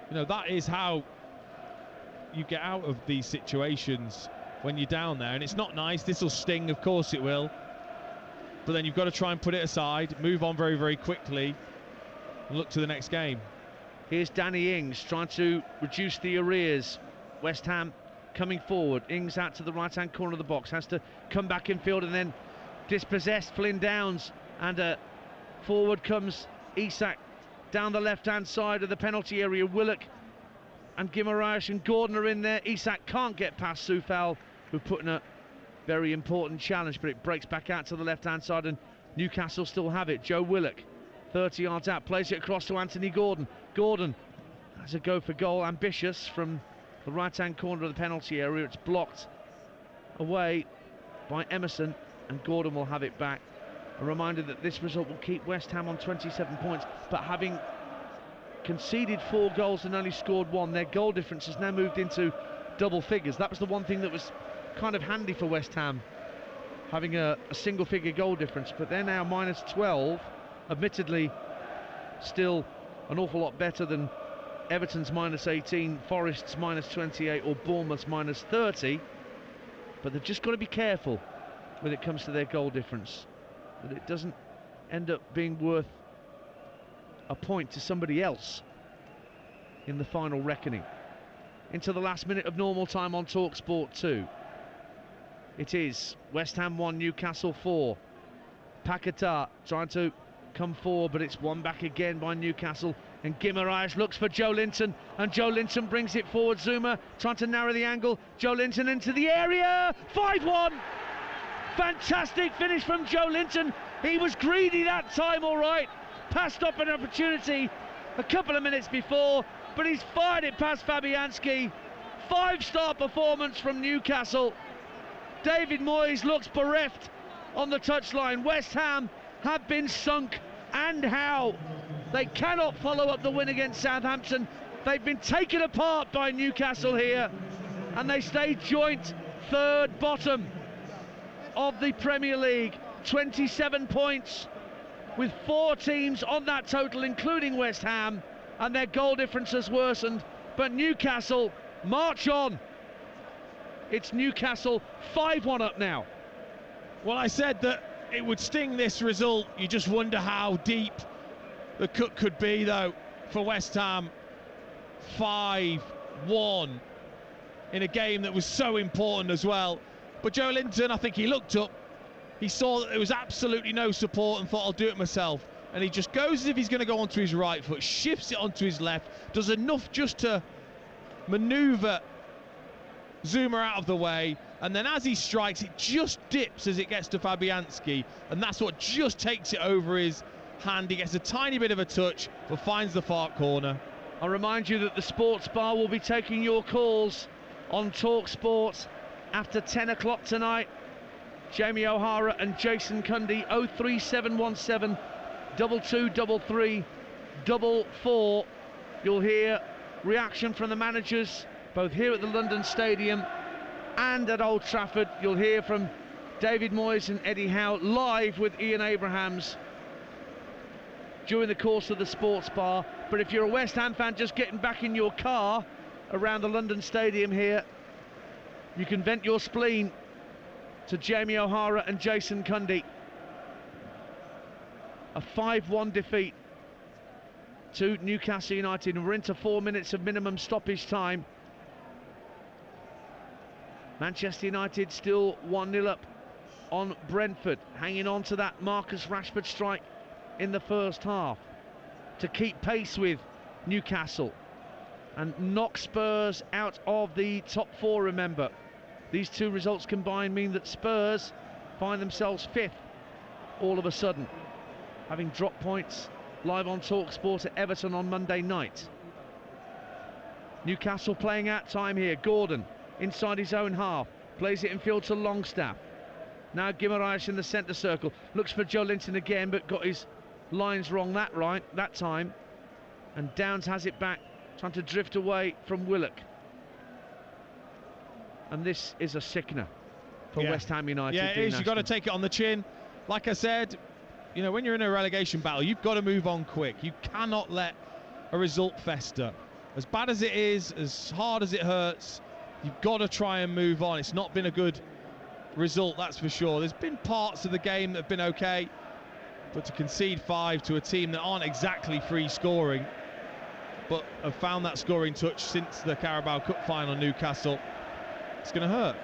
You know, that is how you get out of these situations when you're down there. And it's not nice. This will sting, of course it will. But then you've got to try and put it aside, move on very, very quickly, and look to the next game. Here's Danny Ings trying to reduce the arrears. West Ham coming forward. Ings out to the right-hand corner of the box, has to come back in field and then dispossessed Flynn Downs, and forward comes Isak down the left-hand side of the penalty area. Willock and Guimaraes and Gordon are in there. Isak can't get past Soufal, who put in a very important challenge, but it breaks back out to the left-hand side, and Newcastle still have it. Joe Willock, 30 yards out, plays it across to Anthony Gordon. Gordon has a go for goal, ambitious from the right-hand corner of the penalty area. It's blocked away by Emerson, and Gordon will have it back. A reminder that this result will keep West Ham on 27 points, but having conceded 4 goals and only scored 1, their goal difference has now moved into double figures. That was the one thing that was kind of handy for West Ham, having a single-figure goal difference, but they're now minus 12, admittedly still an awful lot better than Everton's minus 18, Forest's minus 28, or Bournemouth's minus 30, but they've just got to be careful when it comes to their goal difference, that it doesn't end up being worth a point to somebody else in the final reckoning. Into the last minute of normal time on TalkSport 2. It is West Ham 1, Newcastle 4. Paquetá trying to come forward, but it's won back again by Newcastle. And Guimaraes looks for Joe Linton, and Joe Linton brings it forward. Zuma trying to narrow the angle. Joe Linton into the area. 5-1. Fantastic finish from Joe Linton. He was greedy that time, all right. Passed up an opportunity a couple of minutes before, but he's fired it past Fabianski. 5-star performance from Newcastle. David Moyes looks bereft on the touchline. West Ham have been sunk, and how. They cannot follow up the win against Southampton. They've been taken apart by Newcastle here, and they stay joint third bottom of the Premier League. 27 points with 4 teams on that total, including West Ham, and their goal difference has worsened. But Newcastle march on. It's Newcastle 5-1 up now. Well, I said that it would sting, this result. You just wonder how deep the cut could be, though, for West Ham. 5-1 in a game that was so important as well. But Joe Linton, I think he looked up, he saw that there was absolutely no support and thought, I'll do it myself. And he just goes as if he's going to go onto his right foot, shifts it onto his left, does enough just to manoeuvre Zuma out of the way, and then as he strikes, it just dips as it gets to Fabianski, and that's what just takes it over his hand. He gets a tiny bit of a touch, but finds the far corner. I'll remind you that the Sports Bar will be taking your calls on Talk Sport after 10 o'clock tonight. Jamie O'Hara and Jason Cundy, 03717 2233 44. You'll hear reaction from the managers both here at the London Stadium and at Old Trafford. You'll hear from David Moyes and Eddie Howe live with Ian Abrahams during the course of the Sports Bar. But if you're a West Ham fan just getting back in your car around the London Stadium here, you can vent your spleen to Jamie O'Hara and Jason Cundy. A 5-1 defeat to Newcastle United, and we're into 4 minutes of minimum stoppage time. Manchester United still 1-0 up on Brentford, hanging on to that Marcus Rashford strike in the first half to keep pace with Newcastle and knock Spurs out of the top 4. Remember, these two results combined mean that Spurs find themselves 5th all of a sudden, having dropped points live on Talk Sport at Everton on Monday night. Newcastle playing out time here. Gordon inside his own half, plays it in field to Longstaff. Now Guimaraes in the centre circle, looks for Joe Linton again, but got his lines wrong that time. And Downs has it back, trying to drift away from Willock. And this is a sickener for West Ham United. Yeah, it is. You've got to take it on the chin. Like I said, you know, when you're in a relegation battle, you've got to move on quick. You cannot let a result fester. As bad as it is, as hard as it hurts, you've got to try and move on. It's not been a good result, that's for sure. There's been parts of the game that have been okay, but to concede 5 to a team that aren't exactly free scoring, but have found that scoring touch since the Carabao Cup final, Newcastle, it's going to hurt.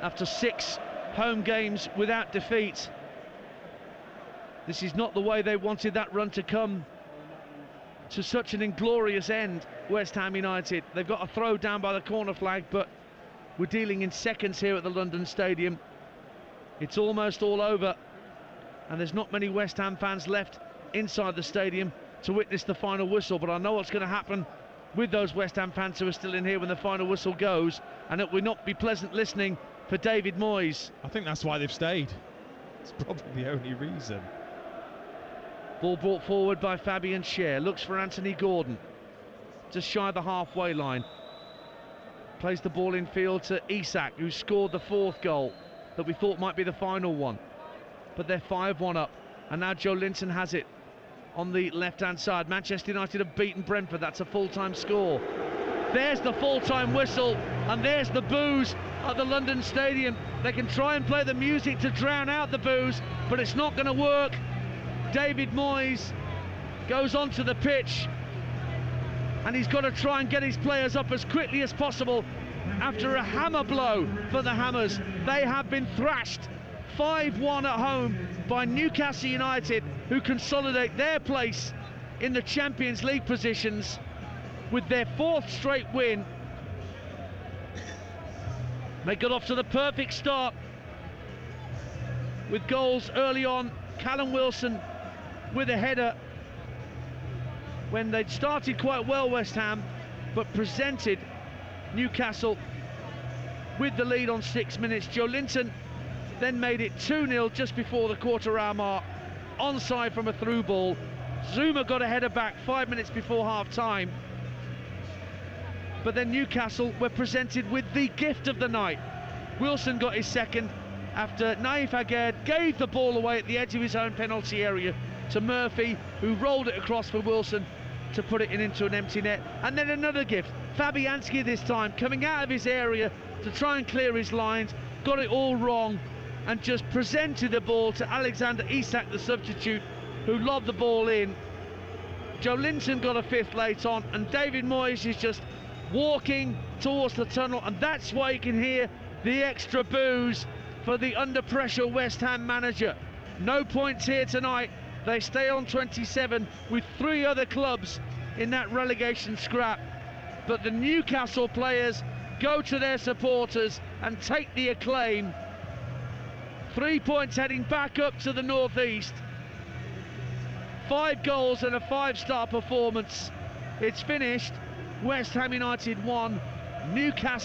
After 6 home games without defeat, this is not the way they wanted that run to come to such an inglorious end. West Ham United, they've got a throw down by the corner flag, but we're dealing in seconds here at the London Stadium. It's almost all over, and there's not many West Ham fans left inside the stadium to witness the final whistle, but I know what's going to happen with those West Ham fans who are still in here when the final whistle goes, and it will not be pleasant listening for David Moyes. I think that's why they've stayed. It's probably the only reason. Ball brought forward by Fabian Schär, looks for Anthony Gordon, just shy of the halfway line. Plays the ball in field to Isak, who scored the 4th goal that we thought might be the final one. But they're 5-1 up, and now Joe Linton has it on the left-hand side. Manchester United have beaten Brentford. That's a full-time score. There's the full-time whistle, and there's the boos at the London Stadium. They can try and play the music to drown out the boos, but it's not going to work. David Moyes goes onto the pitch, and he's got to try and get his players up as quickly as possible after a hammer blow for the Hammers. They have been thrashed 5-1 at home by Newcastle United, who consolidate their place in the Champions League positions with their 4th straight win. They got off to the perfect start with goals early on. Callum Wilson with a header when they'd started quite well, West Ham, but presented Newcastle with the lead on 6 minutes. Joe Linton then made it 2-0 just before the quarter-hour mark, onside from a through ball. Zuma got a header back 5 minutes before half-time. But then Newcastle were presented with the gift of the night. Wilson got his second after Naif Aguerd gave the ball away at the edge of his own penalty area to Murphy, who rolled it across for Wilson to put it into an empty net. And then another gift, Fabianski this time coming out of his area to try and clear his lines, got it all wrong and just presented the ball to Alexander Isak, the substitute, who lobbed the ball in. Joe Linton got a 5th late on, and David Moyes is just walking towards the tunnel, and that's why you can hear the extra boos for the under pressure West Ham manager. No points here tonight. They stay on 27 with 3 other clubs in that relegation scrap, but the Newcastle players go to their supporters and take the acclaim. 3 points heading back up to the northeast. 5 goals and a 5-star performance. It's finished. West Ham United 1, Newcastle